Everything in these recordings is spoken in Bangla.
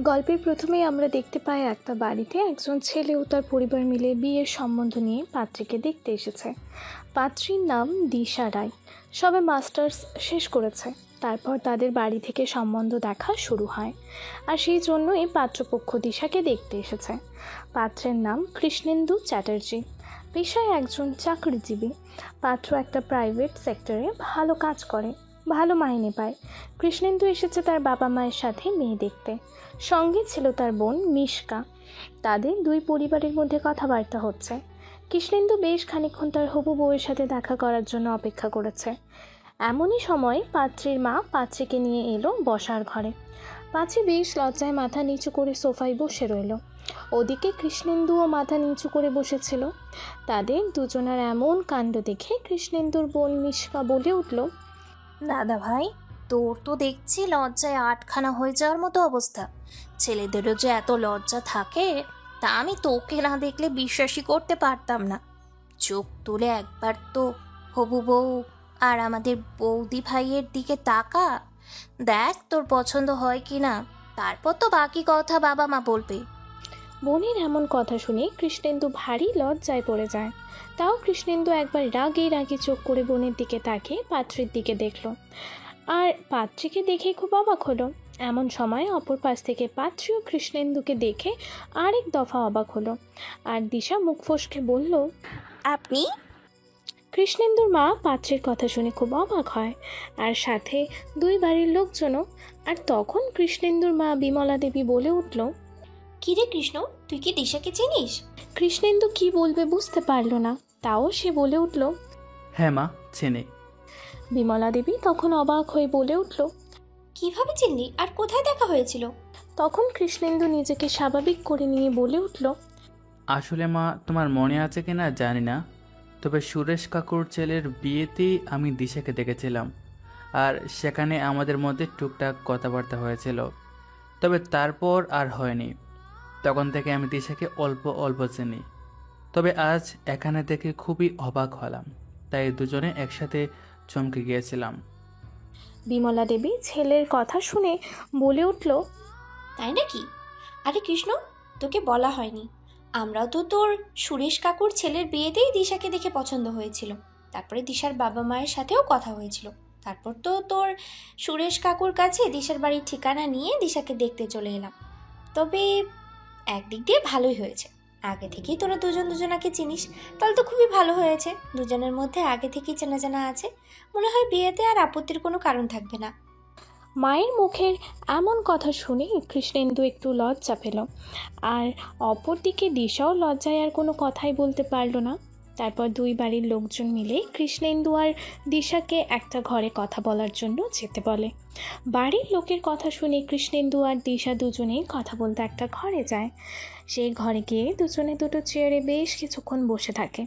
গল্পের প্রথমেই আমরা দেখতে পাই একটা বাড়িতে একজন ছেলে ও তার পরিবার মিলে বিয়ের সম্বন্ধ নিয়ে পাত্রীকে দেখতে এসেছে। পাত্রীর নাম দিশা রায়। সবে মাস্টার্স শেষ করেছে। তারপর তাদের বাড়ি থেকে সম্বন্ধ দেখা শুরু হয়, আর সেই জন্যই পাত্রপক্ষ দিশাকে দেখতে এসেছে। পাত্রের নাম কৃষ্ণেন্দু চ্যাটার্জি, পেশায় একজন চাকরিজীবী। পাত্র একটা প্রাইভেট সেক্টরে ভালো কাজ করে, ভালো মাইনে পায়। কৃষ্ণেন্দু এসেছে তার বাবা মায়ের সাথে মেয়ে দেখতে। সঙ্গে ছিল তার বোন মিশকা। তাদের দুই পরিবারের মধ্যে কথাবার্তা হচ্ছে। কৃষ্ণেন্দু বেশ খানিকক্ষণ তার হবু বউয়ের সাথে দেখা করার জন্য অপেক্ষা করেছে। এমনই সময় পাত্রীর মা পাত্রীকে নিয়ে এলো বসার ঘরে। পাত্রী বেশ লজ্জায় মাথা নিচু করে সোফায় বসে রইল। ওদিকে কৃষ্ণেন্দুও মাথা নিচু করে বসেছিল। তাদের দুজনের এমন কাণ্ড দেখে কৃষ্ণেন্দুর বোন মিশকা বলে উঠল, দাদা ভাই, তোর তো দেখছি লজ্জায় আটখানা হয়ে যাওয়ার মতো অবস্থা। ছেলেদেরও যে এত লজ্জা থাকে তা আমি তোকে না দেখলে বিশ্বাসই করতে পারতাম না। চোখ তুলে একবার তো হবু বউ আর আমাদের বৌদি ভাইয়ের দিকে তাকা, দেখ তোর পছন্দ হয় কি না, তারপর তো বাকি কথা বাবা মা বলবে। বোনের এমন কথা শুনে কৃষ্ণেন্দু ভারী লজ্জায় পড়ে যায়। তাও কৃষ্ণেন্দু একবার রাগে রাগে চোখ করে বোনের দিকে তাকিয়ে পাত্রীর দিকে দেখল, আর পাত্রীকে দেখে খুব অবাক হলো। এমন সময় অপর পাশ থেকে পাত্রীও কৃষ্ণেন্দুকে দেখে আরেক দফা অবাক হলো, আর দিশা মুখ ফসকে বলল, আপনি? কৃষ্ণেন্দুর মা পাত্রীর কথা শুনে খুব অবাক হয়, আর সাথে দুই বাড়ির লোকজনও। আর তখন কৃষ্ণেন্দুর মা বিমলা দেবী বলে উঠল, কিরে কৃষ্ণ, তুই কি দিশাকে চিনিস? কৃষ্ণেন্দু কি বলবে বুঝতে পারল না, তাও সে বলে উঠল, হ্যাঁ মা, চিনি। বিমলা দেবী তখন অবাক হয়ে বলে উঠল, কিভাবে চিনলি আর কোথায় দেখা হয়েছিল? তখন কৃষ্ণেন্দু নিজেকে স্বাভাবিক করে নিয়ে বলে উঠল, আসলে মা, তোমার মনে আছে কিনা জানি না, তবে সুরেশ কাকুর ছেলের বিয়েতেই আমি দিশাকে দেখেছিলাম, আর সেখানে আমাদের মধ্যে টুকটাক কথাবার্তা হয়েছিল। তবে তারপর আর হয়নি। তখন থেকে আমি দিশাকে অল্প অল্প চিনি। তবে আজ এখানে দেখে খুবই অবাক হলাম, তাই দুজনে একসাথে চমকে গিয়েছিলাম। বিমলা দেবী ছেলের কথা শুনে বলে উঠল, তাই নাকি? আরে কৃষ্ণ, তোকে বলা হয়নি, আমরাও তো তোর সুরেশ কাকুর ছেলের বিয়েতেই দিশাকে দেখে পছন্দ হয়েছিল। তারপরে দিশার বাবা মায়ের সাথেও কথা হয়েছিল। তারপর তো তোর সুরেশ কাকুর কাছে দিশার বাড়ির ঠিকানা নিয়ে দিশাকে দেখতে চলে এলাম। তবে একদিক দিয়ে ভালোই হয়েছে, আগে থেকেই তোরা দুজন দুজনাকে চিনিস, তাহলে তো খুবই ভালো হয়েছে। দুজনের মধ্যে আগে থেকেই চেনা জানা আছে, মনে হয় বিয়েতে আর আপত্তির কোনো কারণ থাকবে না। মায়ের মুখের এমন কথা শুনে কৃষ্ণেন্দু একটু লজ্জা পেল, আর অপরদিকে দিশাও লজ্জায় আর কোনো কথাই বলতে পারল না। তারপর দুই বাড়ির লোকজন মিলে কৃষ্ণেন্দু আর দিশাকে একটা ঘরে কথা বলার জন্য যেতে বলে। বাড়ির লোকের কথা শুনে কৃষ্ণেন্দু আর দিশা দুজনেই কথা বলতে একটা ঘরে যায়। সেই ঘরে গিয়ে দুজনে দুটো চেয়ারে বেশ কিছুক্ষণ বসে থাকে।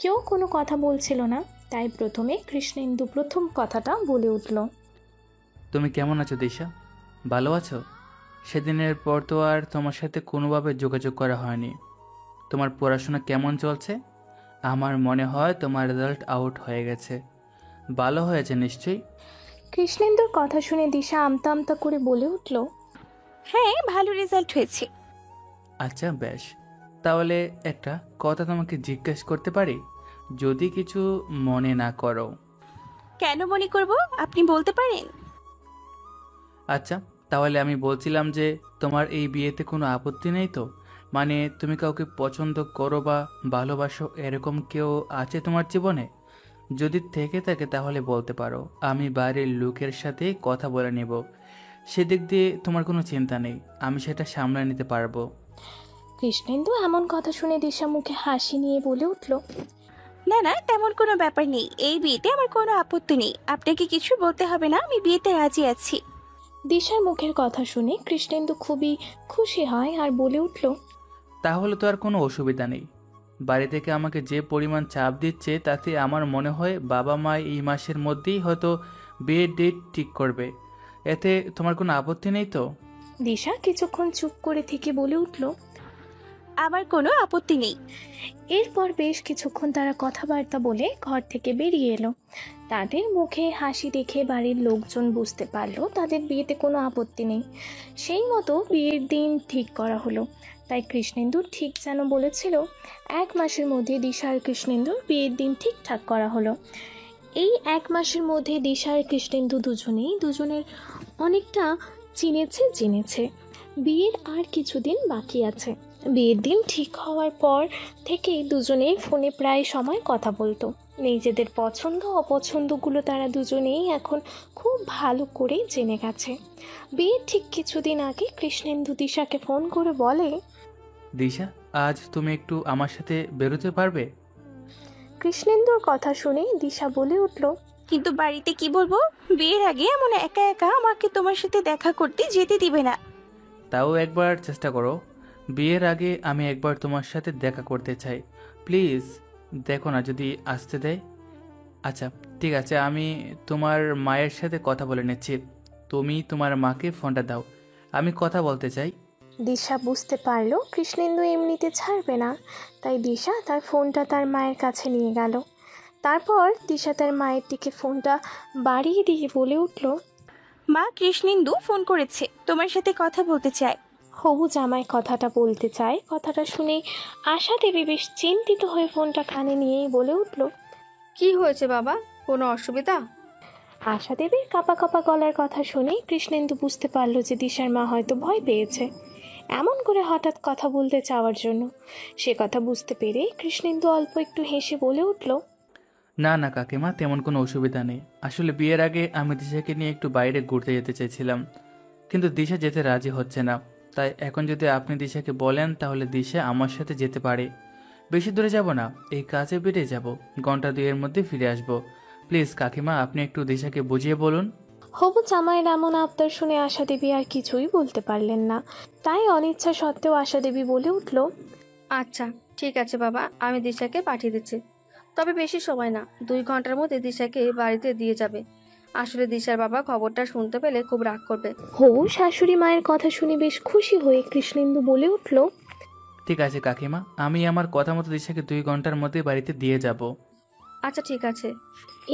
কেউ কোনো কথা বলছিল না, তাই প্রথমে কৃষ্ণেন্দু প্রথম কথাটা বলে উঠল, তুমি কেমন আছো দিশা? ভালো আছো? সেদিনের পর তো আর তোমার সাথে কোনোভাবে যোগাযোগ করা হয়নি। তোমার পড়াশোনা কেমন চলছে? আমার মনে হয় তোমার রেজাল্ট আউট হয়ে গেছে। ভালো হয়েছে নিশ্চয়ই? কৃষ্ণেন্দুর কথা শুনে দিশা আমতা আমতা করে বলে উঠল, হ্যাঁ, ভালো রেজাল্ট হয়েছে। আচ্ছা বেশ, তাহলে একটা কথা তোমাকে জিজ্ঞেস করতে পারি, যদি কিছু মনে না করো? কেন মনে করব, আপনি বলতে পারেন। আচ্ছা, তাহলে আমি বলছিলাম যে তোমার এই বিয়েতে কোনো আপত্তি নেই তো? মানে তুমি কাউকে পছন্দ করো বা ভালোবাসো, এরকম কেউ আছে তোমার জীবনে? যদি থেকে থাকে তাহলে বলতে পারো, আমি বাইরের লোকের সাথে কথা বলে নেব। সেদিক দিয়ে তোমার কোনো চিন্তা নেই, আমি সেটা সামলে নিতে পারবো। কৃষ্ণেন্দু এমন কথা শুনে দিশা মুখে হাসি নিয়ে বলে উঠল, না না, তেমন কোনো ব্যাপার নেই, এই বিয়েতে আমার কোনো আপত্তি নেই, আপনাকে কিছু বলতে হবে না, আমি বিয়েতে রাজি আছি। দিশার মুখের কথা শুনে কৃষ্ণেন্দু খুবই খুশি হয় আর বলে উঠল, তাহলে তো আর কোনো অসুবিধা নেই। বাড়ি থেকে আমাকে যে পরিমাণ চাপ দিচ্ছে তাতে আমার মনে হয় বাবা মা এই মাসের মধ্যেই হয়তো বিয়ের ডেট ঠিক করবে। এতে তোমার কোনো আপত্তি নেই তো? দিশা কিছুক্ষণ চুপ করে থেকে বলে উঠল, আমার কোনো আপত্তি নেই। এরপর বেশ কিছুক্ষণ তারা কথাবার্তা বলে ঘর থেকে বেরিয়ে এলো। তাদের মুখে হাসি দেখে বাড়ির লোকজন বুঝতে পারল তাদের বিয়েতে কোনো আপত্তি নেই। সেই মতো বিয়ের দিন ঠিক করা হলো। তাই কৃষ্ণেন্দু ঠিক যেন বলেছিল, 1 মাসের মধ্যে দিশা আর কৃষ্ণেন্দুর বিয়ের দিন ঠিকঠাক করা হলো। এই 1 মাসের মধ্যে দিশা আর কৃষ্ণেন্দু দুজনের অনেকটা জেনেছে। বিয়ের আর কিছুদিন বাকি আছে। বিয়ের দিন ঠিক হওয়ার পর থেকেই দুজনেই ফোনে প্রায় সময় কথা বলতো। নিজেদের পছন্দ অপছন্দগুলো তারা দুজনেই এখন খুব ভালো করে জেনে গেছে। বিয়ের ঠিক কিছুদিন আগে কৃষ্ণেন্দু দিশাকে ফোন করে বলে, দিশা, আজ তুমি একটু আমার সাথে বেরোতে পারবে? কৃষ্ণেন্দুর কথা শুনে দিশা বলে উঠল, কিন্তু বাড়িতে কি বলবো? বিয়ের আগে এমন একা একা আমাকে তোমার সাথে দেখা করতে যেতে দিবে না। তাও একবার চেষ্টা করো। বিয়ের আগে আমি একবার তোমার সাথে দেখা করতে চাই। প্লিজ দেখো না যদি আসতে দেয়। আচ্ছা ঠিক আছে, আমি তোমার মায়ের সাথে কথা বলে নিচ্ছি। তুমি তোমার মাকে ফোনটা দাও, আমি কথা বলতে চাই। দিশা বুঝতে পারলো কৃষ্ণেন্দু এমনিতে ছাড়বে না। তাই দিশা তার ফোনটা তার মায়ের কাছে নিয়ে গেল। তারপর দিশা তার মায়ের দিকে ফোনটা বাড়িয়ে দিয়ে বলে উঠল, মা, কৃষ্ণেন্দু ফোন করেছে, তোমার সাথে কথা বলতে চায়। হবু জামাই কথাটা বলতে চায়। কথাটা শুনে আশা দেবী বেশ চিন্তিত হয়ে ফোনটা কানে নিয়েই বলে উঠল, কি হয়েছে বাবা, কোনো অসুবিধা? আশা দেবীর কাঁপা কাঁপা গলার কথা শুনে কৃষ্ণেন্দু বুঝতে পারল যে দিশার মা হয়তো ভয় পেয়েছে এমন করে হঠাৎ কথা বলতে চাওয়ার জন্য। সে কথা বুঝতে পেরে কৃষ্ণেন্দু অল্প একটু হেসে বলে উঠল, না না কাকিমা, তেমন কোনো অসুবিধা নেই। আসলে বিয়ের আগে আমি দিশাকে নিয়ে একটু বাইরে ঘুরতে যেতে চাইছিলাম, কিন্তু দিশা যেতে রাজি হচ্ছে না। তাই এখন যদি আপনি দিশাকে বলেন তাহলে দিশা আমার সাথে যেতে পারে। বেশি দূরে যাব না, এই কাছে বেরিয়ে যাব, ঘন্টা 2-এর মধ্যে ফিরে আসব। প্লিজ কাকিমা, আপনি একটু দিশাকে বুঝিয়ে বলুন। হবু জামাইয়ের এমন আবদার শুনে আশা দেবী আর কিছুই বলতে পারলেন না। তাই অনিচ্ছা সত্ত্বেও আশা দেবী বলে উঠল, আচ্ছা ঠিক আছে বাবা, আমি দিশাকে পাঠিয়ে দিচ্ছি। তবে বেশি সময় না, 2 ঘন্টার মধ্যে দিশাকে বাড়িতে দিয়ে যাবে। আসলে দিশার বাবা খবরটা শুনতে পেলে খুব রাগ করবে। হবু শাশুড়ি মায়ের কথা শুনে বেশ খুশি হয়ে কৃষ্ণেন্দু বলে উঠল, ঠিক আছে কাকিমা, আমি আমার কথা মতো দিশাকে 2 ঘন্টার মধ্যে বাড়িতে দিয়ে যাব। আচ্ছা ঠিক আছে।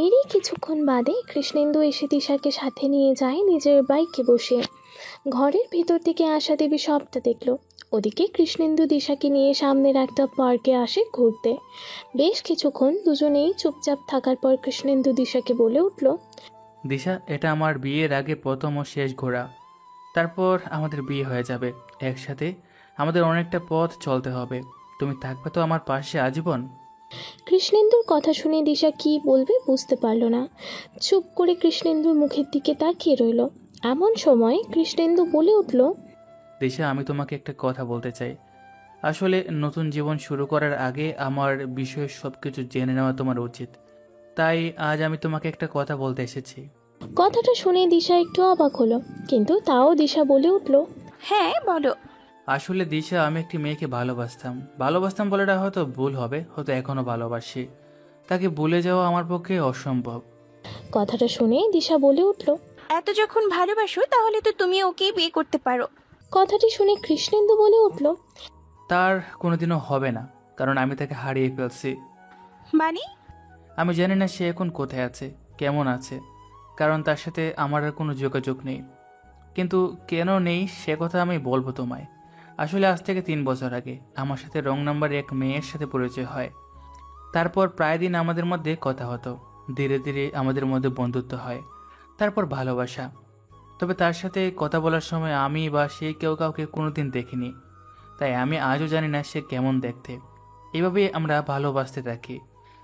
এরই কিছুক্ষণ বাদে কৃষ্ণেন্দু এসে দিশাকে সাথে নিয়ে যায় নিজের বাইকে বসে। ঘরের ভেতর থেকে আশা দেবী সবটা দেখল। ওদিকে কৃষ্ণেন্দু দিশাকে নিয়ে সামনের একটা পার্কে আসে ঘুরতে। বেশ কিছুক্ষণ দুজনেই চুপচাপ থাকার পর কৃষ্ণেন্দু দিশাকে বলে উঠল, দিশা, এটা আমার বিয়ের আগে প্রথম ও শেষ ঘোরা। তারপর আমাদের বিয়ে হয়ে যাবে একসাথে। আমাদের অনেকটা পথ চলতে হবে। তুমি থাকবে তো আমার পাশে আজীবন? কৃষ্ণেন্দুর কথা শুনে দিশা কি বলবে বুঝতে পারল না। চুপ করে কৃষ্ণেন্দুর মুখের দিকে তাকিয়ে রইল। এমন সময় কৃষ্ণেন্দু বলে উঠল, দিশা, আমি তোমাকে একটা কথা বলতে চাই। আসলে নতুন জীবন শুরু করার আগে আমার বিষয়ে সবকিছু জেনে নেওয়া তোমার উচিত। তাই আজ আমি তোমাকে একটা কথা বলতে এসেছি। কথাটা শুনে দিশা একটু অবাক হলো, কিন্তু তাও দিশা বলে উঠল, হ্যাঁ বলো। আসলে দিশা, আমি একটি মেয়েকে ভালোবাসতাম বলাটা হয়তো ভুল হবে, হয়তো এখনো ভালোবাসি। তাকে ভুলে যাওয়া আমার পক্ষে অসম্ভব। কথাটা শুনে দিশা বলে উঠল, এত যখন ভালোবাসো তাহলে তো তুমি ওকেই বিয়ে করতে পারো। কথাটি শুনে কৃষ্ণেন্দু বলে উঠল, তার কোনোদিনও হবে না, কারণ আমি তাকে হারিয়ে ফেলছি। মানে? আমি জানি না সে এখন কোথায় আছে, কেমন আছে, কারণ তার সাথে আমার আর কোনো যোগাযোগ নেই। কিন্তু কেন নেই সে কথা আমি বলবো তোমায়। আসলে আজ থেকে 3 বছর আগে আমার সাথে রং নাম্বার এক মেয়ের সাথে পরিচয় হয়। তারপর প্রায় দিন আমাদের মধ্যে কথা হতো। ধীরে ধীরে আমাদের মধ্যে বন্ধুত্ব হয়, তারপর ভালোবাসা। তবে তার সাথে কথা বলার সময় আমি বা সে কেউ কাউকে কোনোদিন দেখিনি। তাই আমি আজও জানি না সে কেমন দেখতে। এভাবেই আমরা ভালোবাসতে থাকি।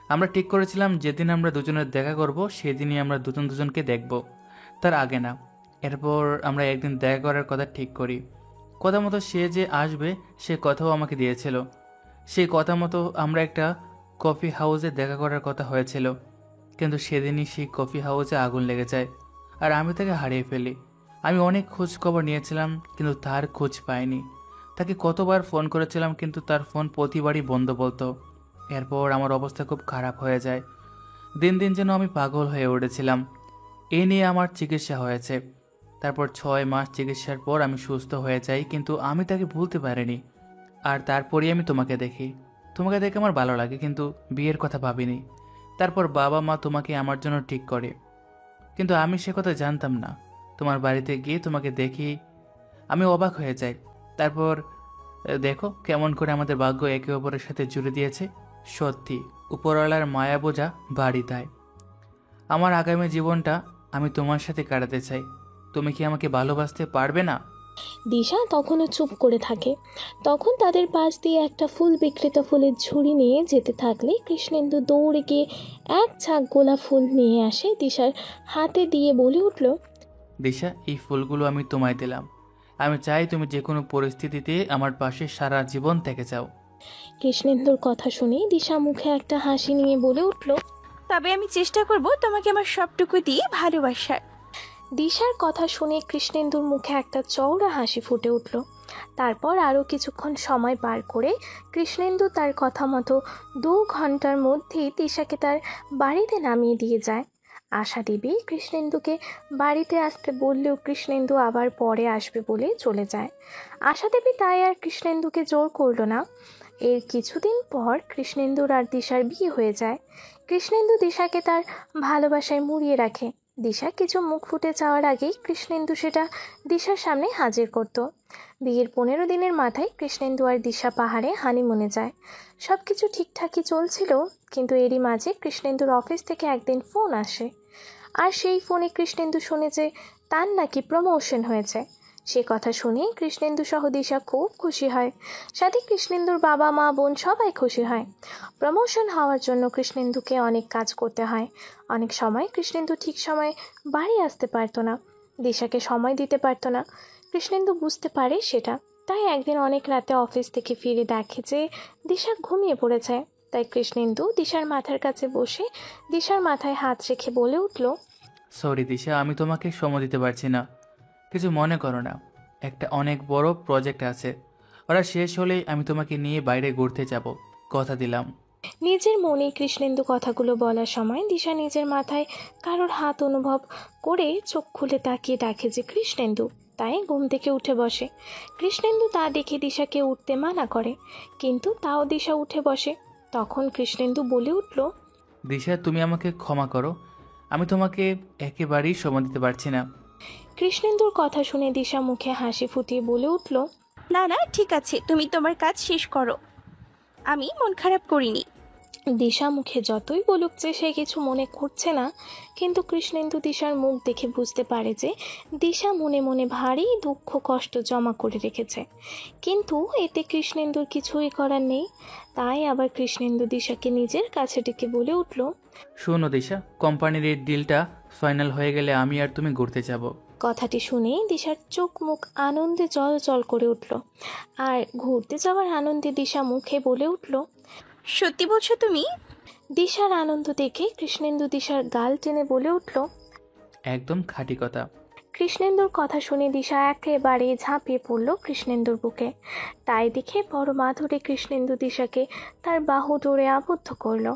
আমরা ঠিক করেছিলাম যেদিন আমরা দুজনের দেখা করব সেদিনই আমরা দুজনকে দেখব, তার আগে না। এরপর আমরা একদিন দেখা করার কথা ঠিক করি। কথা মতো সে যে আসবে সে কথাও আমাকে দিয়েছিল। সেই কথা মতো আমরা একটা কফি হাউসে দেখা করার কথা হয়েছিল, কিন্তু সেদিনই সেই কফি হাউসে আগুন লেগে যায় আর আমি তাকে হারিয়ে ফেলি। আমি অনেক খোঁজ খবর নিয়েছিলাম কিন্তু তার খোঁজ পাইনি। তাকে কতবার ফোন করেছিলাম কিন্তু তার ফোন প্রতিবারই বন্ধ বলতো। এরপর আমার অবস্থা খুব খারাপ হয়ে যায়। দিন দিন যেন আমি পাগল হয়ে উঠেছিলাম। এ নিয়ে আমার চিকিৎসা হয়েছে। তারপর 6 মাস চিকিৎসার পর আমি সুস্থ হয়ে যাই, কিন্তু আমি তাকে ভুলতে পারিনি। আর তারপরেই আমি তোমাকে দেখি। তোমাকে দেখে আমার ভালো লাগে, কিন্তু বিয়ের কথা ভাবিনি। তারপর বাবা মা তোমাকে আমার জন্য ঠিক করে। কিন্তু আমি সে কথা জানতাম না। তোমার বাড়িতে গিয়ে তোমাকে দেখি আমি অবাক হয়ে যাই। তারপর দেখো কেমন করে আমাদের ভাগ্য একে অপরের সাথে জুড়ে দিয়েছে। সত্যি উপরওয়ালার মায়া বোঝা বাড়ি দেয়। আমার আগামী জীবনটা আমি তোমার সাথে কাটাতে চাই। তুমি কি আমাকে ভালোবাসতে পারবে না? দিশা তখনও চুপ করে থাকে। তখন তাদের পাশ দিয়ে একটা ফুল বিক্রেতা ফুলের ঝুড়ি নিয়ে যেতে থাকলে কৃষ্ণেন্দু দৌড়ে গিয়ে এক ঝাঁক গোলাপ ফুল নিয়ে আসে দিশার হাতে দিয়ে বলে উঠল, দিশা, এই ফুলগুলো আমি তোমায় দিলাম। আমি চাই তুমি যে কোনো পরিস্থিতিতে আমার পাশে সারা জীবন থেকে যাও। কৃষ্ণেন্দুর কথা শুনে দিশা মুখে একটা হাসি নিয়ে বলে উঠল, তবে আমি চেষ্টা করব তোমাকে আমার সবটুকু দিয়ে ভালোবাসার। দিশার কথা শুনে কৃষ্ণেন্দুর মুখে একটা চওড়া হাসি ফুটে উঠল। তারপর আরও কিছুক্ষণ সময় পার করে কৃষ্ণেন্দু তার কথা মতো 2 ঘন্টার মধ্যেই দিশাকে তার বাড়িতে নামিয়ে দিয়ে যায়। আশা দেবী কৃষ্ণেন্দুকে বাড়িতে আসতে বললেও কৃষ্ণেন্দু আবার পরে আসবে বলে চলে যায়। আশা দেবী তাই আর কৃষ্ণেন্দুকে জোর করল না। এর কিছুদিন পর কৃষ্ণেন্দুর আর দিশার বিয়ে হয়ে যায়। কৃষ্ণেন্দু দিশাকে তার ভালোবাসায় মুড়িয়ে রাখে। দিশা কিছু মুখ ফুটে যাওয়ার আগেই কৃষ্ণেন্দু সেটা দিশার সামনে হাজির করত। বিয়ের 15 দিনের মাথায় কৃষ্ণেন্দু আর দিশা পাহাড়ে হানিমুনে যায়। সব কিছু ঠিকঠাকই চলছিল, কিন্তু এরই মাঝে কৃষ্ণেন্দুর অফিস থেকে একদিন ফোন আসে। আর সেই ফোনে কৃষ্ণেন্দু শুনে যে তার নাকি প্রমোশন হয়েছে। সে কথা শুনে কৃষ্ণেন্দু সহ দিশা খুব খুশি হয়। সাথে কৃষ্ণেন্দুর বাবা মা বোন সবাই খুশি হয়। প্রমোশন হওয়ার জন্য কৃষ্ণেন্দুকে অনেক কাজ করতে হয়। অনেক সময় কৃষ্ণেন্দু ঠিক সময়ে বাড়ি আসতে পারতো না, দিশাকে সময় দিতে পারতো না। কৃষ্ণেন্দু বুঝতে পারে সেটা। তাই একদিন অনেক রাতে অফিস থেকে ফিরে দেখে যে দিশা ঘুমিয়ে পড়েছে। তাই কৃষ্ণেন্দু দিশার মাথার কাছে বসে দিশার মাথায় হাত রেখে বলে উঠল, সরি দিশা, আমি তোমাকে সময় দিতে পারছি না। কিছু মনে করো না, একটা অনেক বড় প্রজেক্ট আছে। ওরা শেষ হলেই আমি তোমাকে নিয়ে বাইরে ঘুরতে যাব, কথা দিলাম। নিজের মনে কৃষ্ণেন্দু কথাগুলো বলার সময় দিশা নিজের মাথায় কারোর হাত অনুভব করে চোখ খুলে তাকিয়ে দেখে যে কৃষ্ণেন্দু। তাই ঘুম থেকে উঠে বসে। কৃষ্ণেন্দু তা দেখে দিশাকে উঠতে মানা করে, কিন্তু তাও দিশা উঠে বসে। তখন কৃষ্ণেন্দু বলে উঠল, দিশা, তুমি আমাকে ক্ষমা করো, আমি তোমাকে একেবারেই সময় দিতে পারছি না। কৃষ্ণেন্দুর কথা শুনে দিশা মুখে হাসি ফুটিয়ে বলে উঠল, না না, ঠিক আছে, তুমি তোমার কাজ শেষ করো, আমি মন খারাপ করিনি। দিশা মুখে যতই বলুক যে সে কিছু মনে করছে না, কিন্তু কৃষ্ণেন্দু দিশার মুখ দেখে বুঝতে পারে যে দিশা মনে মনে ভারী দুঃখ কষ্ট জমা করে রেখেছে। কিন্তু এতে কৃষ্ণেন্দুর কিছুই করার নেই। তাই আবার কৃষ্ণেন্দু দিশাকে নিজের কাছে ডেকে বলে উঠল, শোনো দিশা, কোম্পানির এই ডিলটা ফাইনাল হয়ে গেলে আমি আর তুমি ঘুরতে যাব। কথাটি শুনেই দিশার চোখ মুখ আনন্দে জল জল করে উঠল। আর ঘুরতে যাওয়ার আনন্দে দিশা মুখে বলে উঠল, সত্যি বলছো তুমি? দিশার আনন্দ দেখে কৃষ্ণেন্দু দিশার গাল টেনে বলে উঠল, একদম খাঁটি কথা। কৃষ্ণেন্দুর কথা শুনে দিশা একেবারে ঝাঁপিয়ে পড়ল কৃষ্ণেন্দুর বুকে। তাই দেখে বড় মাধুরী কৃষ্ণেন্দু দিশাকে তার বাহু ডোরে আবদ্ধ করল।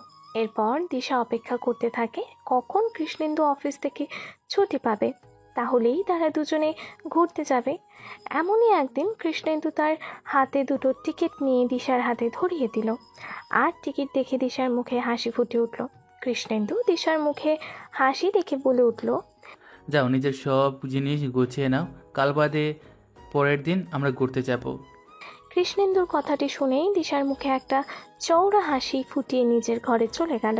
এরপর দিশা অপেক্ষা করতে থাকে কখন কৃষ্ণেন্দু অফিস থেকে ছুটি পাবে, তাহলেই তারা দুজনে ঘুরতে যাবে। এমনই একদিন কৃষ্ণেন্দু তার হাতে 2টো টিকিট নিয়ে দিশার হাতে ধরিয়ে দিল। আর টিকিট দেখে দিশার মুখে হাসি ফুটে উঠল। কৃষ্ণেন্দু দিশার মুখে হাসি দেখে বলে উঠল, যাও, নিজের সব জিনিস গুছিয়ে নাও, কাল বাদে পরের দিন আমরা ঘুরতে যাব। কৃষ্ণেন্দুর কথাটি শুনেই দিশার মুখে একটা চওড়া হাসি ফুটিয়ে নিজের ঘরে চলে গেল।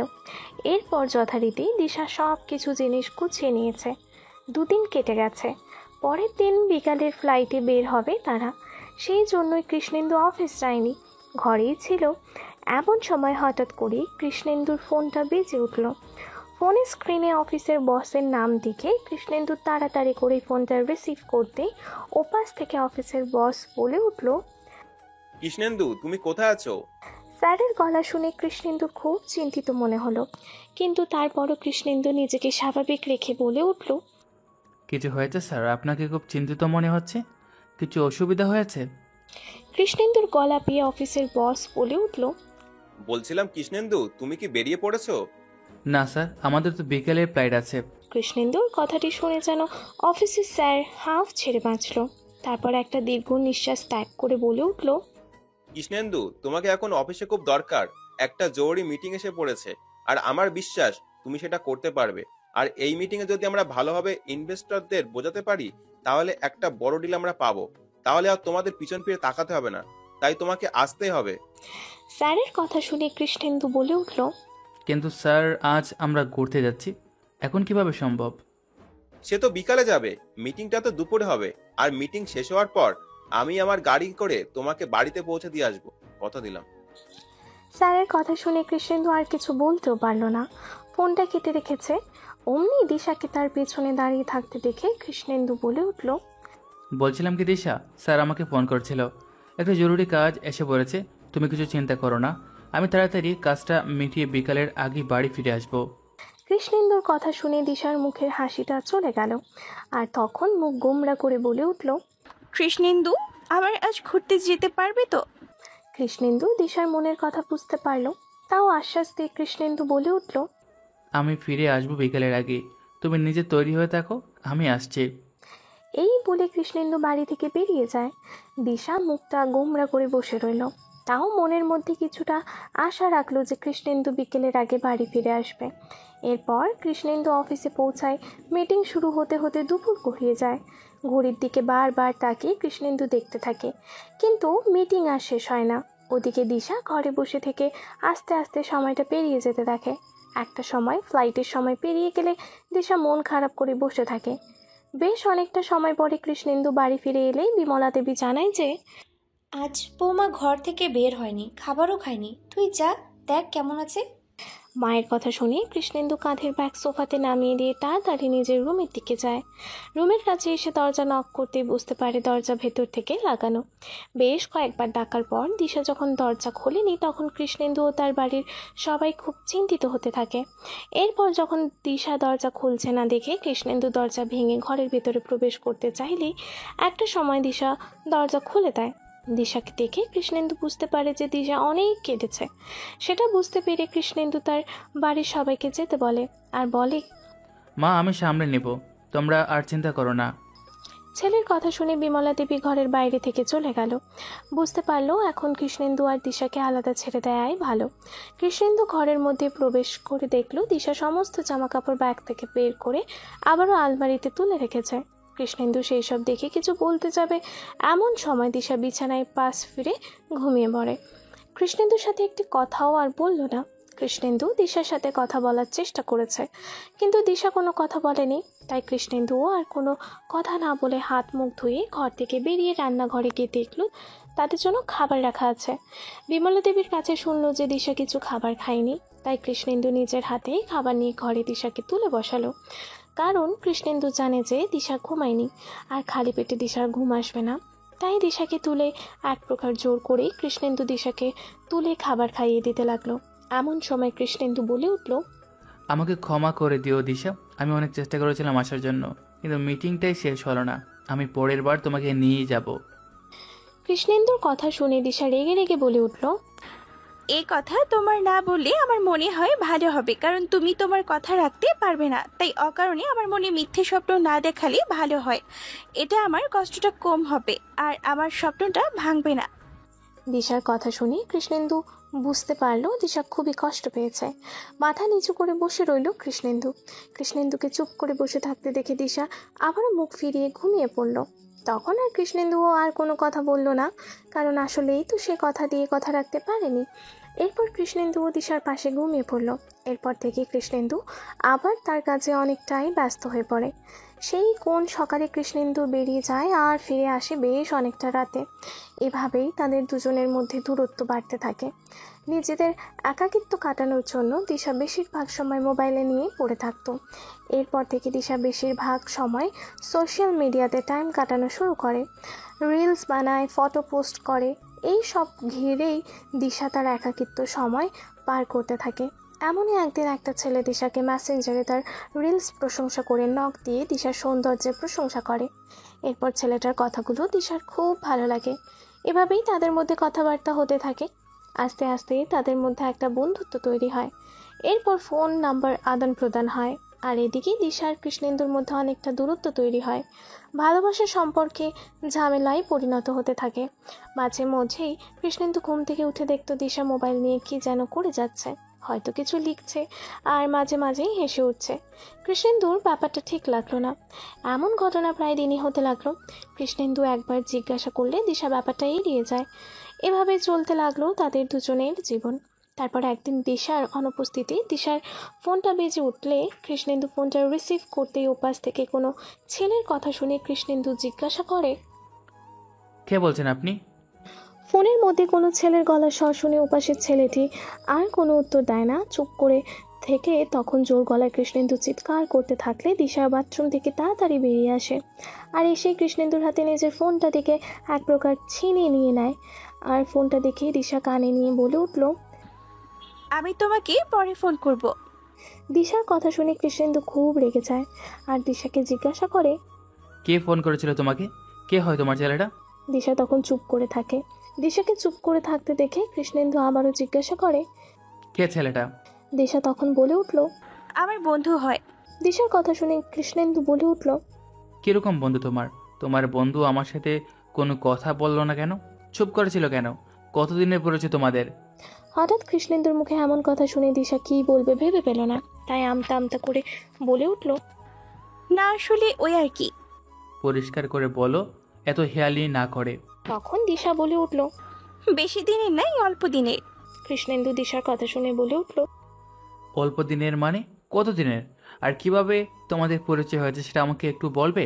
এরপর যথারীতি দিশা সব কিছু জিনিস গুছিয়ে নিয়েছে। 2 দিন কেটে গেছে। পরের দিন বিকালের ফ্লাইটে বের হবে তারা। সেই জন্যই কৃষ্ণেন্দু অফিস যায়নি, ঘরেই ছিল। এমন সময় হঠাৎ করেই কৃষ্ণেন্দুর ফোনটা বেজে উঠল। ফোনের স্ক্রিনে অফিসের বসের নাম দেখে কৃষ্ণেন্দু তাড়াতাড়ি করে ফোনটা রিসিভ করতে ওপাশ থেকে অফিসের বস বলে উঠল, কৃষ্ণেন্দু, তুমি কোথায় আছো? স্যারের গলা শুনে কৃষ্ণেন্দুর খুব চিন্তিত মনে হলো, কিন্তু তারপরও কৃষ্ণেন্দু নিজেকে স্বাভাবিক রেখে বলে উঠল, কিছু হয়েছে স্যার? আপনাকে খুব চিন্তিত মনে হচ্ছে, কিছু অসুবিধা হয়েছে? কৃষ্ণেন্দুর গলা পেয়ে অফিসের বস বলে উঠল, বলছিলাম কৃষ্ণেন্দু, তুমি কি বেরিয়ে পড়েছো? না স্যার, আমাদের তো বিকেলের ফ্লাইট আছে। কৃষ্ণেন্দুর কথাটি শুনে যেন অফিসের স্যার হাঁফ ছেড়ে বাঁচল। তারপর একটা দীর্ঘ নিঃশ্বাস ত্যাগ করে বলে উঠল, কৃষ্ণেন্দু, তোমাকে এখন অফিসে খুব দরকার। একটা জরুরি মিটিং এসে পড়েছে আর আমার বিশ্বাস তুমি সেটা করতে পারবে। আর এই মিটিংয়ে যদি আমরা ভালোভাবে ইনভেস্টরদের বোঝাতে পারি, তাহলে একটা বড় ডিল আমরা পাবো। তাহলে আর তোমাদের পিছন ফিরে তাকাতে হবে না, তাই তোমাকে আসতেই হবে। স্যারের কথা শুনে কৃষ্ণেন্দু বলে উঠল, কিন্তু স্যার, আজ আমরা ঘুরতে যাচ্ছি, এখন কিভাবে সম্ভব? সে তো বিকালে যাবে, মিটিংটা তো দুপুরে হবে। আর মিটিং শেষ হওয়ার পর আমি আমার গাড়ি করে তোমাকে বাড়িতে পৌঁছে দিয়ে আসবো, কথা দিলাম। স্যারের কথা শুনে কৃষ্ণেন্দু আর কিছু বলতেও পারল না, ফোনটা কেটে রেখেছে। অমনি দিশাকে তার পেছনে দাঁড়িয়ে থাকতে দেখে কৃষ্ণেন্দু বলে উঠল, বলছিলাম কি দিশা, স্যার আমাকে ফোন করছিল, একটা জরুরি কাজ এসে পড়েছে। তুমি কিছু চিন্তা করো না, আমি তাড়াতাড়ি কাজটা মিটিয়ে বিকালের আগে বাড়ি ফিরে আসবো। কৃষ্ণেন্দুর কথা শুনে দিশার মুখের হাসিটা চলে গেল, আর তখন মুখ গোমড়া করে বলে উঠল, কৃষ্ণেন্দু, আবার আজ ঘুরতে যেতে পারবে তো? কৃষ্ণেন্দু দিশার মনের কথা বুঝতে পারল, তাও আশ্বাস দিয়ে কৃষ্ণেন্দু বলে উঠল, আমি ফিরে আসবো বিকালের আগে, তুমি নিজে তৈরি হয়ে থাকো, আমি আসছি। এই বলে কৃষ্ণেন্দু বাড়ি থেকে বেরিয়ে যায়। দিশা মুখটা গোমড়া করে বসে রইল, তাও মনের মধ্যে কিছুটা আশা রাখলো যে কৃষ্ণেন্দু বিকেলের আগে বাড়ি ফিরে আসবে। এরপর কৃষ্ণেন্দু অফিসে পৌঁছায়। মিটিং শুরু হতে হতে দুপুর গড়িয়ে যায়। ঘড়ির দিকে বারবার তাকিয়ে কৃষ্ণেন্দু দেখতে থাকে, কিন্তু মিটিং আর শেষ হয় না। ওদিকে দিশা ঘরে বসে থেকে আস্তে আস্তে সময়টা পেরিয়ে যেতে দেখে। একটা সময় ফ্লাইটের সময় পেরিয়ে গেলে দিশা মন খারাপ করে বসে থাকে। বেশ অনেকটা সময় পরে কৃষ্ণেন্দু বাড়ি ফিরে এলেই বিমলা দেবী জানায় যে আজ বৌমা ঘর থেকে বের হয়নি, খাবারও খায়নি। তুই যা, দেখ কেমন আছে। মায়ের কথা শুনে কৃষ্ণেন্দু কাঁধের ব্যাগ সোফাতে নামিয়ে দিয়ে তাড়াতাড়ি নিজের রুমের দিকে যায়। রুমের কাছে এসে দরজা নক করতেই বুঝতে পারে দরজা ভেতর থেকে লাগানো। বেশ কয়েকবার ডাকার পর দিশা যখন দরজা খোলেনি, তখন কৃষ্ণেন্দু ও তার বাড়ির সবাই খুব চিন্তিত হতে থাকে। এরপর যখন দিশা দরজা খুলছে না দেখে কৃষ্ণেন্দু দরজা ভেঙে ঘরের ভেতরে প্রবেশ করতে চাইলেই একটা সময় দিশা দরজা খুলে দেয়। দিশাকে দেখে কৃষ্ণেন্দু বুঝতে পারে যে দিশা অনেক কেঁদেছে। সেটা বুঝতে পেরে কৃষ্ণেন্দু তার বাড়ির সবাইকে যেতে বলে, আর বলে, মা, আমি সামলে নেব, তোমরা আর চিন্তা করো না। ছেলের কথা শুনে বিমলা দেবী ঘরের বাইরে থেকে চলে গেল। বুঝতে পারলো এখন কৃষ্ণেন্দু আর দিশাকে আলাদা ছেড়ে দেয়াই ভালো। কৃষ্ণেন্দু ঘরের মধ্যে প্রবেশ করে দেখলো দিশা সমস্ত জামাকাপড় ব্যাগ থেকে বের করে আবারও আলমারিতে তুলে রেখেছে। কৃষ্ণেন্দু সেই সব দেখে কিছু বলতে যাবে, এমন সময় দিশা বিছানায় পাশ ফিরে ঘুমিয়ে পড়ে। কৃষ্ণেন্দুর সাথে একটি কথাও আর বলল না। কৃষ্ণেন্দু দিশার সাথে কথা বলার চেষ্টা করেছে, কিন্তু দিশা কোনো কথা বলেনি। তাই কৃষ্ণেন্দুও আর কোনো কথা না বলে হাত মুখ ধুয়ে ঘর থেকে বেরিয়ে রান্নাঘরে গিয়ে দেখল তাদের জন্য খাবার রাখা আছে। বিমলা দেবীর কাছে শুনল যে দিশা কিছু খাবার খায়নি, তাই কৃষ্ণেন্দু নিজের হাতেই খাবার নিয়ে ঘরে দিশাকে তুলে বসালো। কারণ কৃষ্ণেন্দু জানে যে দিশা ঘুমায়নি, আর খালি পেটে দিশার ঘুম আসবে না। তাই দিশাকে তুলে এক প্রকার জোর করে কৃষ্ণেন্দু দিশাকে তুলে খাবার খাইয়ে দিতে লাগলো। এমন সময় কৃষ্ণেন্দু বলে উঠল, আমাকে ক্ষমা করে দিও দিশা, আমি অনেক চেষ্টা করেছিলাম আসার জন্য, কিন্তু মিটিংটাই শেষ হলো না। আমি পরের বার তোমাকে নিয়েই যাব। কৃষ্ণেন্দুর কথা শুনে দিশা রেগে রেগে বলে উঠল, এই কথা তোমার না বললে আমার মনে হয় ভালো হবে, কারণ তুমি তোমার কথা রাখতে পারবে না। তাই অকারণে আমার মনে মিথ্যে স্বপ্ন না দেখালে ভালো হয়, এটা আমার কষ্টটা কম হবে আর আমার স্বপ্নটা ভাঙবে না। দিশার কথা শুনে কৃষ্ণেন্দু বুঝতে পারলো দিশা খুবই কষ্ট পেয়েছে। মাথা নিচু করে বসে রইল কৃষ্ণেন্দু। কৃষ্ণেন্দুকে চুপ করে বসে থাকতে দেখে দিশা আবারও মুখ ফিরিয়ে ঘুমিয়ে পড়ল। তখন আর কৃষ্ণেন্দুও আর কোনো কথা বলল না, কারণ আসলেই তো সে কথা দিয়ে কথা রাখতে পারেনি। এরপর কৃষ্ণেন্দুও দিশার পাশে ঘুমিয়ে পড়ল। এরপর থেকে কৃষ্ণেন্দু আবার তার কাজে অনেকটাই ব্যস্ত হয়ে পড়ে। সেই কোন সকালে কৃষ্ণেন্দু বেরিয়ে যায় আর ফিরে আসে বেশ অনেকটা রাতে। এভাবেই তাদের দুজনের মধ্যে দূরত্ব বাড়তে থাকে। নিজেদের একাকিত্ব কাটানোর জন্য দিশা বেশিরভাগ সময় মোবাইলে নিয়ে পড়ে থাকতো। এরপর থেকে দিশা বেশিরভাগ সময় সোশ্যাল মিডিয়াতে টাইম কাটানো শুরু করে, রিলস বানায়, ফটো পোস্ট করে। এই সব ঘিরেই দিশা তার একাকিত্ব সময় পার করতে থাকে। এমনই একদিন একটা ছেলে দিশাকে মেসেঞ্জারে তার রিলস প্রশংসা করে নক দিয়ে দিশার সৌন্দর্যের প্রশংসা করে। এরপর ছেলেটার কথাগুলো দিশার খুব ভালো লাগে। এভাবেই তাদের মধ্যে কথাবার্তা হতে থাকে। আস্তে আস্তে তাদের মধ্যে একটা বন্ধুত্ব তৈরি হয়। এরপর ফোন নাম্বার আদান প্রদান হয়, আর এদিকে দিশা আর কৃষ্ণেন্দুর মধ্যে অনেকটা দূরত্ব তৈরি হয়। ভালোবাসার সম্পর্কে ঝামেলায় পরিণত হতে থাকে। মাঝে মধ্যেই কৃষ্ণেন্দু ঘুম থেকে উঠে দেখতো দিশা মোবাইল নিয়ে কি যেন করে যাচ্ছে। হয়তো কিছু লিখছে, আর মাঝে মাঝেই হেসে উঠছে। কৃষ্ণেন্দুর ব্যাপারটা ঠিক লাগলো না। এমন ঘটনা প্রায় দিনই হতে লাগলো। কৃষ্ণেন্দু একবার জিজ্ঞাসা করলে দিশা ব্যাপারটা এড়িয়ে যায়। এভাবে চলতে লাগলো তাদের দুজনের জীবন। তারপর একদিন দিশার অনুপস্থিতি, দিশার ফোনটা বেজে উঠলে কৃষ্ণেন্দু ফোনটা রিসিভ করতেই ওপাশ থেকে কোনো ছেলের কথা শুনে কৃষ্ণেন্দু জিজ্ঞাসা করে, কে বলছেন আপনি? ফোনের মধ্যে কোনো ছেলের গলার স্বর শুনে ওপাশের ছেলেটি আর কোনো উত্তর দেয় না, চুপ করে থেকে তখন জোর গলায় কৃষ্ণেন্দু চিৎকার করতে থাকলে দিশা বাথরুম থেকে তাড়াতাড়ি বেরিয়ে আসে। আর এসে কৃষ্ণেন্দুর হাতে নিজের ফোনটা দেখে এক প্রকার ছিনিয়ে নিয়ে নেয়। আর ফোনটা দেখে দিশা কানে নিয়ে বলে উঠল, আমি তোমাকে পরে ফোন করব। দিশার কথা শুনে কৃষ্ণেন্দু খুব রেগে যায় আর দিশাকে জিজ্ঞাসা করে, কে ফোন করেছিল তোমাকে? কে হয় তোমার ছেলেটা? দিশা তখন চুপ করে থাকে। দিশাকে চুপ করে থাকতে দেখে কৃষ্ণেন্দু আবারও জিজ্ঞাসা করে। কে ছেলেটা? দিশা তখন বলে উঠল। আমার বন্ধু হয়। দিশার কথা শুনে কৃষ্ণেন্দু বলে উঠল, কিরকম বন্ধু তোমার? তোমার বন্ধু আমার সাথে কোনো কথা বললো না কেন? চুপ করেছিল কেন? কতদিনের পরিচয় তোমাদের? হঠাৎ কৃষ্ণেন্দুর মুখে এমন কথা শুনে দিশা কি বলবে ভেবে পেল না, তাই আমতা আমতা করে বলে উঠল, না আসলে ওই আর কি। পরিষ্কার করে বলো, এত হেয়ালি না করে। তখন দিশা বলে উঠল। বেশি দিনের নাই, অল্প দিনের। কৃষ্ণেন্দু দিশার কথা শুনে বলে উঠল, অল্প দিনের মানে কত দিনের? আর কিভাবে তোমাদের পরিচয় হয়েছে সেটা আমাকে একটু বলবে?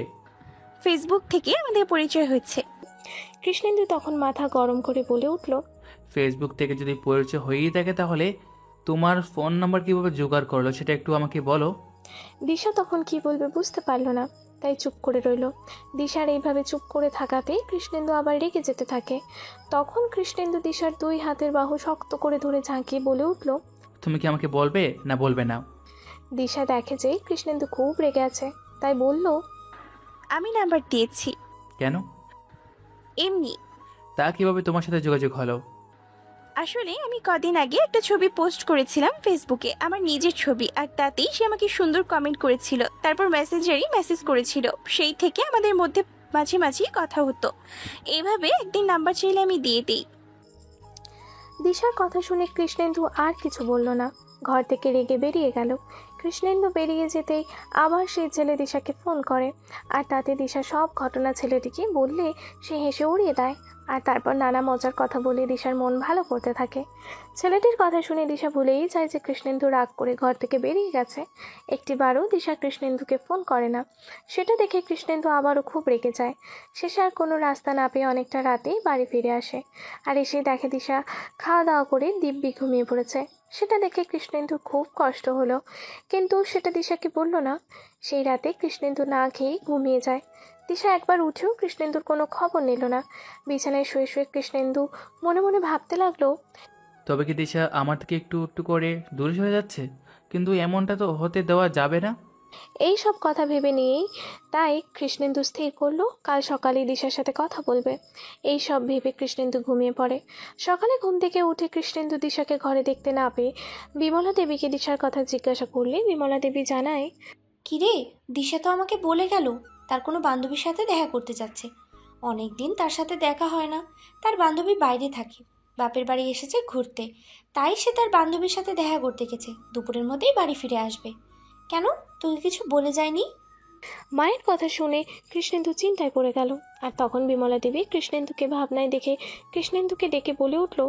ফেসবুক থেকে আমাদের পরিচয় হয়েছে। কৃষ্ণেন্দু তখন মাথা গরম করে বলে উঠল, ফেসবুক থেকে যদি পরিচয় হয়েই থাকে তাহলে তোমার ফোন নাম্বার কিভাবে জোগাড় করলো সেটা একটু আমাকে বলো। দিশা তখন কি বলবে বুঝতে পারল না, তাই চুপ করে রইল। দিশার এইভাবে চুপ করে থাকাতেই কৃষ্ণেন্দু আবার রেগে যেতে থাকে। তখন কৃষ্ণেন্দু দিশার দুই হাতের বাহু শক্ত করে ধরে ঝাঁকিয়ে বলে উঠল। তুমি কি আমাকে বলবে না বলবে না? দিশা দেখে যে কৃষ্ণেন্দু খুব রেগে আছে, তাই বলল, আমি নাম্বার দিয়েছি। কেন? এমনি। তা কিভাবে তোমার সাথে যোগাযোগ হলো? আসলে আমি কদিন আগে একটা ছবি পোস্ট করেছিলাম ফেসবুকে, আমার নিজের ছবি, আর তাতেই সে আমাকে সুন্দর কমেন্ট করেছিল। তারপর মেসেঞ্জারই মেসেজ করেছিল। সেই থেকে আমাদের মধ্যে মাঝে মাঝে কথা হতো। এইভাবে একদিন নাম্বার চাইলে আমি দিয়ে দিই। দিশার কথা শুনে কৃষ্ণেন্দু আর কিছু বলল না, ঘর থেকে রেগে বেরিয়ে গেল। কৃষ্ণেন্দু বেরিয়ে যেতেই আবার সেই ছেলে দিশাকে ফোন করে, আর তাতে দিশা সব ঘটনা ছেলেটিকে বললে সে হেসে উড়িয়ে দেয়। আর তারপর নানা মজার কথা বলে দিশার মন ভালো করতে থাকে। ছেলেটির কথা শুনে দিশা ভুলেই যায় যে কৃষ্ণেন্দু রাগ করে ঘর থেকে বেরিয়ে গেছে। একটিবারও দিশা কৃষ্ণেন্দুকে ফোন করে না। সেটা দেখে কৃষ্ণেন্দু আবারও খুব রেগে যায়। শেষে আর কোনো রাস্তা না পেয়ে অনেকটা রাতেই বাড়ি ফিরে আসে। আর এসে দেখে দিশা খাওয়া দাওয়া করে দিব্যি ঘুমিয়ে পড়েছে। সেটা দেখে কৃষ্ণেন্দুর খুব কষ্ট হলো, কিন্তু সেটা দিশাকে বলল না। সেই রাতে কৃষ্ণেন্দু না খেয়েই ঘুমিয়ে যায়। দিশা একবার উঠেও কৃষ্ণেন্দুর কোনো খবর নিল না। বিছানায় শুয়ে শুয়ে কৃষ্ণেন্দু মনে মনে ভাবতে লাগলো, তবে কি দিশা আমার থেকে একটু একটু করে দূরে সরে যাচ্ছে? কিন্তু এমনটা তো হতে দেওয়া যাবে না। এই সব কথা ভেবে নিয়েই তাই কৃষ্ণেন্দু স্থির করলো কাল সকালে দিশার সাথে কথা বলবে। এই সব ভেবে কৃষ্ণেন্দু ঘুমিয়ে পড়ে। সকালে ঘুম থেকে উঠে কৃষ্ণেন্দু দিশাকে ঘরে দেখতে না পেয়ে বিমলা দেবীকে দিশার কথা জিজ্ঞাসা করলে বিমলা দেবী জানায়, কিরে, দিশা তো আমাকে বলে গেল তার কোনো বান্ধবীর সাথে দেখা করতে যাচ্ছে। অনেক দিন তার সাথে দেখা হয় না। তার বান্ধবী বাইরে থাকে, বাপের বাড়ি এসেছে ঘুরতে, তাই সে তার বান্ধবীর সাথে দেখা করতে গেছে। দুপুরের মধ্যেই বাড়ি ফিরে আসবে। কেন, তোকে কিছু বলে যায়নি? মায়ের কথা শুনে কৃষ্ণেন্দু চিন্তায় পড়ে গেল। আর তখন বিমলা দেবী কৃষ্ণেন্দুকে ভাবনায় দেখে কৃষ্ণেন্দুকে ডেকে বলে উঠল।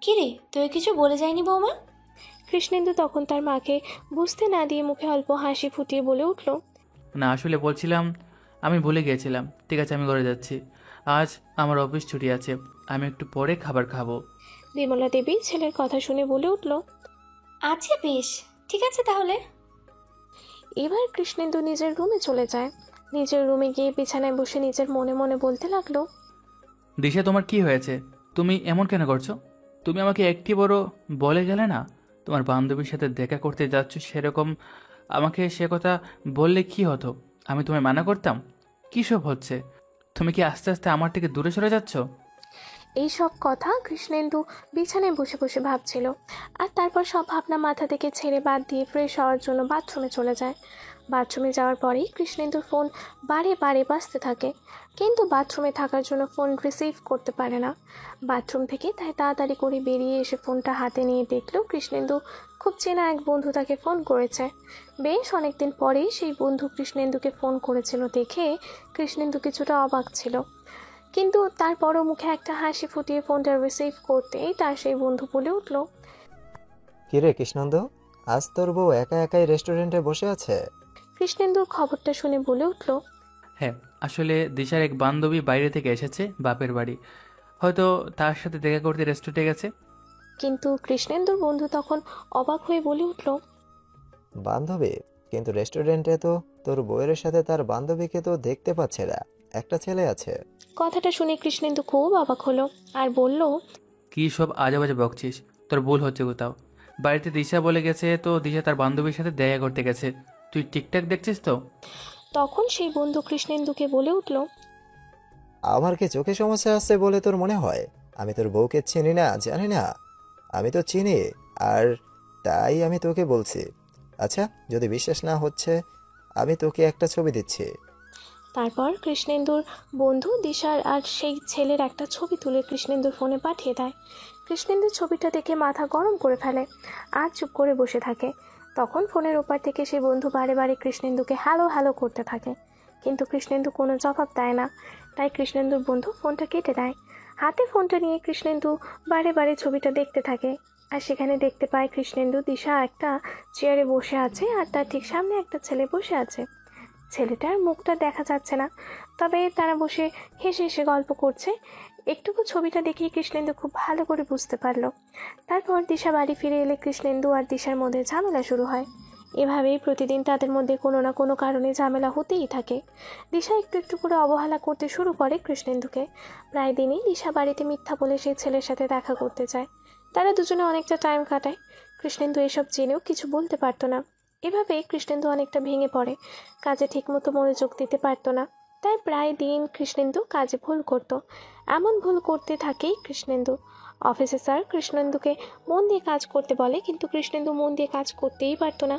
কিরে, তোকে কিছু বলে যায়নি বৌমা? কৃষ্ণেন্দু তখন তার মাকে বুঝতে না দিয়ে মুখে অল্প হাসি ফুটিয়ে বলে উঠল, না, আসলে বলছিলাম আমি ভুলে গিয়েছিলাম। ঠিক আছে, আমি ঘরে যাচ্ছি। আজ আমার অফিস ছুটি আছে, আমি একটু পরে খাবার খাবো। বিমলা দেবী ছেলের কথা শুনে বলে উঠল। আচ্ছা বেশ, ঠিক আছে তাহলে। এবার কৃষ্ণেন্দু নিজের রুমে চলে যায়। নিজের রুমে গিয়ে বিছানায় বসে নিজের মনে মনে বলতে লাগলো, দিশা, তোমার কি হয়েছে? তুমি এমন কেন করছো? তুমি আমাকে একটি বড় বলে গেলে না তোমার বান্ধবীর সাথে দেখা করতে যাচ্ছ, সেরকম আমাকে সে কথা বললে কি হতো? আমি তোমায় মানা করতাম? কী সব হচ্ছে? তুমি কি আস্তে আস্তে আমার থেকে দূরে সরে যাচ্ছ? এই সব কথা কৃষ্ণেন্দু বিছানায় বসে বসে ভাবছিল। আর তারপর সব ভাবনা মাথা থেকে ছেড়ে বাদ দিয়ে ফ্রেশ হওয়ার জন্য বাথরুমে চলে যায়। বাথরুমে যাওয়ার পরেই কৃষ্ণেন্দুর ফোন বারে বারে বাজতে থাকে, কিন্তু বাথরুমে থাকার জন্য ফোন রিসিভ করতে পারে না। বাথরুম থেকে তাই তাড়াতাড়ি করে বেরিয়ে এসে ফোনটা হাতে নিয়ে দেখলো কৃষ্ণেন্দু খুব চেনা এক বন্ধু তাকে ফোন করেছে। বেশ অনেকদিন পরেই সেই বন্ধু কৃষ্ণেন্দুকে ফোন করেছিল দেখে কৃষ্ণেন্দু কিছুটা অবাক ছিল, কিন্তু তারপরও মুখে একটা হাসি ফুটিয়ে ফোনটা রিসিভ করতেই তার সেই বন্ধু বলে উঠল, কিরে কৃষ্ণন্দ, আজ তোর বউ একা একাই রেস্টুরেন্টে বসে আছে? কৃষ্ণেন্দুর খবরটা শুনে বলে উঠল, হ্যাঁ, আসলে দিশার এক বান্ধবী বাইরে থেকে এসেছে বাপের বাড়ি, হয়তো তার সাথে দেখা করতে রেস্টুরেন্টে গেছে। কিন্তু কৃষ্ণেন্দুর বন্ধু তখন অবাক হয়ে বলে উঠল, বান্ধবী? কিন্তু রেস্টুরেন্টে তো তোর বউয়ের সাথে তার বান্ধবীকে তো দেখতে পাচ্ছে না, একটা ছেলে আছে। কথাটা শুনে কৃষ্ণেন্দু খুব অবাক হলো আর বলল, কী সব আজে বাজে বকছিস? তোর ভুল হচ্ছে কোথাও। বাড়িতে দিশা বলে গেছে তো দিশা তার বান্ধবীর সাথে দেখা করতে গেছে, তুই ঠিকঠাক দেখছিস তো? তখন সেই বন্ধু কৃষ্ণেন্দুকে বলে উঠল, আমার কি চোখে সমস্যা আছে বলে তোর মনে হয়? আমি তোর বউকে চিনি না, জানি না? আমি তো চিনি, আর তাই আমি তোকে বলছি। আচ্ছা, যদি বিশ্বাস না হচ্ছে আমি তোকে একটা ছবি দিচ্ছি। তারপর কৃষ্ণেন্দুর বন্ধু দিশার আর সেই ছেলের একটা ছবি তুলে কৃষ্ণেন্দুর ফোনে পাঠিয়ে দেয়। কৃষ্ণেন্দুর ছবিটা দেখে মাথা গরম করে ফেলে আর চুপ করে বসে থাকে। তখন ফোনের ওপার থেকে সেই বন্ধু বারে বারে কৃষ্ণেন্দুকে হ্যালো হ্যালো করতে থাকে, কিন্তু কৃষ্ণেন্দু কোনো জবাব দেয় না। তাই কৃষ্ণেন্দুর বন্ধু ফোনটা কেটে দেয়। হাতে ফোনটা নিয়ে কৃষ্ণেন্দু বারে বারে ছবিটা দেখতে থাকে, আর সেখানে দেখতে পায় কৃষ্ণেন্দু দিশা একটা চেয়ারে বসে আছে আর তার ঠিক সামনে একটা ছেলে বসে আছে। ছেলেটার মুখটা দেখা যাচ্ছে না, তবে তারা বসে হেসে হেসে গল্প করছে। একটুকু ছবিটা দেখে কৃষ্ণেন্দু খুব ভালো করে বুঝতে পারলো। তারপর দিশা বাড়ি ফিরে এলে কৃষ্ণেন্দু আর দিশার মধ্যে ঝামেলা শুরু হয়। এভাবেই প্রতিদিন তাদের মধ্যে কোনো না কোনো কারণে ঝামেলা হতেই থাকে। দিশা একটু একটু করে অবহেলা করতে শুরু করে কৃষ্ণেন্দুকে। প্রায় দিনই দিশা বাড়িতে মিথ্যা বলে সেই ছেলের সাথে দেখা করতে যায়। তারা দুজনে অনেকটা টাইম কাটায়। কৃষ্ণেন্দু এসব জেনেও কিছু বলতে পারতো না। এভাবে কৃষ্ণেন্দু অনেকটা ভেঙে পড়ে, কাজে ঠিকমতো মনোযোগ দিতে পারতো না। তাই প্রায় দিন কৃষ্ণেন্দু কাজে ভুল করত। এমন ভুল করতে থাকেই কৃষ্ণেন্দু। অফিসে স্যার কৃষ্ণেন্দুকে মন দিয়ে কাজ করতে বলে, কিন্তু কৃষ্ণেন্দু মন দিয়ে কাজ করতেই পারতো না।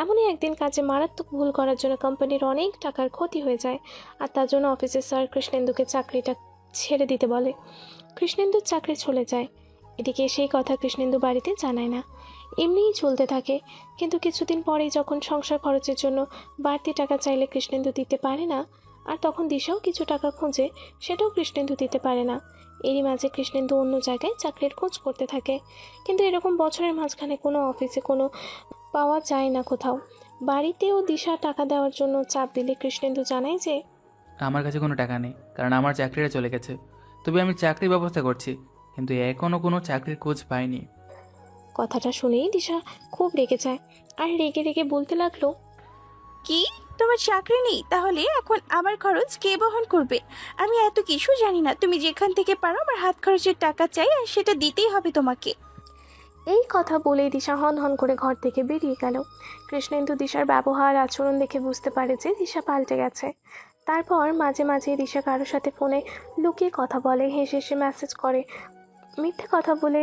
এমনই একদিন কাজে মারাত্মক ভুল করার জন্য কোম্পানির অনেক টাকার ক্ষতি হয়ে যায়, আর তার জন্য অফিসের স্যার কৃষ্ণেন্দুকে চাকরিটা ছেড়ে দিতে বলে। কৃষ্ণেন্দুর চাকরি চলে যায়। এদিকে সেই কথা কৃষ্ণেন্দু বাড়িতে জানায় না, এমনিই চলতে থাকে। কিন্তু কিছুদিন পরেই যখন সংসার খরচের জন্য বাড়তি টাকা চাইলে কৃষ্ণেন্দু দিতে পারে না, আর তখন দিশাও কিছু টাকা খোঁজে, সেটাও কৃষ্ণেন্দু দিতে পারে না। এরই মাঝে কৃষ্ণেন্দু অন্য জায়গায় চাকরির খোঁজ করতে থাকে, কিন্তু এরকম বছরের মাঝখানে কোনো অফিসে কোনো পাওয়া যায় না কোথাও। বাড়িতেও দিশা টাকা দেওয়ার জন্য চাপ দিলে কৃষ্ণেন্দু জানায় যে আমার কাছে কোনো টাকা নেই, কারণ আমার চাকরিটা চলে গেছে। তবে আমি চাকরির ব্যবস্থা করছি, কিন্তু এখনও কোনো চাকরির খোঁজ পাইনি। কথাটা শুনেই দিশা খুব রেগে যায় আর রেগে রেগে বলতে লাগলো, কি, তোমার চাকরি নেই? তাহলে এখন আমার খরচ কে বহন করবে? আমি এত কিছু জানি না। তুমি যেখান থেকে পারো আমার হাত খরচের টাকা চাই, আর সেটা দিতেই হবে তোমাকে। এই কথা বলেই দিশা হন হন করে ঘর থেকে বেরিয়ে গেল। কৃষ্ণেন্দু দিশার ব্যবহার আচরণ দেখে বুঝতে পারে যে দিশা পাল্টে গেছে। তারপর মাঝে মাঝে দিশা কারোর সাথে ফোনে লুকিয়ে কথা বলে, হেসে হেসে মেসেজ করে, মিথ্যে কথা বলে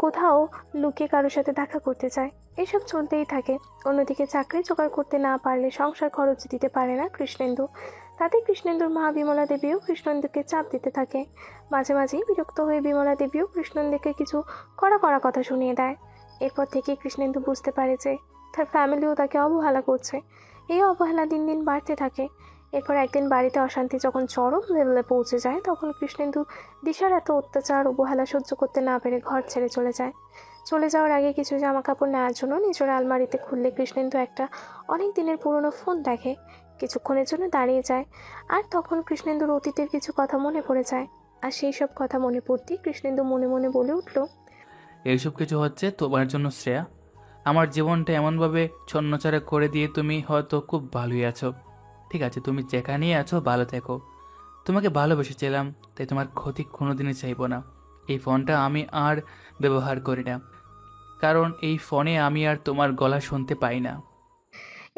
কোথাও লুকিয়ে কারোর সাথে দেখা করতে চায়। এসব চলতেই থাকে। অন্যদিকে চাকরি জোগাড় করতে না পারলে সংসার খরচ দিতে পারে না কৃষ্ণেন্দু। তাতে কৃষ্ণেন্দুর মা বিমলা দেবীও কৃষ্ণেন্দুকে চাপ দিতে থাকে। মাঝে মাঝেই বিরক্ত হয়ে বিমলা দেবীও কৃষ্ণেন্দুকে কিছু কড়া কড়া কথা শুনিয়ে দেয়। এরপর থেকে কৃষ্ণেন্দু বুঝতে পারে যে তার ফ্যামিলিও তাকে অবহেলা করছে। এই অবহেলা দিন দিন বাড়তে থাকে। এরপর একদিন বাড়িতে অশান্তি যখন চরম লেভেলে পৌঁছে যায়, তখন কৃষ্ণেন্দু দিশার এত অত্যাচার অবহেলা সহ্য করতে না পেরে ঘর ছেড়ে চলে যায়। চলে যাওয়ার আগে কিছু জামা কাপড় নেওয়ার জন্য নিজের আলমারিতে খুললে কৃষ্ণেন্দু একটা অনেক দিনের পুরনো ফোন দেখে। কিছুক্ষণের জন্য দাঁড়িয়ে যায়, আর তখন কৃষ্ণেন্দুর অতীতের কিছু কথা মনে পড়ে যায়। আর সেই সব কথা মনে পড়তেই কৃষ্ণেন্দু মনে মনে বলে উঠল, এইসব কিছু হচ্ছে তোমার জন্য শ্রেয়া। আমার জীবনটা এমনভাবে ছন্নছাড়া করে দিয়ে তুমি হয়তো খুব ভালোই আছো। ঠিক আছে, তুমি যেখানেই আছো ভালো থেকো। তোমাকে ভালোবেসেছিলাম, তাই তোমার ক্ষতি কোনোদিনই চাইবো না। এই ফোনটা আমি আর ব্যবহার করি না, কারণ এই ফোনে আমি আর তোমার গলা শুনতে পাই না।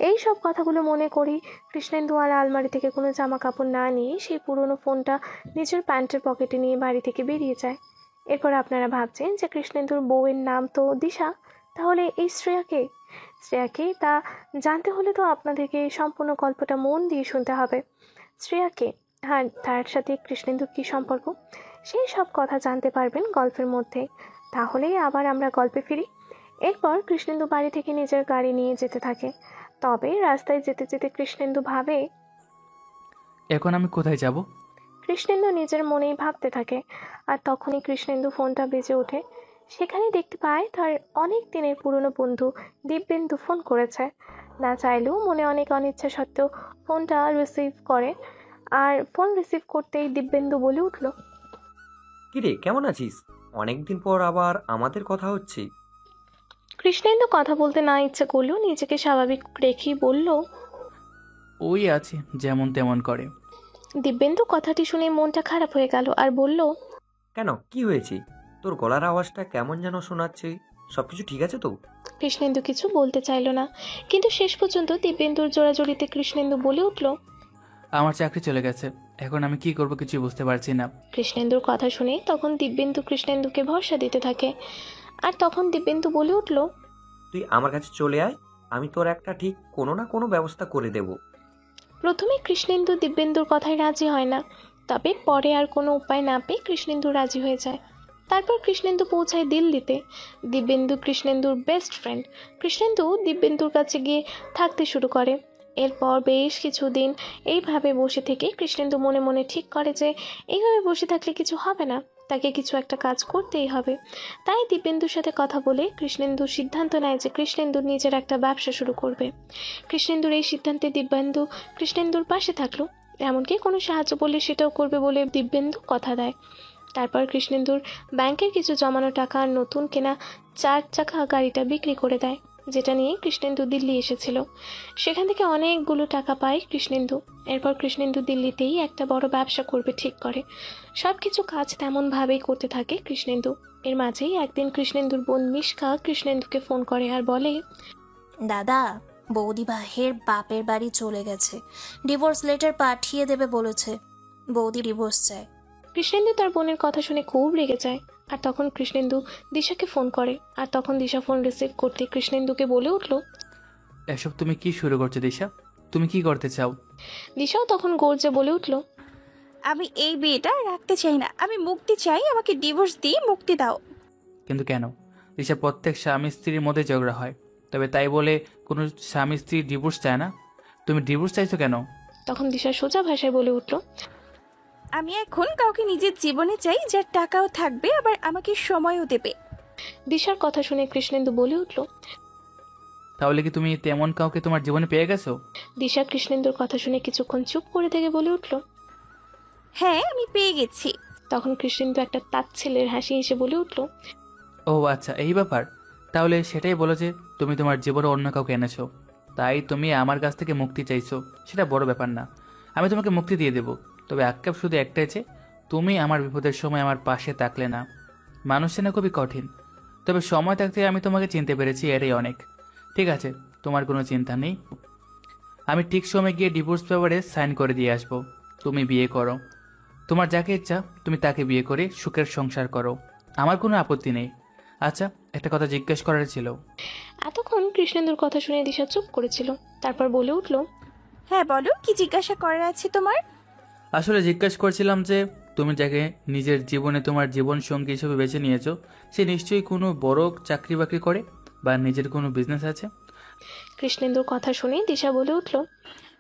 এই সব কথাগুলো মনে করি কৃষ্ণেন্দু আর আলমারি থেকে কোনো জামা কাপড় না নিয়ে সেই পুরনো ফোনটা নিজের প্যান্টের পকেটে নিয়ে বাড়ি থেকে বেরিয়ে যায়। এরপর আপনারা ভাবছেন যে কৃষ্ণেন্দুর বউয়ের নাম তো দিশা, তাহলে এই শ্রেয়াকে? শ্রেয়াকে তা জানতে হলে তো আপনাদেরকে এই সম্পূর্ণ গল্পটা মন দিয়ে শুনতে হবে। শ্রেয়াকে আর তার সাথে কৃষ্ণেন্দুর কী সম্পর্ক, সেই সব কথা জানতে পারবেন গল্পের মধ্যে। তাহলেই আবার আমরা গল্পে ফিরি। এরপর কৃষ্ণেন্দু বাড়ি থেকে নিজের গাড়ি নিয়ে যেতে থাকে। তবে রাস্তায় যেতে যেতে কৃষ্ণেন্দু ভাবে, এখন আমি কোথায় যাব? কৃষ্ণেন্দু নিজের মনেই ভাবতে থাকে। আর তখনই কৃষ্ণেন্দু ফোনটা বেজে ওঠে। সেখানে দেখতে পায় তার অনেক দিনের পুরনো বন্ধু দিব্যেন্দু ফোন করেছে। না চাইলেও মনে অনেক অনিচ্ছা সত্ত্বেও ফোনটা রিসিভ করে। আর ফোন রিসিভ করতেই দিব্যেন্দু বলে উঠল, কিরে, কেমন আছিস? অনেকদিন পর আবার আমাদের কথা হচ্ছে। কৃষ্ণেন্দু কথা বলতে না ইচ্ছে করলেও নিজেকে স্বাভাবিক রেখেই বলল, ওই আছে যেমন তেমন করে। দিব্যেন্দু কথাটি শুনে মনটা খারাপ হয়ে গেল আর বলল, কেন, কি হয়েছে? তোর গলার আওয়াজটা কেমন যেন শোনাচ্ছে। সবকিছু ঠিক আছে তো? কৃষ্ণেন্দু কিছু বলতে চাইল না, কিন্তু শেষ পর্যন্ত দিব্যেন্দুর জোড়াজড়িতে কৃষ্ণেন্দু বলে উঠল, আমার চাকরি চলে গেছে, এখন আমি কি করব কিছু বুঝতে পারছি না। কৃষ্ণেন্দুর কথা শুনে তখন দিব্যেন্দু কৃষ্ণেন্দুকে ভরসা দিতে থাকে। আর তখন দিব্যেন্দু বলে উঠল, তুই আমার কাছে চলে আয়, আমি তোর একটা ঠিক কোনো না কোনো ব্যবস্থা করে দেব। প্রথমে কৃষ্ণেন্দু দিব্যেন্দুর কথায় রাজি হয় না, তবে পরে আর কোনো উপায় না পেয়ে কৃষ্ণেন্দু রাজি হয়ে যায়। তারপর কৃষ্ণেন্দু পৌঁছায় দিল্লিতে। দিব্যেন্দু কৃষ্ণেন্দুর বেস্ট ফ্রেন্ড। কৃষ্ণেন্দু দিব্যেন্দুর কাছে গিয়ে থাকতে শুরু করে। এরপর বেশ কিছুদিন এইভাবে বসে থেকে কৃষ্ণেন্দু মনে মনে ঠিক করে যে এইভাবে বসে থাকলে কিছু হবে না, তাকে কিছু একটা কাজ করতেই হবে। তাই দিব্যেন্দুর সাথে কথা বলে কৃষ্ণেন্দু সিদ্ধান্ত নেয় যে কৃষ্ণেন্দু নিজের একটা ব্যবসা শুরু করবে। কৃষ্ণেন্দুর এই সিদ্ধান্তে দিব্যেন্দু কৃষ্ণেন্দুর পাশে থাকলো, এমনকি কোনো সাহায্য বললে সেটাও করবে বলে দিব্যেন্দু কথা দেয়। তারপর কৃষ্ণেন্দুর ব্যাংকের কিছু জমানো টাকা আর নতুন কেনা 4 চাকা গাড়িটা বিক্রি করে দেয়, যেটা নিয়ে কৃষ্ণেন্দু দিল্লি এসেছিল। সেখান থেকে অনেকগুলো টাকা পায় কৃষ্ণেন্দু। এরপর কৃষ্ণেন্দু দিল্লিতেই একটা বড় ব্যবসা করবে ঠিক করে। সব কিছু কাজ তেমনভাবেই করতে থাকে কৃষ্ণেন্দু। এর মাঝেই একদিন কৃষ্ণেন্দুর বোন মিশকা কৃষ্ণেন্দুকে ফোন করে আর বলে, দাদা, বৌদি ভাইয়ের বাপের বাড়ি চলে গেছে, ডিভোর্স লেটার পাঠিয়ে দেবে বলেছে। বৌদি ডিভোর্স চায়। কৃষ্ণেন্দু তার বোনের কথা শুনে খুব রেগে যায়। আর তখন কৃষ্ণেন্দু দিশাকে ফোন করে। আর তখন দিশা ফোন রিসিভ করতে কৃষ্ণেন্দুকে বলে উঠল, এসব তুমি কি শুরু করছো দিশা? তুমি কি করতে চাও? দিশাও তখন গর্জে বলে উঠল, আমি এই বিয়েটা রাখতে চাই না, আমি মুক্তি চাই, আমাকে ডিভোর্স দিয়ে মুক্তি দাও। কিন্তু কেন? দিশা, প্রত্যেক স্বামী স্ত্রীর মধ্যে ঝগড়া হয়, তবে তাই বলে কোনো স্বামী স্ত্রী ডিভোর্স চায় না? তুমি ডিভোর্স চাইছো কেন? তখন দিশা সোজা ভাষায় বলে উঠল, আমি এখন কাউকে নিজের জীবনে চাই, যার টাকাও থাকবে আবার আমাকে সময়ও দেবে। দিশার কথা শুনে কৃষ্ণেন্দু বলে উঠল, তাহলে কি তুমি তেমন কাউকে তোমার জীবনে পেয়ে গেছো? দিশা কৃষ্ণেন্দুর কথা শুনে কিছুক্ষণ চুপ করে থেকে বলে উঠল, হ্যাঁ, আমি পেয়ে গেছি। তখন কৃষ্ণেন্দু একটা তাচ্ছিল্যের হাসি এসে বলে উঠল, ও আচ্ছা, এই ব্যাপার। তাহলে সেটাই বলো যে তুমি তোমার জীবনে অন্য কাউকে এনেছো, তাই তুমি আমার কাছ থেকে মুক্তি চাইছো। সেটা বড় ব্যাপার না, আমি তোমাকে মুক্তি দিয়ে দেবো। তবে আক্ষেপ শুধু একটাই যে তুমি আমার বিপদের সময় আমার পাশে থাকলে না। মানুষ চেনা খুবই কঠিন, তবে সময় থাকতে আমি তোমাকে চিনতে পেরেছি, এটাই অনেক। ঠিক আছে, তোমার কোনো চিন্তা নেই। আমি ঠিক সময় গিয়ে ডিভোর্স পেপারে সাইন করে দিয়ে আসবো। তুমি বিয়ে করো, তোমার যাকে ইচ্ছা তুমি তাকে বিয়ে করে সুখের সংসার করো, আমার কোনো আপত্তি নেই। আচ্ছা, একটা কথা জিজ্ঞেস করার ছিল। এতক্ষণ কৃষ্ণেন্দুর কথা শুনে দিশা চুপ করেছিল। তারপর বলে উঠল, হ্যাঁ বলো, কি জিজ্ঞাসা করার আছে তোমার? আসলে জিজ্ঞেস করছিলাম যে তুমি যাকে নিজের জীবনে তোমার জীবন সঙ্গী হিসেবে বেছে নিয়েছো, সে নিশ্চয়ই কোনো বড় চাকরি বাকরি করে বা নিজের কোনো বিজনেস আছে। কৃষ্ণেন্দুর কথা শুনে দিশা বলে উঠল,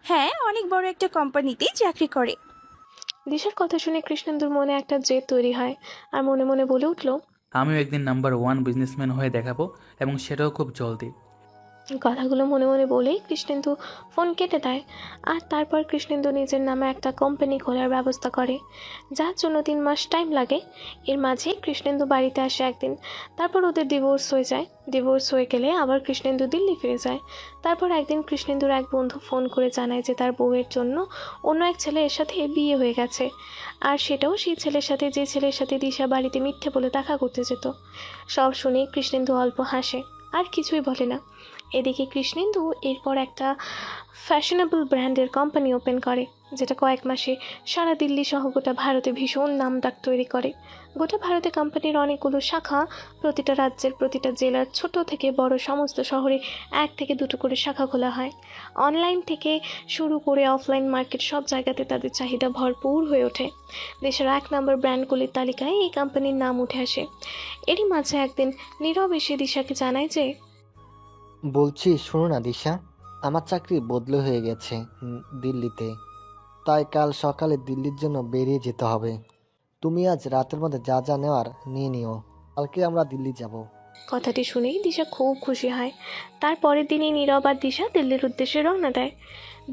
হ্যাঁ, অনেক বড় একটা কোম্পানিতে চাকরি করে। দিশার কথা শুনে কৃষ্ণেন্দুর মনে একটা জেদ তৈরি হয় আর মনে মনে বলে উঠল, আমিও একদিন নাম্বার 1 বিজনেসম্যান হয়ে দেখাবো, এবং সেটাও খুব জলদি। কথাগুলো মনে মনে বলেই কৃষ্ণেন্দু ফোন কেটে দেয়। আর তারপর কৃষ্ণেন্দু নিজের নামে একটা কোম্পানি খোলার ব্যবস্থা করে, যার জন্য 3 মাস টাইম লাগে। এর মাঝে কৃষ্ণেন্দু বাড়িতে আসে একদিন। তারপর ওদের ডিভোর্স হয়ে যায়। ডিভোর্স হয়ে গেলে আবার কৃষ্ণেন্দু দিল্লি ফিরে যায়। তারপর একদিন কৃষ্ণেন্দুর এক বন্ধু ফোন করে জানায় যে তার বউয়ের জন্য অন্য এক ছেলের সাথে বিয়ে হয়ে গেছে, আর সেটাও সেই ছেলের সাথে যে ছেলের সাথে দিশা বাড়িতে মিথ্যে বলে দেখা করতে যেত। সব শুনে কৃষ্ণেন্দু অল্প হাসে, আর কিছুই বলে না। এদিকে কৃষ্ণেন্দু এরপর একটা ফ্যাশনেবল ব্র্যান্ডের কোম্পানি ওপেন করে, যেটা কয়েক মাসে সারা দিল্লি সহ গোটা ভারতে ভীষণ নামডাক তৈরি করে। গোটা ভারতে কোম্পানির অনেকগুলো শাখা, প্রতিটা রাজ্যের প্রতিটা জেলার ছোট থেকে বড় সমস্ত শহরে 1 থেকে 2টো করে শাখা খোলা হয়। অনলাইন থেকে শুরু করে অফলাইন মার্কেট সব জায়গাতে তাদের চাহিদা ভরপুর হয়ে ওঠে। দেশের 1 নম্বর ব্র্যান্ডগুলির তালিকায় এই কোম্পানির নাম উঠে আসে। এরই মাঝে একদিন নীরব এসে দিশাকে জানায় যে, বলছি শোনো না দিশা, আমার চাকরি বদলে হয়ে গেছে দিল্লিতে, তাই কাল সকালে দিল্লির জন্য বেরিয়ে যেতে হবে। তুমি আজ রাতের মধ্যে যা যা নেওয়ার নিয়ে নিও, কালকে আমরা দিল্লি যাব। কথাটি শুনেই দিশা খুব খুশি হয়। তারপরের দিনই নীরব আর দিশা দিল্লির উদ্দেশ্যে রওনা দেয়।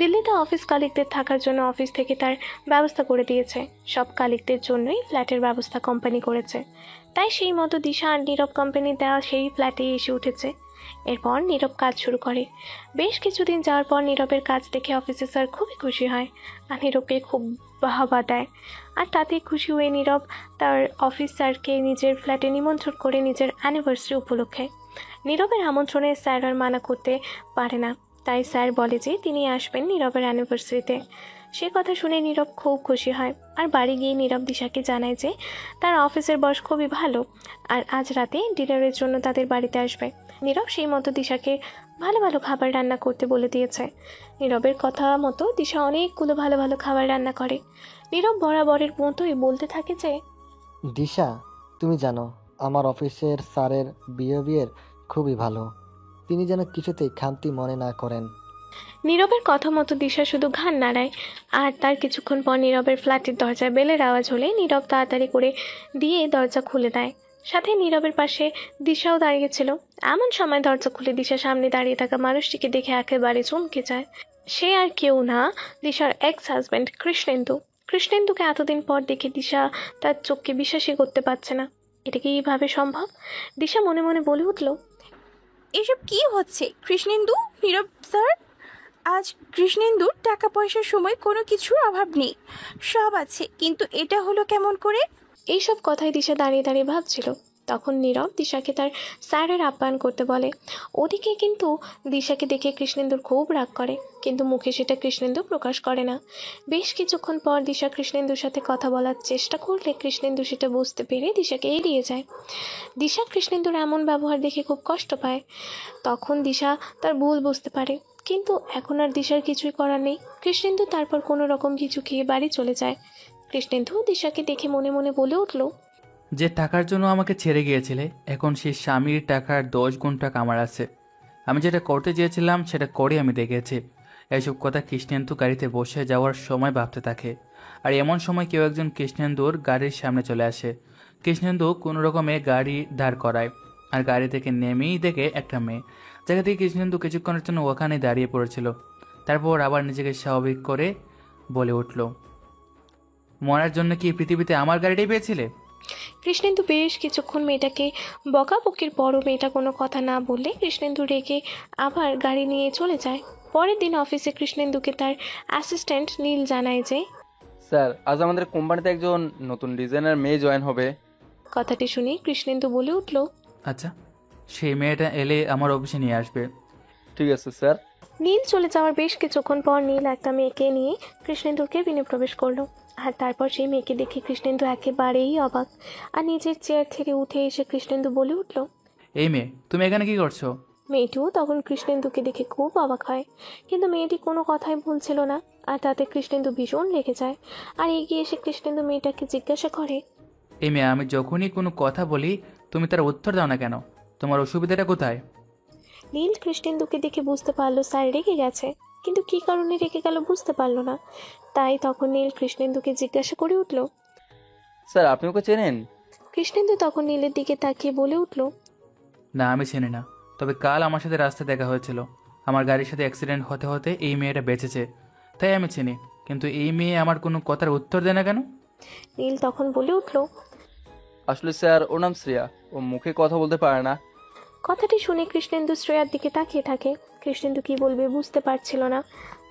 দিল্লিতে অফিস কালিকদের থাকার জন্য অফিস থেকে তার ব্যবস্থা করে দিয়েছে। সব কালিকদের জন্যই ফ্ল্যাটের ব্যবস্থা কোম্পানি করেছে, তাই সেই মতো দিশা আর নীরব কোম্পানির দেওয়া সেই ফ্ল্যাটেই এসে উঠেছে। এরপর নীরব কাজ শুরু করে। বেশ কিছুদিন যাওয়ার পর নীরবের কাজ দেখে অফিসের স্যার খুবই খুশি হয় আর নীরবকে খুব বাহবা দেয়। আর তাতে খুশি হয়ে নীরব তার অফিস স্যারকে নিজের ফ্ল্যাটে নিমন্ত্রণ করে নিজের অ্যানিভার্সারি উপলক্ষে। নীরবের আমন্ত্রণে স্যার আর মানা করতে পারে না, তাই স্যার বলে যে তিনি আসবেন নীরবের অ্যানিভার্সারিতে। সে কথা শুনে নীরব খুব খুশি হয় আর বাড়ি গিয়ে নীরব দিশাকে জানায় যে তার অফিসের বস খুবই ভালো আর আজ রাতে ডিনারের জন্য তাদের বাড়িতে আসবে। নীরব সেই মতো দিশাকে ভালো ভালো খাবার রান্না করতে বলে দিয়েছে। নীরবের কথা মতো দিশা অনেকগুলো ভালো ভালো খাবার রান্না করে। নীরব বরাবরের মতোই বলতে থাকে যে, দিশা, তুমি জানো আমার অফিসের স্যারের বিহেভিয়ার খুবই ভালো, তিনি যেন কিছুতেই খামতি মনে না করেন। নীরবের কথা মতো দিশা শুধু ঘাড় নাড়ায়। আর তার কিছুক্ষণ পর নীরবের ফ্ল্যাটের দরজায় বেলের আওয়াজ হলে নীরব তাড়াতাড়ি করে দিয়ে দরজা খুলে দেয়। সাথে নীরবের পাশে দিশাও দাঁড়িয়েছিল। এমন সময় দরজা খুলে দিশার সামনে দাঁড়িয়ে থাকা মানুষটিকে দেখে একেবারে চমকে যায়। সে আর কেউ না, দিশার এক্স হাজব্যান্ড কৃষ্ণেন্দু। কৃষ্ণেন্দুকে এতদিন পর দেখে দিশা তার চোখকে বিশ্বাসই করতে পারছে না। এটা কি এইভাবে সম্ভব? দিশা মনে মনে বলে উঠল, এসব কি হচ্ছে? কৃষ্ণেন্দু, নীরব স্যার, আজ কৃষ্ণেন্দুর টাকা পয়সার সময় কোনো কিছুর অভাব নেই, সব আছে, কিন্তু এটা হলো কেমন করে? এইসব কথাই দিশা দাঁড়িয়ে দাঁড়িয়ে ভাবছিল। তখন নীরব দিশাকে তার স্যারের আপ্যায়ন করতে বলে। ওদিকে কিন্তু দিশাকে দেখে কৃষ্ণেন্দুর খুব রাগ করে, কিন্তু মুখে সেটা কৃষ্ণেন্দু প্রকাশ করে না। বেশ কিছুক্ষণ পর দিশা কৃষ্ণেন্দুর সাথে কথা বলার চেষ্টা করলে কৃষ্ণেন্দু সেটা বুঝতে পেরে দিশাকে এড়িয়ে যায়। দিশা কৃষ্ণেন্দুর এমন ব্যবহার দেখে খুব কষ্ট পায়। তখন দিশা তার ভুল বুঝতে পারে, কিন্তু এখন আর দিশার কিছুই করার নেই। কৃষ্ণেন্দু তারপর কোনো রকম কিছু খেয়ে বাড়ি চলে যায়। কৃষ্ণেন্দু দিশাকে দেখে মনে মনে বলে উঠল, যে টাকার জন্য আমাকে ছেড়ে গিয়েছিলে, এখন সেই স্বামীর টাকার 10 গুণ টাকা আমার আছে। আমি যেটা করতে চেয়েছিলাম সেটা করে আমি দেখেছি। এইসব কথা কৃষ্ণেন্দু গাড়িতে বসে যাওয়ার সময় ভাবতে থাকে। আর এমন সময় কেউ একজন কৃষ্ণেন্দুর গাড়ির সামনে চলে আসে। কৃষ্ণেন্দু কোনো রকমে গাড়ি দাঁড় করায় আর গাড়ি থেকে নেমেই দেখে একটা মেয়ে, জায়গা থেকে কৃষ্ণেন্দু কিছুক্ষণের জন্য ওখানে দাঁড়িয়ে পড়েছিল। তারপর আবার নিজেকে স্বাভাবিক করে বলে উঠল, মরার জন্য কি পৃথিবীতে আমার গাড়িটাই পেয়েছিলে? কৃষ্ণেন্দু বেশ কিছুক্ষণ মেয়েটাকে বকাবকির পরও মেয়েটা কোনো কথা না বললে কৃষ্ণেন্দু রেগে আবার গাড়ি নিয়ে চলে যায়। পরের দিন অফিসে কৃষ্ণেন্দুকে তার অ্যাসিস্ট্যান্ট নীল জানায় যে, স্যার, আজ আমাদের কোম্পানিতে একজন নতুন ডিজাইনার মেয়ে জয়েন হবে। কথাটি শুনে কৃষ্ণেন্দু বলে উঠল, আচ্ছা, সেই মেয়েটা এলে আমার অফিসে নিয়ে আসবে। ঠিক আছে স্যার। নীল চলে যাওয়ার বেশ কিছুক্ষণ পর নীল একটা মেয়েকে নিয়ে কৃষ্ণেন্দুর কেবিনে প্রবেশ করলো। আর তারপর সেই মেয়েকে দেখে কৃষ্ণেন্দু একেবারেই অবাক। আর নিজের চেয়ার থেকে উঠে এসে কৃষ্ণেন্দু বলে উঠল, এই মেয়ে, তুমি এখানে কি করছো? মেয়েটিও তখন কৃষ্ণেন্দুকে দেখে খুব অবাক হয়, কিন্তু মেয়েটি কোনো কথাই বলছিল না। আর তাতে কৃষ্ণেন্দু ভীষণ রেগে যায় আর এগিয়ে এসে কৃষ্ণেন্দু মেয়েটাকে জিজ্ঞাসা করে, এই মেয়ে, আমি যখনই কোনো কথা বলি তুমি তার উত্তর দাও না কেন? তোমার অসুবিধাটা কোথায়? নীল কৃষ্ণেন্দুকে দেখে বুঝতে পারলো স্যার রেগে গেছে, কিন্তু কী কারণে রেগে গেল বুঝতে পারলো না। তাই তখন নীল কৃষ্ণেন্দুকে জিজ্ঞাসা করে উঠল, স্যার, আপনি ওকে চেনেন? কৃষ্ণেন্দু তখন নীলের দিকে তাকিয়ে বলে উঠল, না, আমি চিনি না, তবে কাল আমার সাথে রাস্তায় দেখা হয়েছিল। আমার গাড়ির সাথে অ্যাক্সিডেন্ট হতে হতে এই মেয়েটা বেঁচেছে, তাই আমি চিনি। কিন্তু এই মেয়ে আমার কোনো কথার উত্তর দেয় না কেন? নীল তখন বলে উঠল, আসলে স্যার, ওর নাম শ্রেয়া, ও মুখে কথা বলতে পারে না। কথাটি শুনে কৃষ্ণেন্দু শ্রেয়ার দিকে তাকিয়ে থাকে। কৃষ্ণেন্দু কি বলবে বুঝতে পারছিল না।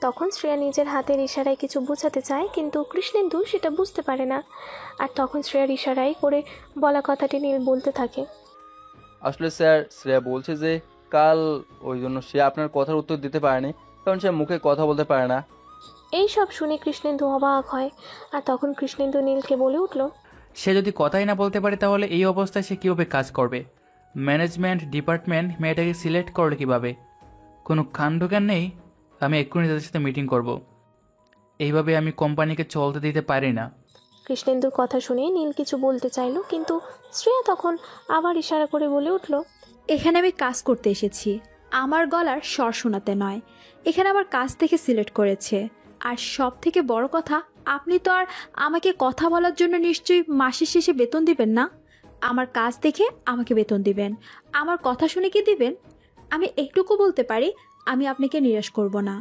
তখন শ্রেয়া নিজের হাতের ইশারায় কিছু বোঝাতে চায়, কিন্তু কৃষ্ণেন্দু সেটা বুঝতে পারে না। আর তখন শ্রেয়ার ইশারায় করে বলা কথাটি নীল বলতে থাকে, আসলে স্যার, শ্রেয়া বলছে যে কাল, ওই জন্য সে আপনার কথার উত্তর দিতে পারেনি, কারণ সে মুখে কথা বলতে পারে না। এই সব শুনে কৃষ্ণেন্দু অবাক হয়। আর তখন কৃষ্ণেন্দু নীলকে বলে উঠল, সে যদি কথাই না বলতে পারে তাহলে এই অবস্থায় সে কীভাবে কাজ করবে? ম্যানেজমেন্ট ডিপার্টমেন্ট মেয়েটাকে সিলেক্ট করলে কীভাবে? কোনো কাণ্ডজ্ঞান নেই। আমি এক্ষুনি তাদের সাথে মিটিং করব। এইভাবে আমি কোম্পানিকে চলতে দিতে পারি না। কৃষ্ণেন্দুর কথা শুনে নীল কিছু বলতে চাইল, কিন্তু শ্রেয়া তখন আবার ইশারা করে বলে উঠল, এখানে আমি কাজ করতে এসেছি, আমার গলার স্বর শোনাতে নয়। এখানে আমার কাজ থেকে সিলেক্ট করেছে। আর সব থেকে বড় কথা, আপনি তো আর আমাকে কথা বলার জন্য নিশ্চয়ই মাসের শেষে বেতন দিবেন না। আমার কাজ দেখে আমাকে বেতন দিবেন, আমার কথা শুনে কি দিবেন? আমি একটুকু বলতে পারি, আমি আপনাকে নিরাশ করব না।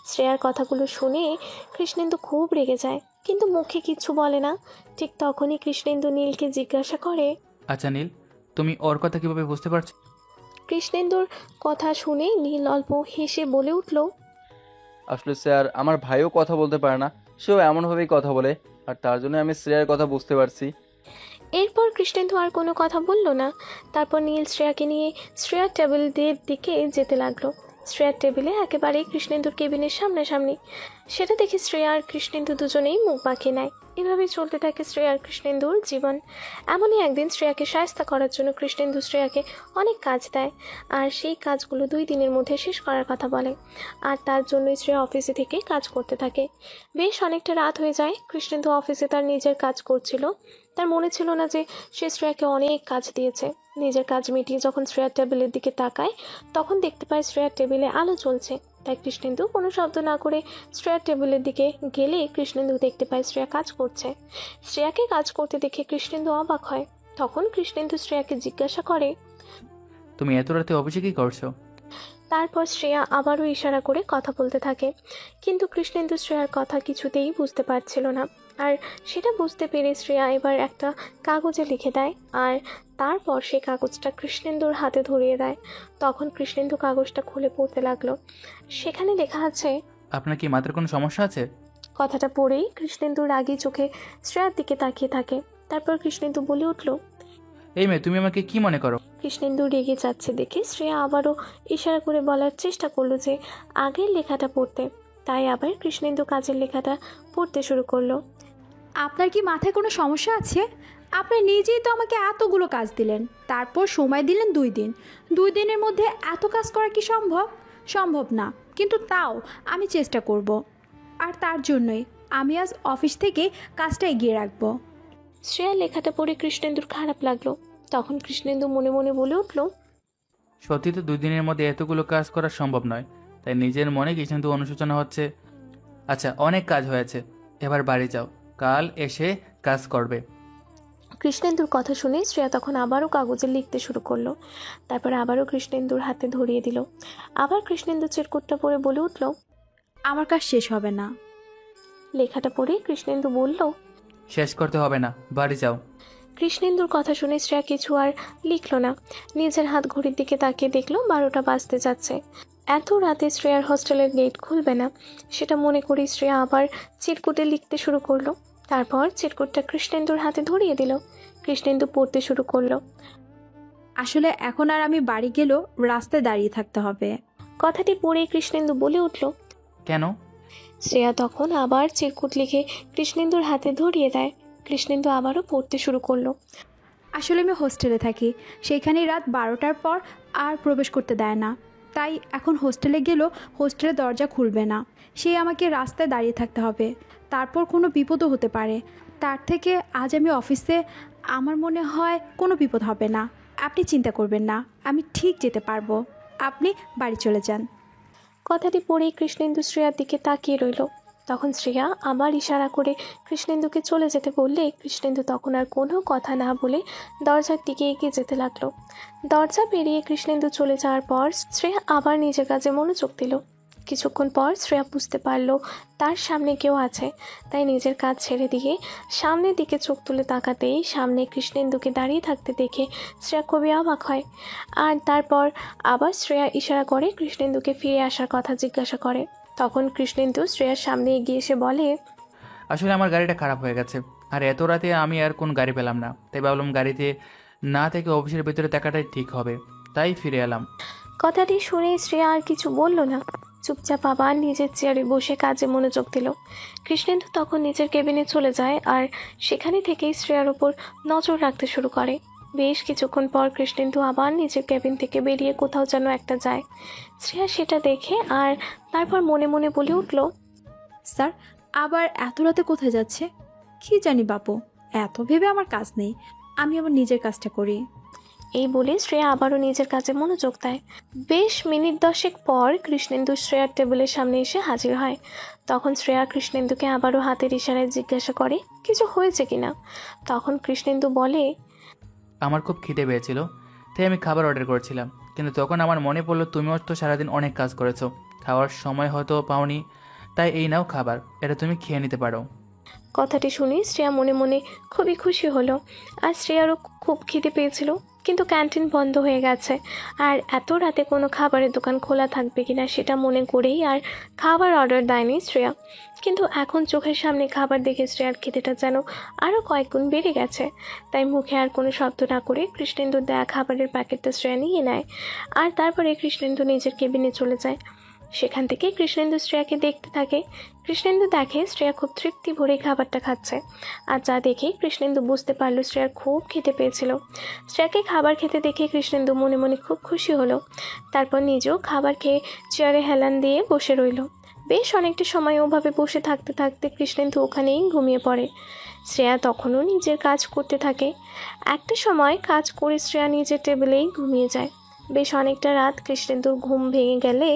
শ্রেয়ার কথাগুলো শুনে কৃষ্ণেন্দু খুব রেগে যায়, কিন্তু মুখে কিছু বলে না। ঠিক তখনই কৃষ্ণেন্দু নীলকে জিজ্ঞাসা করে, আচ্ছা নীল, তুমি ওর কথা কীভাবে বুঝতে পারছো? কৃষ্ণেন্দুর কথা শুনে নীল অল্প হেসে বলে উঠল, আসলে স্যার, আমার ভাইও কথা বলতে পারে না, সেও এমনভাবেই কথা বলে, আর তার জন্য আমি শ্রেয়ার কথা বুঝতে পারছি। এরপর কৃষ্ণেন্দু আর কোনো কথা বলল না। তারপর নীল শ্রেয়াকে নিয়ে শ্রেয়ার টেবিলের দিকে যেতে লাগলো। শ্রেয়ার টেবিলে একেবারে কৃষ্ণেন্দুর কেবিনের সামনাসামনি। সেটা দেখে শ্রেয়া আর কৃষ্ণেন্দু দুজনেই মুখ বাঁকিয়ে নেয়। এভাবেই চলতে থাকে শ্রেয়া আর কৃষ্ণেন্দুর জীবন। এমনই একদিন শ্রেয়াকে সাহায্য করার জন্য কৃষ্ণেন্দু শ্রেয়াকে অনেক কাজ দেয়, আর সেই কাজগুলো 2 দিনের মধ্যে শেষ করার কথা বলে। আর তার জন্যই শ্রেয়া অফিসে থেকে কাজ করতে থাকে। বেশ অনেকটা রাত হয়ে যায়। কৃষ্ণেন্দু অফিসে তার নিজের কাজ করছিল। তার মনে ছিল না যে সে শ্রেয়াকে অনেক কাজ দিয়েছে। নিজের কাজ মিটিয়ে যখন শ্রেয়ার টেবিলের দিকে তাকায়, তখন দেখতে পায় শ্রেয়ার টেবিলে আলো জ্বলছে। তাই কৃষ্ণেন্দু কোনো শব্দ না করে শ্রেয়ার টেবিলের দিকে গেলে কৃষ্ণেন্দু দেখতে পায় শ্রেয়া কাজ করছে। শ্রেয়াকে কাজ করতে দেখে কৃষ্ণেন্দু অবাক হয়। তখন কৃষ্ণেন্দু শ্রেয়াকে জিজ্ঞাসা করে, তুমি এত রাতে অফিসে কী করছো? তারপর শ্রেয়া আবারও ইশারা করে কথা বলতে থাকে, কিন্তু কৃষ্ণেন্দু শ্রেয়ার কথা কিছুতেই বুঝতে পারছিল না। আর সেটা বুঝতে পেরে শ্রেয়া এবার একটা কাগজে লিখে দেয়, আর তারপর সে কাগজটা কৃষ্ণেন্দুর হাতে ধরিয়ে দেয়। তখন কৃষ্ণেন্দু কাগজটা খুলে পড়তে লাগলো। সেখানে লেখা আছে, আপনার কি মাথার কোনো সমস্যা আছে? কথাটা পড়েই কৃষ্ণেন্দু রাগী চোখে শ্রেয়ার দিকে তাকিয়ে থাকে। তারপর কৃষ্ণেন্দু বলে উঠল, এই মেয়ে, তুমি আমাকে কি মনে করো? কৃষ্ণেন্দু রেগে যাচ্ছে দেখে শ্রেয়া আবারও ইশারা করে বলার চেষ্টা করলো যে আগের লেখাটা পড়তে। তাই আবার কৃষ্ণেন্দু কাজের লেখাটা পড়তে শুরু করলো। আপনার কি মাথায় কোনো সমস্যা আছে? আপনি নিজেই তো আমাকে এতগুলো কাজ দিলেন, তারপর সময় দিলেন 2 দিন। 2 দিনের মধ্যে এত কাজ করা কি সম্ভব? সম্ভব না, কিন্তু তাও আমি চেষ্টা করব। আর তার জন্যই আমি আজ অফিস থেকে কাজটা এগিয়ে রাখবো। শ্রেয়া লেখাটা পড়ে কৃষ্ণেন্দুর খারাপ লাগলো। তখন কৃষ্ণেন্দু মনে মনে বলে উঠল, সত্যি তো 2 দিনের মধ্যে এতগুলো কাজ করা সম্ভব নয়। তাই নিজের মনে কিন্তু অনুশোচনা হচ্ছে। আচ্ছা, অনেক কাজ হয়েছে, এবার বাড়ি যাও, কাল এসে কাজ করবে। কৃষ্ণেন্দুর কথা শুনে শ্রেয়া তখন আবারও কাগজে লিখতে শুরু করলো। তারপর আবারও কৃষ্ণেন্দুর হাতে ধরিয়ে দিল। আবার কৃষ্ণেন্দু চিরকুটটা পড়ে বলে উঠল, আমার কাজ শেষ হবে না। লেখাটা পড়ে কৃষ্ণেন্দু বলল, শেষ করতে হবে না, বাড়ি যাও। কৃষ্ণেন্দুর কথা শুনে শ্রেয়া কিছু আর লিখল না। নিজের হাত ঘড়ির দিকে তাকিয়ে দেখলো 12টা বাজতে যাচ্ছে। এত রাতে শ্রেয়ার হোস্টেলের গেট খুলবে না, সেটা মনে করি শ্রেয়া আবার চিরকুটে লিখতে শুরু করলো। তারপর চিরকুটটা কৃষ্ণেন্দুর হাতে ধরিয়ে দিল। কৃষ্ণেন্দু পড়তে শুরু করলো, আসলে এখন আর আমি বাড়ি গেলেও রাস্তায় দাঁড়িয়ে থাকতে হবে। কথাটি পড়ে কৃষ্ণেন্দু বলে উঠল, কেন? শ্রেয়া তখন আবার চিরকুট লিখে কৃষ্ণেন্দুর হাতে ধরিয়ে দেয়। কৃষ্ণেন্দু আবারও পড়তে শুরু করলো, আসলে আমি হোস্টেলে থাকি, সেইখানে রাত 12টার পর আর প্রবেশ করতে দেয় না। তাই এখন হোস্টেলে গেলেও হোস্টেলের দরজা খুলবে না, সে আমাকে রাস্তায় দাঁড়িয়ে থাকতে হবে। তারপর কোনো বিপদও হতে পারে। তার থেকে আজ আমি অফিসে, আমার মনে হয় কোনো বিপদ হবে না। আপনি চিন্তা করবেন না, আমি ঠিক যেতে পারবো। আপনি বাড়ি চলে যান। কথাটি পড়েই কৃষ্ণেন্দু শ্রেয়ার দিকে তাকিয়ে রইল। তখন শ্রেয়া আবার ইশারা করে কৃষ্ণেন্দুকে চলে যেতে বললে কৃষ্ণেন্দু তখন আর কোনো কথা না বলে দরজার দিকে এগিয়ে যেতে লাগলো। দরজা পেরিয়ে কৃষ্ণেন্দু চলে যাওয়ার পর শ্রেয়া আবার নিজের কাজে মনোযোগ দিল। কিছুক্ষণ পর শ্রেয়া বুঝতে পারলো তার সামনে কেউ আছে। তাই নিজের কাজ ছেড়ে দিয়ে সামনের দিকে চোখ তুলে তাকাতেই সামনে কৃষ্ণেন্দুকে দাঁড়িয়ে থাকতে দেখে শ্রেয়া খুবই অবাক হয়। আর তারপর আবার শ্রেয়া ইশারা করে কৃষ্ণেন্দুকে ফিরে আসার কথা জিজ্ঞাসা করে। তখন কৃষ্ণেন্দু শ্রেয়ার সামনে এগিয়ে এসে বলে, আসলে আমার গাড়িটা খারাপ হয়ে গেছে, আর এত রাতে আমি আর কোন গাড়ি পেলাম না। তাই ভাবলাম গাড়িতে না থেকে অফিসের ভিতরে থাকাটাই ঠিক হবে, তাই ফিরে এলাম। কথাটি শুনে শ্রেয়া আর কিছু বলল না, চুপচাপ আবার নিজের চেয়ারে বসে কাজে মনোযোগ দিল। কৃষ্ণেন্দু তখন নিজের কেবিনে চলে যায় আর সেখানে থেকেই শ্রেয়ার ওপর নজর রাখতে শুরু করে। বেশ কিছুক্ষণ পর কৃষ্ণেন্দু আবার নিজের কেবিন থেকে বেরিয়ে কোথাও যেন একটা যায়। শ্রেয়া সেটা দেখে আর তারপর মনে মনে বলে উঠল, স্যার আবার এত রাতে কোথায় যাচ্ছে কি জানি বাপু, এত ভেবে আমার কাজ নেই, আমি আমার নিজের কাজটা করি। এই বলে শ্রেয়া আবারও নিজের কাজে মনোযোগ দেয়। বেশ মিনিট 10 পর কৃষ্ণেন্দু শ্রেয়ার টেবিলের সামনে এসে হাজির হয়। তখন শ্রেয়া কৃষ্ণেন্দুকে আবারও হাতের ইশারায় জিজ্ঞাসা করে কিছু হয়েছে কিনা। তখন কৃষ্ণেন্দু বলে, আমার খুব খিদে পেয়েছিল, তাই আমি খাবার অর্ডার করেছিলাম, কিন্তু তখন আমার মনে পড়লো তুমিও তো সারাদিন অনেক কাজ করেছো, খাওয়ার সময় হয়তো পাওনি, তাই এই নাও খাবার, এটা তুমি খেয়ে নিতে পারো। কথাটি শুনে শ্রেয়া মনে মনে খুবই খুশি হলো। আর শ্রেয়ারও খুব খিদে পেয়েছিল, কিন্তু ক্যান্টিন বন্ধ হয়ে গেছে আর এত রাতে কোনো খাবারের দোকান খোলা থাকবে কিনা সেটা মনে করেই আর খাবার অর্ডার দেয়নি শ্রেয়া। কিন্তু এখন চোখের সামনে খাবার দেখে শ্রেয়ার খিদেটা যেন আরও কয়েক গুণ বেড়ে গেছে। তাই মুখে আর কোনো শব্দ না করে কৃষ্ণেন্দুর দেয়া খাবারের প্যাকেটটা শ্রেয়া নিয়ে নেয় আর তারপরে কৃষ্ণেন্দু নিজের কেবিনে চলে যায়। সেখান থেকে কৃষ্ণেন্দু শ্রেয়াকে দেখতে থাকে। কৃষ্ণেন্দু দেখে শ্রেয়া খুব তৃপ্তি ভরে খাবারটা খাচ্ছে, আর যা দেখে কৃষ্ণেন্দু বুঝতে পারলো শ্রেয়ার খুব খেতে পেয়েছিল। শ্রেয়াকে খাবার খেতে দেখে কৃষ্ণেন্দু মনে মনে খুব খুশি হলো। তারপর নিজেও খাবার খেয়ে চেয়ারে হেলান দিয়ে বসে রইল। বেশ অনেকটা সময় ওভাবে বসে থাকতে থাকতে কৃষ্ণেন্দু ওখানেই ঘুমিয়ে পড়ে। শ্রেয়া তখনও নিজের কাজ করতে থাকে। একটা সময় কাজ করে শ্রেয়া নিজের টেবিলেই ঘুমিয়ে যায়। বেশ অনেকটা রাত কৃষ্ণেন্দুর ঘুম ভেঙে গেলে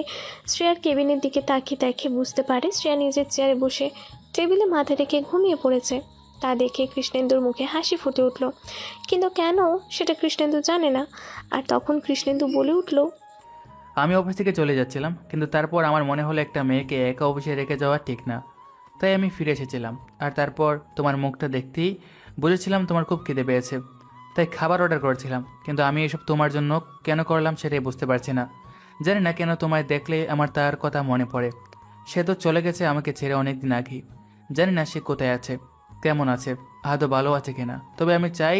শ্রেয়ার কেবিনের দিকে তাকিয়ে দেখে বুঝতে পারে শ্রেয়া নিজের চেয়ারে বসে টেবিলে মাথা রেখে ঘুমিয়ে পড়েছে। তা দেখে কৃষ্ণেন্দুর মুখে হাসি ফুটে উঠল, কিন্তু কেন সেটা কৃষ্ণেন্দু জানে না। আর তখন কৃষ্ণেন্দু বলে উঠল, আমি অফিস থেকে চলে যাচ্ছিলাম, কিন্তু তারপর আমার মনে হলো একটা মেয়েকে একা অফিসে রেখে যাওয়া ঠিক না, তাই আমি ফিরে এসেছিলাম। আর তারপর তোমার মুখটা দেখতেই বুঝেছিলাম তোমার খুব খিদে পেয়েছে, তাই খাবার অর্ডার করেছিলাম। কিন্তু আমি এসব তোমার জন্য কেন করলাম সেটাই বুঝতে পারছি না। জানি না কেন তোমায় দেখলে আমার তার কথা মনে পড়ে। সে তো চলে গেছে আমাকে ছেড়ে অনেক দিন আগেই। জানি না সে কোথায় আছে, কেমন আছে, আদৌ ভালো আছে কিনা। তবে আমি চাই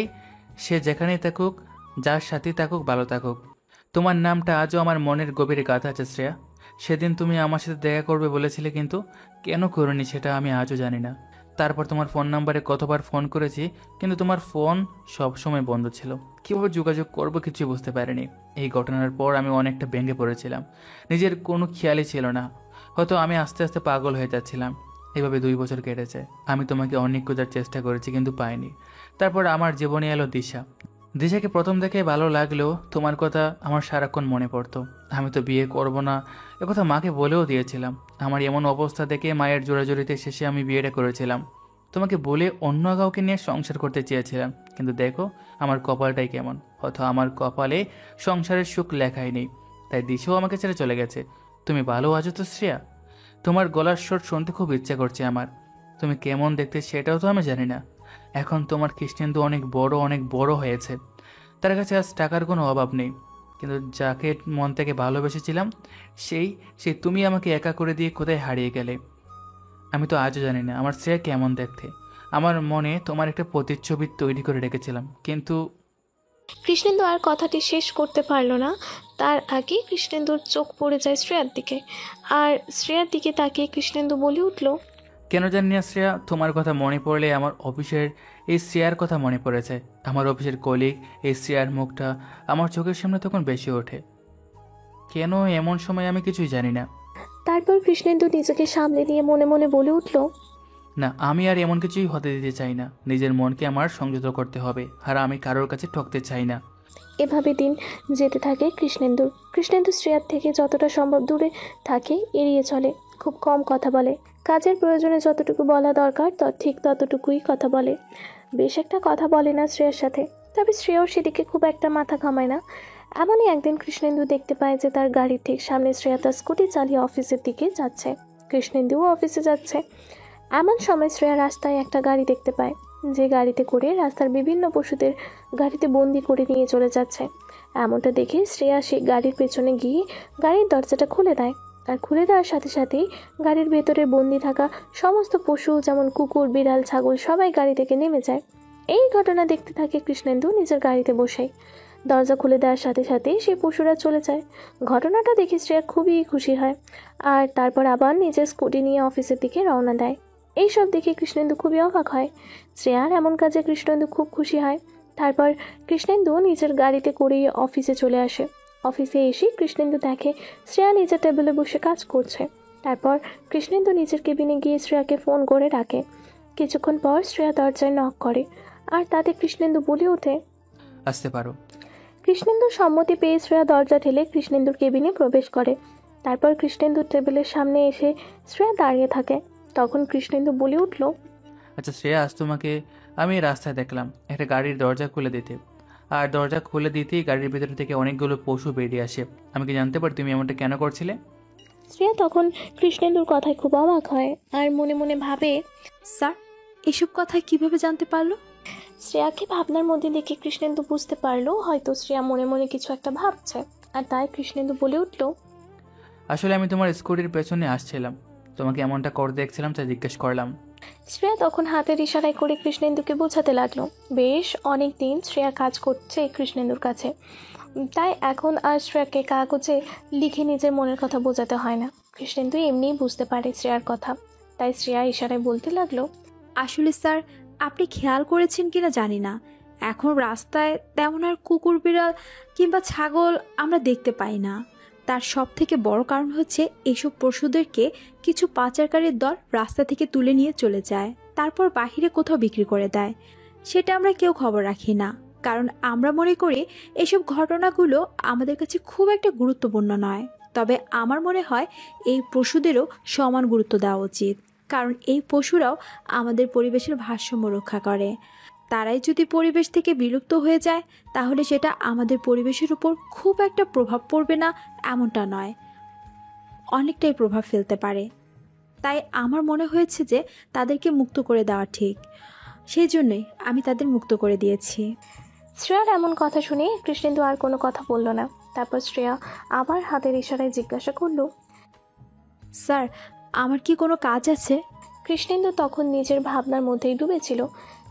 সে যেখানেই থাকুক, যার সাথেই থাকুক, ভালো থাকুক। তোমার নামটা আজও আমার মনের গভীরে গাঁথা আছে শ্রেয়া। সেদিন তুমি আমার সাথে দেখা করবে বলেছিলে, কিন্তু কেন করনি সেটা আমি আজও জানি না। তারপর তোমার ফোন নাম্বারে কতবার ফোন করেছি, কিন্তু তোমার ফোন সবসময় বন্ধ ছিল। কীভাবে যোগাযোগ করবো কিছুই বুঝতে পারিনি। এই ঘটনার পর আমি অনেকটা ভেঙে পড়েছিলাম, নিজের কোনো খেয়ালই ছিল না। হয়তো আমি আস্তে আস্তে পাগল হয়ে যাচ্ছিলাম। এইভাবে 2 বছর কেটেছে। আমি তোমাকে অনেক খোঁজার চেষ্টা করেছি, কিন্তু পাইনি। তারপর আমার জীবনে এলো দিশা। দিশাকে প্রথম দেখে ভালো লাগলেও তোমার কথা আমার সারাক্ষণ মনে পড়তো। আমি তো বিয়ে করব না একথা মাকে বলেও দিয়েছিলাম। আমার এমন অবস্থা দেখে মায়ের জোরাজোরিতে শেষে আমি বিয়েটা করেছিলাম। তোমাকে বলে অন্য কাউকে নিয়ে সংসার করতে চেয়েছিলাম, কিন্তু দেখো আমার কপালটাই কেমন। হয়তো আমার কপালে সংসারের সুখ লেখাই নেই, তাই দিশাও আমাকে ছেড়ে চলে গেছে। তুমি ভালো আছো তো শ্রেয়া? তোমার গলার স্বর শুনতে খুব ইচ্ছা করছে আমার। তুমি কেমন দেখতে সেটাও তো আমি জানি না। এখন তোমার কৃষ্ণেন্দু অনেক বড় হয়েছে। তার কাছে আজ টাকার কোনো অভাব নেই, কিন্তু যাকে মন থেকে ভালোবেসেছিলাম সেই তুমি আমাকে একা করে দিয়ে কোথায় হারিয়ে গেলে। আমি তো আজও জানি না আমার শ্রেয়া কেমন দেখতে। আমার মনে তোমার একটা প্রতিচ্ছবি তৈরি করে রেখেছিলাম, কিন্তু কৃষ্ণেন্দু আর কথাটি শেষ করতে পারল না। তার আগে কৃষ্ণেন্দুর চোখ পড়ে যায় শ্রেয়ার দিকে, আর শ্রেয়ার দিকে তাকিয়ে কৃষ্ণেন্দু বলে উঠল, কেন জানি না শ্রেয়া, তোমার কথা মনে পড়লে আমার অফিসের এই শ্রেয়ার কথা মনে পড়েছে। আমার অফিসের কলিগ এই শ্রেয়ার মুখটা আমার চোখের সামনে তখন বেশি ওঠে। কেন এমন সময় আমি কিছুই জানি না। তারপর কৃষ্ণেন্দু নিজেকে সামলে নিয়ে মনে মনে বলে উঠল, না, আমি আর এমন কিছুই হতে দিতে চাই না। নিজের মনকে আমার সংযত করতে হবে, আর আমি কারোর কাছে ঠকতে চাই না। এভাবে দিন যেতে থাকে কৃষ্ণেন্দুর। কৃষ্ণেন্দু শ্রেয়ার থেকে যতটা সম্ভব দূরে থাকে, এড়িয়ে চলে, খুব কম কথা বলে। কাজের প্রয়োজনে যতটুকু বলা দরকার ঠিক ততটুকুই কথা বলে। বেশ একটা কথা বলে না শ্রেয়ার সাথে, তবে শ্রেয়াও সেদিকে খুব একটা মাথা ঘামায় না। এমনই একদিন কৃষ্ণেন্দু দেখতে পায় যে তার গাড়ির ঠিক সামনে শ্রেয়া তার স্কুটি চালিয়ে অফিসের দিকে যাচ্ছে। কৃষ্ণেন্দুও অফিসে যাচ্ছে। এমন সময় শ্রেয়া রাস্তায় একটা গাড়ি দেখতে পায়, যে গাড়িতে করে রাস্তার বিভিন্ন পশুদের গাড়িতে বন্দি করে নিয়ে চলে যাচ্ছে। এমনটা দেখে শ্রেয়া সেই গাড়ির পেছনে গিয়ে গাড়ির দরজাটা খুলে দেয়, আর খুলে দেওয়ার সাথে সাথেই গাড়ির ভেতরে বন্দি থাকা সমস্ত পশু, যেমন কুকুর, বিড়াল, ছাগল, সবাই গাড়ি থেকে নেমে যায়। এই ঘটনা দেখতে থাকে কৃষ্ণেন্দু নিজের গাড়িতে বসে। দরজা খুলে দেওয়ার সাথে সাথে সেই পশুরা চলে যায়। ঘটনাটা দেখে শ্রেয়া খুবই খুশি হয় আর তারপর আবার নিজের স্কুটি নিয়ে অফিসের দিকে রওনা দেয়। এইসব দেখে কৃষ্ণেন্দু খুবই অবাক হয়। শ্রেয়ার এমন কাজে কৃষ্ণেন্দু খুব খুশি হয়। তারপর কৃষ্ণেন্দু নিজের গাড়িতে করেই অফিসে চলে আসে। অফিসে এসে কৃষ্ণেন্দু দেখে শ্রেয়া নিজের টেবিলে বসে কাজ করছে। তারপর কৃষ্ণেন্দু নিজের কেবিনে গিয়ে শ্রেয়াকে ফোন করে ডাকে। কিছুক্ষণ পর শ্রেয়া দরজায় নক করে আর তাতে কৃষ্ণেন্দু বলে ওঠে, আসতে পারো। কৃষ্ণেন্দুর সম্মতি পেয়ে শ্রেয়া দরজা ঠেলে কৃষ্ণেন্দুর কেবিনে প্রবেশ করে। তারপর কৃষ্ণেন্দুর টেবিলের সামনে এসে শ্রেয়া দাঁড়িয়ে থাকে। তখন কৃষ্ণেন্দু বলে উঠল, আচ্ছা শ্রেয়া, আজ তোমাকে আমি রাস্তায় দেখলাম একটা গাড়ির দরজা খুলে দিতে, আর দরজা খুলে দিতেই গাড়ির ভিতর থেকে অনেকগুলো পশু বেরিয়ে আসে। আমি কি জানতে পারি তুমি এমনটা কেন করছিলে? শ্রেয়া তখন কৃষ্ণেন্দুর কথায় খুব অবাক হয় আর মনে মনে ভাবে, স্যার এসব কথা কিভাবে জানতে পারলো? শ্রেয়াকে ভাবনার মধ্যে দেখে কৃষ্ণেন্দু বুঝতে পারলো হয়তো শ্রেয়া মনে মনে কিছু একটা ভাবছে। আর তাই কৃষ্ণেন্দু বলে উঠল, আসলে আমি তোমার স্কুটির পেছনে আসছিলাম, তোমাকে এমনটা করতে দেখছিলাম তাই জিজ্ঞেস করলাম। শ্রেয়া তখন হাতের ইশারায় করে কৃষ্ণেন্দুকে বোঝাতে লাগলো। বেশ অনেক দিন শ্রেয়া কাজ করছে কৃষ্ণেন্দুর কাছে, তাই এখন আর শ্রেয়াকে কাগজে লিখে নিজের মনের কথা বোঝাতে হয় না। কৃষ্ণেন্দু এমনিই বুঝতে পারে শ্রেয়ার কথা, তাই শ্রেয়া ইশারায় বলতে লাগলো, আসলে স্যার আপনি খেয়াল করেছেন কিনা জানি না, এখন রাস্তায় তেমন আর কুকুর, বিড়াল কিংবা ছাগল আমরা দেখতে পাই না। তার সব থেকে বড় কারণ হচ্ছে এইসব পশুদেরকে কিছু পাচারকারীর দল রাস্তা থেকে তুলে নিয়ে চলে যায়, তারপর বাহিরে কোথাও বিক্রি করে দেয়। সেটা আমরা কেউ খবর রাখি না, কারণ আমরা মনে করি এইসব ঘটনাগুলো আমাদের কাছে খুব একটা গুরুত্বপূর্ণ নয়। তবে আমার মনে হয় এই পশুদেরও সমান গুরুত্ব দেওয়া উচিত, কারণ এই পশুরাও আমাদের পরিবেশের ভারসাম্য রক্ষা করে। তারাই যদি পরিবেশ থেকে বিলুপ্ত হয়ে যায় তাহলে সেটা আমাদের পরিবেশের উপর খুব একটা প্রভাব পড়বে না এমনটা নয়, অনেকটাই প্রভাব ফেলতে পারে। তাই আমার মনে হয়েছে যে তাদেরকে মুক্ত করে দেওয়া ঠিক, সেই জন্যই আমি তাদের মুক্ত করে দিয়েছি। শ্রেয়ার এমন কথা শুনে কৃষ্ণেন্দু আর কোনো কথা বলল না। তারপর শ্রেয়া আবার হাতের ইশারায় জিজ্ঞাসা করল, স্যার আমার কি কোনো কাজ আছে? কৃষ্ণেন্দু তখন নিজের ভাবনার মধ্যেই ডুবেছিল,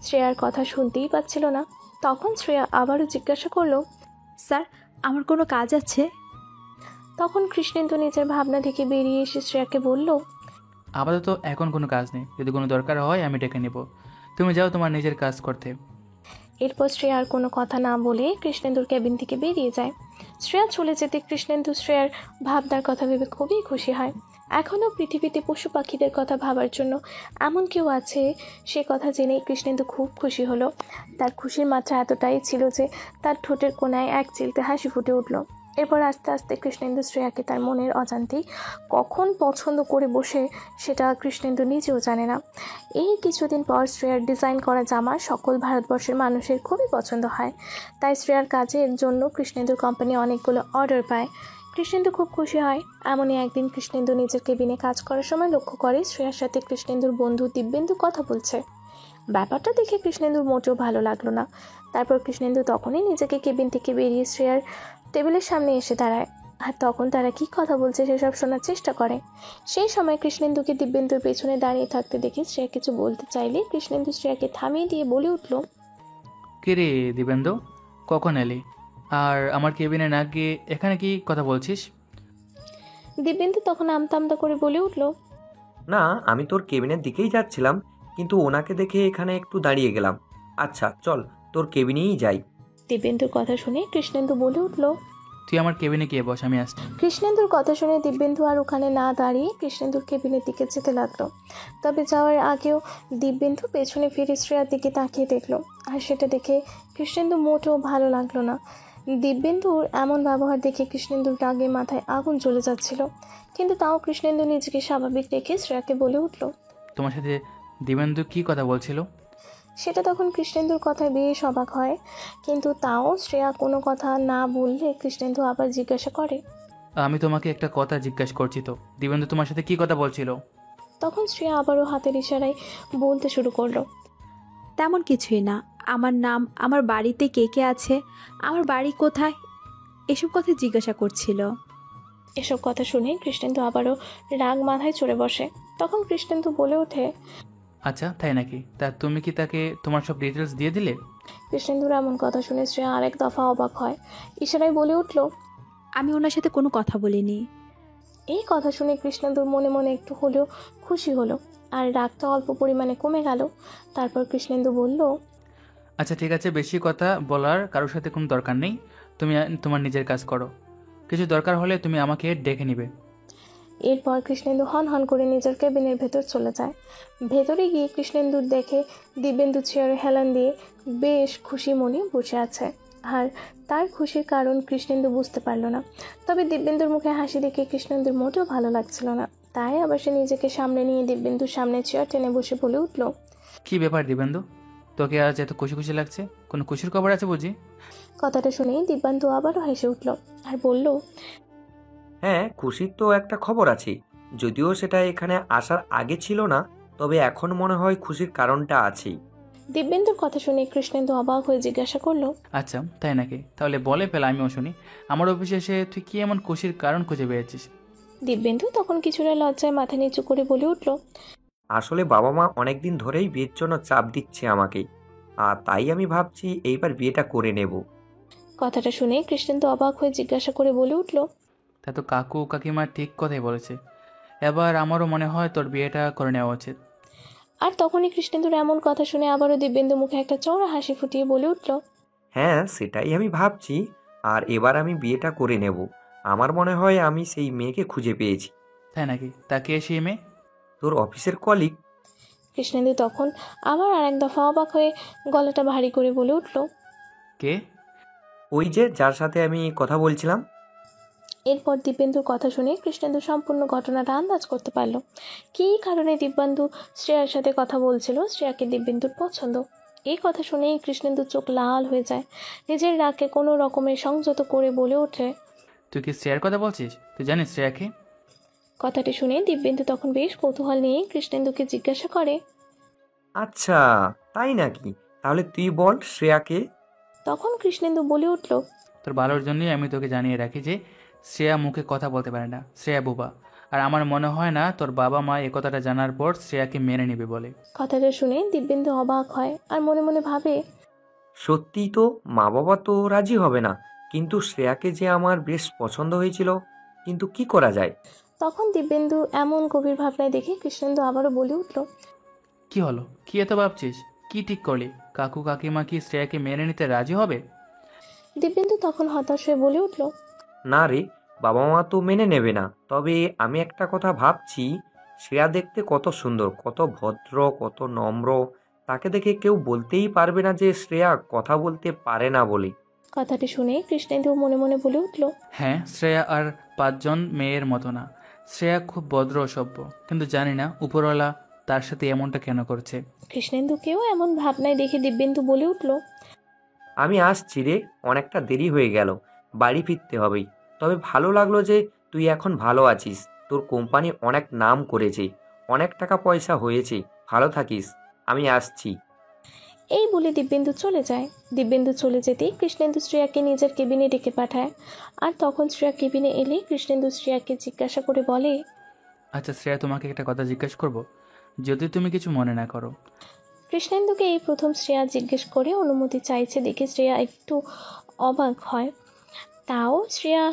শ্রেয়ার কথা শুনতেই পাচ্ছিল না। তখন শ্রেয়া আবারও জিজ্ঞাসা করলো, স্যার আমার কোনো কাজ আছে? তখন কৃষ্ণেন্দু নিজের ভাবনা থেকে বেরিয়ে এসে শ্রেয়াকে বলল, আপাতত এখন কোনো কাজ নেই, যদি কোনো দরকার হয় আমি ডেকে নেব, তুমি যাও তোমার নিজের কাজ করতে। এরপর শ্রেয়া আর কোনো কথা না বলে কৃষ্ণেন্দুর কেবিন থেকে বেরিয়ে যায়। শ্রেয়া চলে যেতে কৃষ্ণেন্দু শ্রেয়ার ভাবনার কথা ভেবে খুবই খুশি হয়। এখনও পৃথিবীতে পশু পাখিদের কথা ভাবার জন্য এমন কেউ আছে, সে কথা জেনেই কৃষ্ণেন্দু খুব খুশি হলো। তার খুশির মাত্রা এতটাই ছিল যে তার ঠোঁটের কোণায় এক চিলতে হাসি ফুটে উঠল। এরপর আস্তে আস্তে কৃষ্ণেন্দু শ্রেয়াকে তার মনের অজান্তেই কখন পছন্দ করে বসে সেটা কৃষ্ণেন্দু নিজেও জানে না। এই কিছুদিন পর শ্রেয়ার ডিজাইন করা জামা সকল ভারতবর্ষের মানুষের খুবই পছন্দ হয়, তাই শ্রেয়ার কাজের জন্য কৃষ্ণেন্দুর কোম্পানি অনেকগুলো অর্ডার পায়। কৃষ্ণেন্দু খুব খুশি হয়। এমনই একদিন কৃষ্ণেন্দু নিজের কেবিনে কাজ করার সময় লক্ষ্য করে শ্রেয়ার সাথে কৃষ্ণেন্দুর বন্ধু দিব্যেন্দু কথা বলছে। ব্যাপারটা দেখে কৃষ্ণেন্দুর মোটেও ভালো লাগলো না। তারপর কৃষ্ণেন্দু তখনই নিজেকে কেবিন থেকে বেরিয়ে শ্রেয়ার টেবিলের সামনে এসে দাঁড়ায় আর তখন তারা কি কথা বলছে সেসব শোনার চেষ্টা করে। সেই সময় কৃষ্ণেন্দুকে দিব্যেন্দুর পেছনে দাঁড়িয়ে থাকতে দেখে শ্রেয়া কিছু বলতে চাইলে কৃষ্ণেন্দু শ্রেয়াকে থামিয়ে দিয়ে বলে উঠল, কে রে দিবেন্দু, কখন এলি? আর আমার কেবিনে না গিয়ে এখানে কি কথা বলছিস? দিব্যেন্দু তখন আমতা করে বলে উঠল, না, আমি তোর কেবিনের দিকেই যাচ্ছিলাম, কিন্তু ওনাকে দেখে এখানে একটু দাঁড়িয়ে গেলাম। আচ্ছা চল তোর কেবিনেই যাই। দিব্যেন্দুর কথা শুনে কৃষ্ণেন্দু বলে উঠল, তুই আমার কেবিনে গিয়ে বস, আমি আসছি। কৃষ্ণেন্দুর কথা শুনে দিব্যেন্দু আর ওখানে না দাঁড়িয়ে কৃষ্ণেন্দুর কেবিনের দিকে যেতে লাগলো। তবে যাওয়ার আগেও দিব্যেন্দু পেছনে ফিরে শ্রেয়ার দিকে তাকিয়ে দেখলো, আর সেটা দেখে কৃষ্ণেন্দু মোটেও ভালো লাগলো না। দিব্যেন্দুর এমন ব্যবহার দেখে কৃষ্ণেন্দুর রাগে মাথায় আগুন চলে যাচ্ছিল, কিন্তু তাও কৃষ্ণেন্দু নিজেকে স্বাভাবিক রেখে শ্রেয়াকে বলে উঠল, তোমার সাথে দিবেন্দু কি কথা বলছিল? সেটা তখন কৃষ্ণেন্দুর কথায় বেশ অবাক হয়, কিন্তু তাও শ্রেয়া কোনো কথা না বললে কৃষ্ণেন্দু আবার জিজ্ঞাসা করে, আমি তোমাকে একটা কথা জিজ্ঞাসা করছি, তো দিবেন্দু তোমার সাথে কি কথা বলছিল? তখন শ্রেয়া আবারও হাতের ইশারায় বলতে শুরু করলো, তেমন কিছুই না, আমার নাম, আমার বাড়িতে কে কে আছে, আমার বাড়ি কোথায়, এসব কথা জিজ্ঞাসা করছিল। এসব কথা শুনে কৃষ্ণেন্দু আবারও রাগ মাথায় চড়ে বসে। তখন কৃষ্ণেন্দু বলে ওঠে, আচ্ছা তাই নাকি? তা তুমি কি তাকে তোমার সব ডিটেলস দিয়ে দিলে? কৃষ্ণেন্দুর এমন কথা শুনে শ্রেয়া আরেক দফা অবাক হয়। ইশারায় বলে উঠল, আমি ওনার সাথে কোনো কথা বলিনি। এই কথা শুনে কৃষ্ণেন্দুর মনে মনে একটু হলেও খুশি হলো, আর রাগটা অল্প পরিমাণে কমে গেল। তারপর কৃষ্ণেন্দু বলল, আচ্ছা ঠিক আছে, বেশি কথা বলার কারোর সাথে কোনো দরকার নেই। তুমি তোমার নিজের কাজ করো। কিছু দরকার হলে তুমি আমাকে ডেকে নিবে। এরপর কৃষ্ণেন্দু হন হন করে নিজের কেবিনের ভেতর চলে যায়। ভেতরে গিয়ে কৃষ্ণেন্দুর দেখে দিব্যেন্দু চেয়ারে হেলান দিয়ে বেশ খুশি মনে বসে আছে। আর তার খুশির কারণ কৃষ্ণেন্দু বুঝতে পারল না। তবে দিব্যেন্দুর মুখে হাসি দেখে কৃষ্ণেন্দুর মোটেও ভালো লাগছিল না। তাই আবার সে নিজেকে সামনে নিয়ে দিব্যেন্দুর সামনে চেয়ার টেনে বসে বলে উঠল, কি ব্যাপার দিবেন্দু, তোকে আজ এত খুশি খুশি লাগছে? কোনো খুশির খবর আছে বুঝি? কথাটা শুনেই দিব্যেন্দু আবারও হেসে উঠল আর বলল, হ্যাঁ, খুশির তো একটা খবর আছে, যদিও সেটা এখানে আসার আগে ছিল না, তবে এখন মনে হয় খুশির কারণটা আছেই। দিব্যেন্দুর কথা শুনে কৃষ্ণেন্দু অবাক হয়ে জিজ্ঞাসা করলো, আচ্ছা তাই নাকি? তাহলে বলে ফেল, আমিও শুনি। আমার অফিসে এসে তুই কি এমন খুশির কারণ খুঁজে পেয়েছিস? দিব্যেন্দু তখন কিছুটা লজ্জায় মাথা নিচু করে বলে উঠল, আসলে বাবা মা অনেকদিন ধরেই বিয়ের জন্য চাপ দিচ্ছে আমাকে, আর তাই আমি ভাবছি এইবার বিয়েটা করে নেব। কথাটা শুনে কৃষ্ণেন্দু অবাক হয়ে জিজ্ঞাসা করে বলে উঠল, তা তো কাকু কাকিমা ঠিক কথাই বলেছে। এবার আমারও মনে হয় তোর বিয়েটা করে নেওয়া উচিত। আর তখনই কৃষ্ণেন্দুর এমন কথা শুনে আবারও দিব্যেন্দু মুখে একটা চওড়া হাসি ফুটিয়ে বলে উঠল, হ্যাঁ, সেটাই আমি ভাবছি, আর এবার আমি বিয়েটা করে নেব। আমার মনে হয় আমি সেই মেয়েকে খুঁজে পেয়েছি। তাই নাকি? তাকে সেই মেয়ে? তোর অফিসের কলিগ। কৃষ্ণেন্দু তখন আবার আরেক দফা অবাক হয়ে গলাটা ভারী করে বলে উঠল, কে? ওই যে যার সাথে আমি কথা বলছিলাম। এরপর দিব্যেন্দুর কথা শুনে কৃষ্ণেন্দু সম্পূর্ণ ঘটনাটা আন্দাজ করতে পারল। কী কারণে দিব্যেন্দু শ্রেয়ার সাথে কথা বলছিল। শ্রেয়াকে দিব্যেন্দুর পছন্দ। এই কথা শুনেই কৃষ্ণেন্দুর চোখ লাল হয়ে যায়। নিজের রাগকে কোনো রকমের সংযত করে বলে ওঠে, তুই কি শ্রেয়ার কথা বলছিস? তুই জানিস শ্রেয়াকে? কথাটি শুনে দিব্যেন্দু তখন বেশ কৌতূহল নিয়ে কৃষ্ণেন্দুকে জিজ্ঞাসা করে, আচ্ছা, তাই নাকি? তাহলে তুই বল শ্রেয়াকে। তখন কৃষ্ণেন্দু বলে উঠল, তোর ভালোর জন্যই আমি তোকে জানিয়ে রাখি যে শ্রেয়া মুখে কথা বলতে পারে না। শ্রেয়া বোবা। আর আমার মনে হয় না তোর বাবা মা এ কথাটা জানার পর শ্রেয়াকে মেনে নেবে বলে। কথাটা শুনে দিব্যেন্দু অবাক হয় আর মনে মনে ভাবে, সত্যিই তো, মা বাবা তো রাজি হবে না, কিন্তু শ্রেয়াকে যে আমার বেশ পছন্দ হয়েছিল, কিন্তু কি করা যায়? তখন দিব্যেন্দু এমন গভীর ভাবনায় দেখে কৃষ্ণেন্দু আবারও বলে উঠল, কি হলো? কি এত ভাবছিস? কি ঠিক করলি? কাকু কাকিমা কি শ্রেয়াকে মেনে নিতে রাজি হবে? দিব্যেন্দু তখন হতাশ হয়ে বলে উঠল, না রে, বাবা মা তো মেনে নেবে না। তবে আমি একটা কথা ভাবছি, শ্রেয়া দেখতে কত সুন্দর, কত ভদ্র, কত নম্র, তাকে দেখে কেউ বলতেই পারবে না যে শ্রেয়া কথা বলতে পারে না বলে। কথাটি শুনে কৃষ্ণেন্দু মনে মনে বলে উঠল, হ্যাঁ, শ্রেয়া আর 5 জন মেয়ের মতো না। শ্রেয়া খুব ভদ্র ও সভ্য, কিন্তু জানি না উপরওয়ালা তার সাথে এমনটা কেন করছে। কৃষ্ণেন্দুকেও এমন ভাবনায় দেখে দিব্যেন্দু বলে উঠল, আমি আসছি রে, অনেকটা দেরি হয়ে গেল, বাড়ি ফিরতে হবেই। তবে ভালো লাগলো যে তুই এখন ভালো আছিস, তোর কোম্পানি অনেক নাম করেছে, অনেক টাকা পয়সা হয়েছে, ভালো থাকিস, আমি আসছি। এই বলে দিব্যেন্দু চলে যায়। দিব্যেন্দু চলে যেতেই কৃষ্ণেন্দু শ্রেয়াকে নিজের কেবিনে ডেকে পাঠায়। আর তখন শ্রেয়া কেবিনে এলে কৃষ্ণেন্দু শ্রেয়াকে জিজ্ঞাসা করে বলে, আচ্ছা শ্রেয়া, তোমাকে একটা কথা জিজ্ঞেস করব, যদি তুমি কিছু মনে না করো। কৃষ্ণেন্দুকে এই প্রথম শ্রেয়া জিজ্ঞেস করে অনুমতি চাইছে দেখে শ্রেয়া একটু অবাক হয়। তাও শ্রেয়া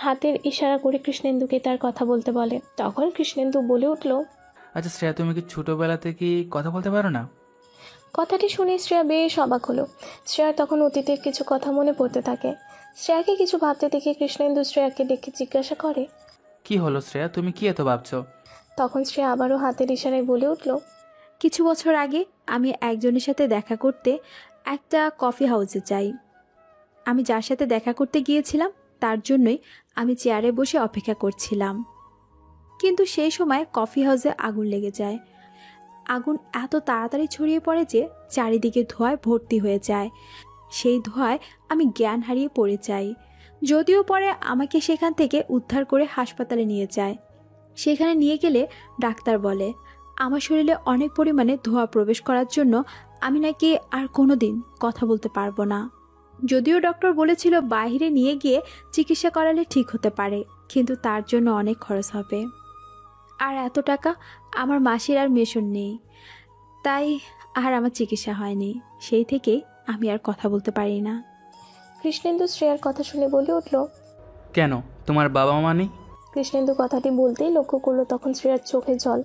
হাতের ইশারা করে কৃষ্ণেন্দুকে তার কথা বলতে বলে। তখন কৃষ্ণেন্দু বলে উঠল, আচ্ছা শ্রেয়া, তুমি কি ছোটবেলা থেকে কথা বলতে পারো না? কথাটি শুনে শ্রেয়া বেশ অবাক হলো। শ্রেয়ার তখন অতীতের কিছু কথা মনে পড়তে থাকে। শ্রেয়াকে কিছু ভাবতে দেখে কৃষ্ণেন্দু শ্রেয়াকে ডেকে জিজ্ঞাসা করে, কি হলো শ্রেয়া, তুমি কি এত ভাবছো? তখন শ্রেয়া আবারও হাতের ইশারায় বলে উঠল, কিছু বছর আগে আমি একজনের সাথে দেখা করতে একটা কফি হাউসে যাই। আমি যার সাথে দেখা করতে গিয়েছিলাম তার জন্যই আমি চেয়ারে বসে অপেক্ষা করছিলাম। কিন্তু সেই সময় কফি হাউসে আগুন লেগে যায়। আগুন এত তাড়াতাড়ি ছড়িয়ে পড়ে যে চারিদিকে ধোঁয়ায় ভর্তি হয়ে যায়। সেই ধোঁয়ায় আমি জ্ঞান হারিয়ে পড়ে যাই। যদিও পরে আমাকে সেখান থেকে উদ্ধার করে হাসপাতালে নিয়ে যায়। সেখানে নিয়ে গেলে ডাক্তার বলে আমার শরীরে অনেক পরিমাণে ধোঁয়া প্রবেশ করার জন্য আমি নাকি আর কোনো দিন কথা বলতে পারবো না। যদিও ডক্টর বলেছিল বাইরে নিয়ে গিয়ে চিকিৎসা করালে ঠিক হতে পারে, কিন্তু তার জন্য অনেক খরচ হবে। আর এত টাকা আমার মাসির আর মেশন নেই। তাই আর আমার চিকিৎসা হয়নি। সেই থেকে আমি আর কথা বলতে পারি না। কৃষ্ণেন্দু শ্রেয়ার কথা শুনে বলে উঠল। কেন, তোমার বাবা মা নেই? কৃষ্ণেন্দু কথাটি বলতেই লক্ষ্য করলো তখন শ্রেয়ার চোখে জল।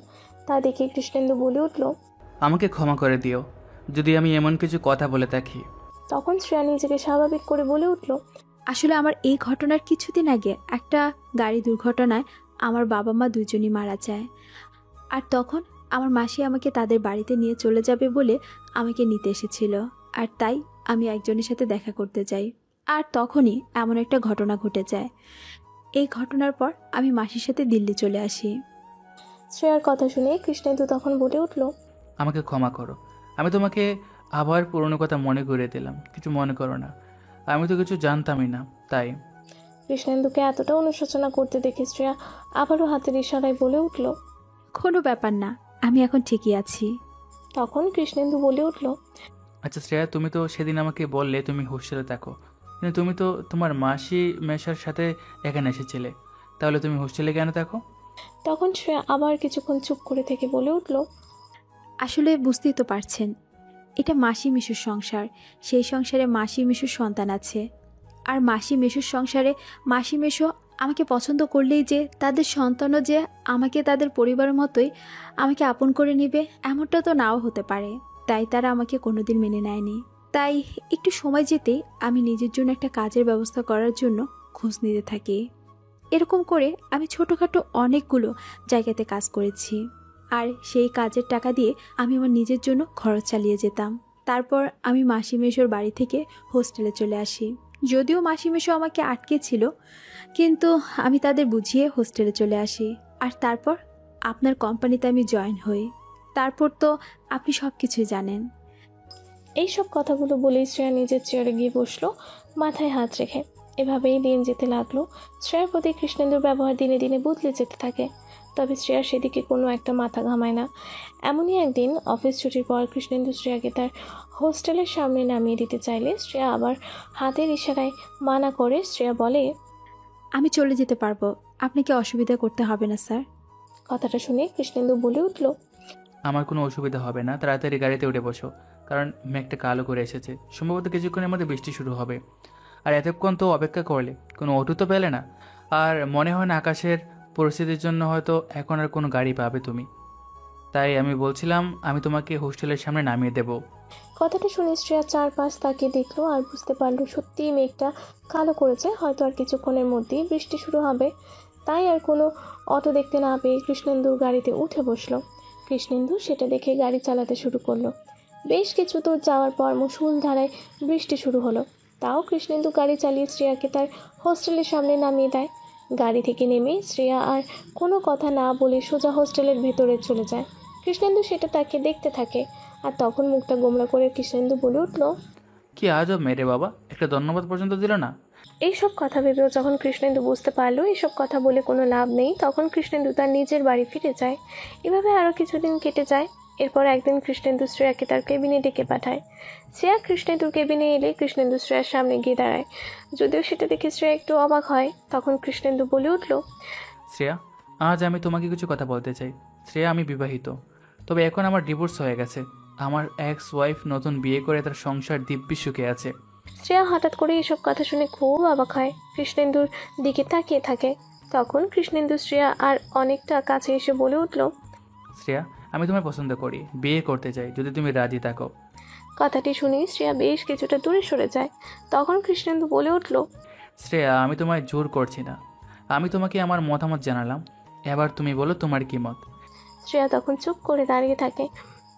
তা দেখে কৃষ্ণেন্দু বলে উঠল। আমাকে ক্ষমা করে দিও যদি আমি এমন কিছু কথা বলে থাকি। তখন শ্রেয়া নিজেকে স্বাভাবিক করে বলে উঠল। আসলে আমার এই ঘটনার কিছুদিন আগে একটা গাড়ি দুর্ঘটনায় আমার বাবা মা দুজনই মারা যায়। আর তখন আমার মাসি আমাকে তাদের বাড়িতে নিয়ে চলে যাবে বলে আমাকে নিতে এসেছিল। আর তাই আমি একজনের সাথে দেখা করতে যাই। আর তখনই এমন একটা ঘটনা ঘটে যায়। এই ঘটনার পর আমি মাসির সাথে দিল্লি চলে আসি। শ্রেয়ার কথা শুনে কৃষ্ণেন্দু তখন বলে উঠল। আমাকে ক্ষমা করো, আমি তোমাকে আবার পুরনো কথা মনে করিয়ে দিলাম, কিছু মনে করো না। আমি তো কিছু জানতামই না তাই। কৃষ্ণেন্দুকে এতটা অনুশোচনা করতে দেখে শ্রেয়া আবারও হাতের ইশারায় বলে উঠল। কোনো ব্যাপার না, আমি এখন ঠিকই আছি। তখন কৃষ্ণেন্দু বলে উঠল। আচ্ছা শ্রেয়া, তুমি তো সেদিন আমাকে বললে তুমি হোস্টেলে থাকো, কিন্তু তুমি তো তোমার মাসি মেশার সাথে এখানে এসেছিলে, তাহলে তুমি হোস্টেলে কেন থাকো? তখন শ্রেয়া আবার কিছুক্ষণ চুপ করে থেকে বলে উঠল। আসলে বুঝতেই তো পারছেন, এটা মাসি মিশুর সংসার। সেই সংসারে মাসি মিশুর সন্তান আছে। আর মাসি মিশুর সংসারে মাসি মিশু আমাকে পছন্দ করলেই যে তাদের সন্তানও যে আমাকে তাদের পরিবারের মতোই আমাকে আপন করে নেবে, এমনটা তো নাও হতে পারে। তাই তারা আমাকে কোনোদিন মেনে নেয়নি। তাই একটু সময় যেতেই আমি নিজের জন্য একটা কাজের ব্যবস্থা করার জন্য খোঁজ নিতে থাকি। এরকম করে আমি ছোটোখাটো অনেকগুলো জায়গাতে কাজ করেছি। আর সেই কাজের টাকা দিয়ে আমি আমার নিজের জন্য খরচ চালিয়ে যেতাম। তারপর আমি মাসি মেশোর বাড়ি থেকে হোস্টেলে চলে আসি। যদিও মাসি মেশো আমাকে আটকে ছিল, কিন্তু আমি তাদের বুঝিয়ে হোস্টেলে চলে আসি। আর তারপর আপনার কোম্পানিতে আমি জয়েন হই। তারপর তো আপনি সব কিছুই জানেন। এইসব কথাগুলো বলেই শ্রেয়া নিজের চেয়ারে গিয়ে বসলো, মাথায় হাত রেখে। এভাবেই দিন যেতে লাগলো। শ্রেয়ার প্রতি কৃষ্ণেন্দুর ব্যবহার দিনে দিনে বদলে যেতে থাকে। তবে শ্রেয়া সেদিকে কোনো একটা মাথা ঘামায় না। এমনই একদিন অফিস ছুটির পর কৃষ্ণেন্দু শ্রেয়াকে তার হোস্টেলের সামনে নামিয়ে দিতে চাইলে শ্রেয়া আবার হাতের ইশারায় মানা করে। শ্রেয়া বলে, আমি চলে যেতে পারবো, আপনাকে অসুবিধা করতে হবে না স্যার। কথাটা শুনে কৃষ্ণেন্দু বলে উঠল। আমার কোনো অসুবিধা হবে না, তাড়াতাড়ি গাড়িতে উঠে বসো, কারণ মেঘটা কালো করে এসেছে, সম্ভবত কিছুক্ষণের মধ্যে বৃষ্টি শুরু হবে। আর এতক্ষণ তো অপেক্ষা করলে, কোনো অটো তো পেলে না। আর মনে হয় না আকাশের পরিস্থিতির জন্য হয়তো এখন আর কোনো গাড়ি পাবে তুমি। তাই আমি বলছিলাম আমি তোমাকে হোস্টেলের সামনে নামিয়ে দেব। কথাটা শুনে শ্রেয়া চারপাশ তাকিয়ে দেখলো আর বুঝতে পারলো সত্যিই মেঘটা কালো করেছে, হয়তো আর কিছুক্ষণের মধ্যেই বৃষ্টি শুরু হবে। তাই আর কোনো অটো দেখতে না পেয়ে কৃষ্ণেন্দুর গাড়িতে উঠে বসলো। কৃষ্ণেন্দু সেটা দেখে গাড়ি চালাতে শুরু করলো। বেশ কিছু দূর যাওয়ার পর মুষলধারায় বৃষ্টি শুরু হলো। তাও কৃষ্ণেন্দু গাড়ি চালিয়ে শ্রেয়াকে তার হোস্টেলের সামনে নামিয়ে দেয়। গাড়ি থেকে নেমে শ্রেয়া আর কোনো কথা না বলে সোজা হোস্টেলের ভেতরে চলে যায়। কৃষ্ণেন্দু সেটা তাকে দেখতে থাকে। আর তখন মুখটা গোমড়া করে কৃষ্ণেন্দু বলে উঠল। কি আজব মেরে বাবা, একটা ধন্যবাদ পর্যন্ত দিল না। এইসব কথা ভেবেও যখন কৃষ্ণেন্দু বুঝতে পারলো এইসব কথা বলে কোনো লাভ নেই, তখন কৃষ্ণেন্দু তার নিজের বাড়ি ফিরে যায়। এভাবে আরও কিছুদিন কেটে যায়। এরপর একদিন কৃষ্ণেন্দু শ্রেয়াকে তার কেবিনে ডেকে পাঠায়। শ্রেয়া কৃষ্ণেন্দুর কেবিনে এলে কৃষ্ণেন্দু শ্রেয়ার সামনে গিয়ে দাঁড়ায়। যদিও সেটা দেখে শ্রেয়া একটু অবাক হয়। তখন কৃষ্ণেন্দু বলে উঠল। শ্রেয়া, আজ আমি তোমাকে কিছু কথা বলতে চাই। শ্রেয়া, আমি বিবাহিত, তবে এখন আমার ডিভোর্স হয়ে গেছে। আমার এক্স ওয়াইফ নতুন বিয়ে করে তার সংসার দিব্যি সুখে আছে। শ্রেয়া হঠাৎ করে এসব কথা শুনে খুব অবাক হয়, কৃষ্ণেন্দুর দিকে তাকিয়ে থাকে। তখন কৃষ্ণেন্দু শ্রেয়া আর অনেকটা কাছে এসে বলে উঠল। শ্রেয়া, আমি তোমায় পছন্দ করি, বিয়ে করতে চাই, যদি তুমি রাজি থাকো। কথাটি শুনে শ্রেয়া বেশ কিছুটা দূরে সরে যায়। তখন কৃষ্ণেন্দু বলে উঠল। শ্রেয়া, আমি তোমায় জোর করছি না, আমি তোমাকে আমার মতামত জানালাম, এবার তুমি বলো তোমার কি মত। শ্রেয়া তখন চুপ করে দাঁড়িয়ে থাকে।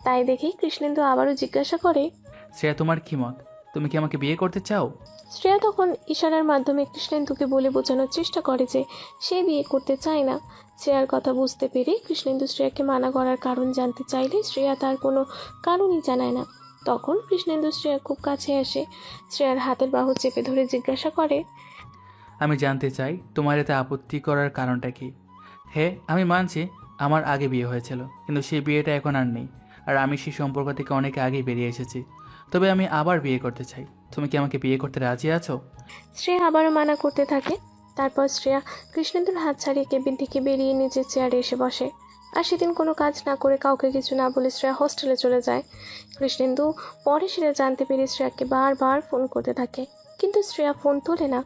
তাই দেখেই কৃষ্ণেন্দু আবারও জিজ্ঞাসা করে। শ্রেয়া, তোমার কি মত? তুমি কি আমাকে বিয়ে করতে চাও? শ্রেয়া তখন ইশারার মাধ্যমে কৃষ্ণেন্দুকে বলে বোঝানোর চেষ্টা করে যে সে বিয়ে করতে চায় না। শ্রেয়ার কথা বুঝতে পেরে কৃষ্ণেন্দু শ্রেয়াকে মানা করার কারণ জানতে চাইলে শ্রেয়া তার কোনো কারণই জানায় না। তখন কৃষ্ণেন্দু শ্রেয়া খুব কাছে আসে শ্রেয়ার হাতের বাহু চেপে ধরে জিজ্ঞাসা করে। আমি জানতে চাই তোমার এতে আপত্তি করার কারণটা কি? হ্যাঁ, আমি মানছি আমার আগে বিয়ে হয়েছিল, কিন্তু সেই বিয়েটা এখন আর নেই। আর আমি সেই সম্পর্ক থেকে অনেক আগেই বেরিয়ে এসেছি। তবে আমি আবার বিয়ে করতে চাই। তুমি কি আমাকে বিয়ে করতে রাজি আছো? শ্রেয়া আবারও মানা করতে থাকে। তারপর শ্রেয়া কৃষ্ণেন্দুর হাত ছাড়িয়ে কেবিন থেকে বেরিয়ে নিজের চেয়ারে এসে বসে। আর সেদিন কোনো কাজ না করে কাউকে কিছু না বলে শ্রেয়া হোস্টেলে চলে যায়। কৃষ্ণেন্দু পরে সেটা জানতে পেরে শ্রেয়াকে বারবার ফোন করতে থাকে, কিন্তু শ্রেয়া ফোন তোলে না।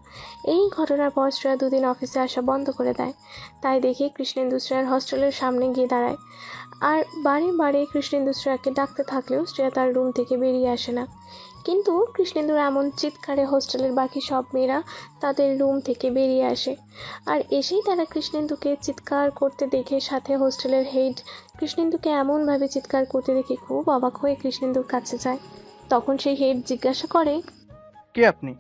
এই ঘটনার পর শ্রেয়া 2 দিন অফিসে আসা বন্ধ করে দেয়। তাই দেখে কৃষ্ণেন্দু শ্রেয়ার হোস্টেলের সামনে গিয়ে দাঁড়ায়। আর বারে বারে কৃষ্ণেন্দু শ্রেয়াকে ডাকতে থাকলেও শ্রেয়া তার রুম থেকে বেরিয়ে আসে না। কিন্তু কৃষ্ণেন্দুর এমন চিৎকারে হোস্টেলের বাকি সব মেয়েরা তাদের রুম থেকে বেরিয়ে আসে। আর এসেই তারা কৃষ্ণেন্দুকে চিৎকার করতে দেখে সাথে হোস্টেলের হেড কৃষ্ণেন্দুকে এমনভাবে চিৎকার করতে দেখে খুব অবাক হয়ে কৃষ্ণেন্দুর কাছে যায়। তখন সেই হেড জিজ্ঞাসা করে, কে আপনি?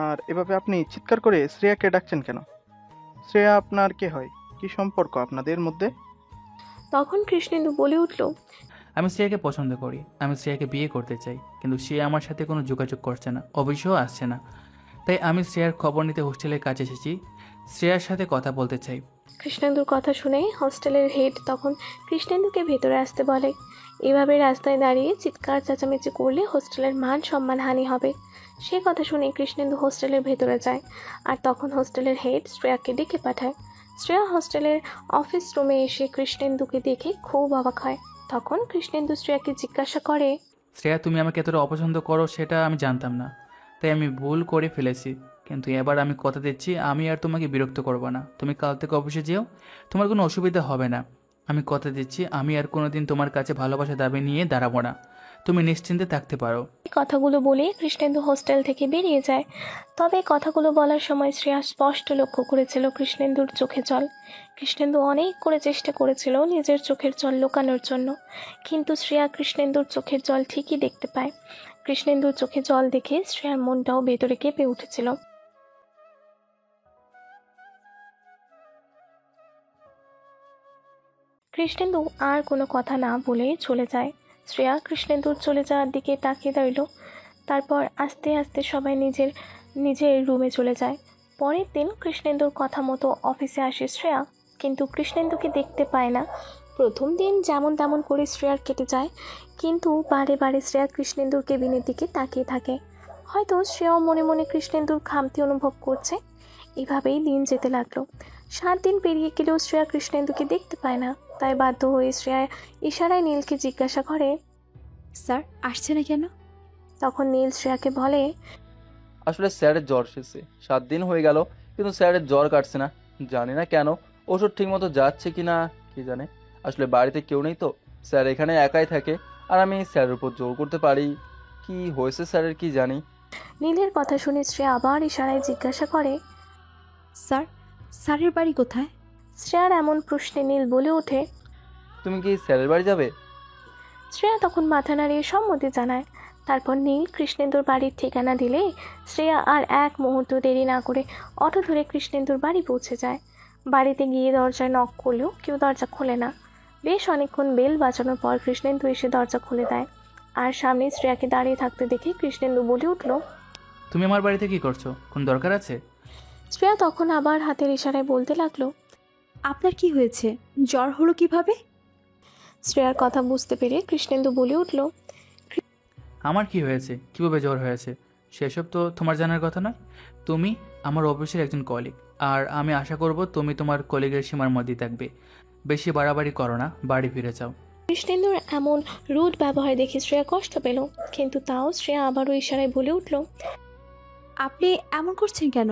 আর এভাবে আপনি চিৎকার করে শ্রেয়াকে ডাকছেন কেন? শ্রেয়া আপনার কে হয়? কি সম্পর্ক আপনাদের মধ্যে? তখন কৃষ্ণেন্দু বলে উঠল, আমি শ্রেয়াকে পছন্দ করি, আমি শ্রেয়াকে বিয়ে করতে চাই, কিন্তু সে আমার সাথে কোনো যোগাযোগ করছে না, অবশ্যও আসছে না। তাই আমি শ্রেয়ার খবর নিতে হোস্টেলের কাছে এসেছি, শ্রেয়ার সাথে কথা বলতে চাই। কৃষ্ণেন্দুর কথা শুনে হোস্টেলের হেড তখন কৃষ্ণেন্দুকে ভেতরে আসতে বলে। এভাবে রাস্তায় দাঁড়িয়ে চিৎকার চেঁচামেচি করলে হোস্টেলের মান সম্মান হানি হবে। সে কথা শুনে কৃষ্ণেন্দু হোস্টেলের ভেতরে যায়। আর তখন হোস্টেলের হেড শ্রেয়াকে ডেকে পাঠায়। শ্রেয়া হোস্টেলের অফিস রুমে এসে কৃষ্ণেন্দুকে দেখে খুব অবাক হয়। তখন কৃষ্ণেন্দু শ্রেয়াকে জিজ্ঞাসা করে, শ্রেয়া, তুমি আমাকে এতটা অপছন্দ করো সেটা আমি জানতাম না, তাই আমি ভুল করে ফেলেছি। কিন্তু এবার আমি কথা দিচ্ছি আমি আর তোমাকে বিরক্ত করবো না। তুমি কাল থেকে অফিসে যেও, তোমার কোনো অসুবিধা হবে না। আমি কথা দিচ্ছি আমি আর কোনোদিন তোমার কাছে ভালোবাসা দাবি নিয়ে দাঁড়াবো না, তুমি নিশ্চিন্তে থাকতে পারো। এই কথাগুলো বলে কৃষ্ণেন্দু হোস্টেল থেকে বেরিয়ে যায়। তবে কথাগুলো বলার সময় শ্রেয়া স্পষ্ট লক্ষ্য করেছিল কৃষ্ণেন্দুর চোখে জল। কৃষ্ণেন্দু অনেক করে চেষ্টা করেছিল নিজের চোখের জল লুকানোর জন্য, কিন্তু শ্রেয়া কৃষ্ণেন্দুর চোখের জল ঠিকই দেখতে পায়। কৃষ্ণেন্দুর চোখে জল দেখে শ্রেয়ার মনটাও ভেতরে কেঁপে উঠেছিল। কৃষ্ণেন্দু আর কোনো কথা না বলে চলে যায়। শ্রেয়া কৃষ্ণেন্দুর চলে যাওয়ার দিকে তাকিয়ে রইল। তারপর আস্তে আস্তে সবাই নিজের নিজের রুমে চলে যায়। পরের দিন কৃষ্ণেন্দুর কথা মতো অফিসে আসে শ্রেয়া, কিন্তু কৃষ্ণেন্দুকে দেখতে পায় না। প্রথম দিন যেমন তেমন করে শ্রেয়ার কেটে যায়, কিন্তু বারে বারে শ্রেয়া কৃষ্ণেন্দুর কেবিনের দিকে তাকিয়ে থাকে। হয়তো শ্রেয়াও মনে মনে কৃষ্ণেন্দুর খামতি অনুভব করছে। এভাবেই দিন যেতে লাগলো। 7 দিন পেরিয়ে গেলেও শ্রেয়া কৃষ্ণেন্দুকে দেখতে পায় না। তাই বাধ্য হয়ে শ্রেয়া ইশারায় নীলকে জিজ্ঞাসা করে, স্যার আসছে না কেন? তখন নীল শ্রেয়াকে বলে, আসলে স্যারের জ্বর এসেছে, 7 দিন হয়ে গেল কিন্তু স্যারের জ্বর কাটছে না, জানি না কেন। ওষুধ ঠিক মতো যাচ্ছে কি না কি জানে। আসলে বাড়িতে কেউ নেই তো, স্যার এখানে একাই থাকে, আর আমি স্যারের উপর জোর করতে পারি কি হয়েছে স্যারের কি জানি। নীলের কথা শুনে শ্রেয়া আবার ইশারায় জিজ্ঞাসা করে, স্যার স্যারের বাড়ি কোথায়? শ্রেয়ার এমন প্রশ্নে নীল বলে ওঠে, তুমি কি স্যারের বাড়ি যাবে? শ্রেয়া তখন মাথা নাড়িয়ে সম্মতি জানায়। তারপর নীল কৃষ্ণেন্দুর বাড়ির ঠিকানা দিলে শ্রেয়া আর এক মুহূর্ত দেরি না করে অটো ধরে কৃষ্ণেন্দুর বাড়ি পৌঁছে যায়। বাড়িতে গিয়ে দরজায় নক করলেও কেউ দরজা খোলে না। বেশ অনেকক্ষণ বেল বাজানোর পর কৃষ্ণেন্দু এসে দরজা খুলে দেয়। আর সামনে শ্রেয়াকে দাঁড়িয়ে থাকতে দেখে কৃষ্ণেন্দু বলে উঠল, তুমি আমার বাড়িতে কি করছো? কোন দরকার আছে? শ্রেয়া তখন আবার হাতের ইশারায় বলতে লাগলো, আপনার কি হয়েছে? জ্বর হলো কিভাবে? শ্রেয়ার কথা বুঝতে পেরে কৃষ্ণেন্দু বলে উঠল, আমার কি হয়েছে, কীভাবে জ্বর হয়েছে সেসব তো তোমার জানার কথা নয়। তুমি আমার অফিসের একজন কলিগ, আর আমি আশা করব তুমি তোমার কলিগের সীমার মধ্যেই থাকবে। বেশি বাড়াবাড়ি করো না, বাড়ি ফিরে যাও। কৃষ্ণেন্দুর এমন রুড ব্যবহার দেখে শ্রেয়া কষ্ট পেল, কিন্তু তাও শ্রেয়া আবারও ইশারায় বলে উঠল, আপনি এমন করছেন কেন?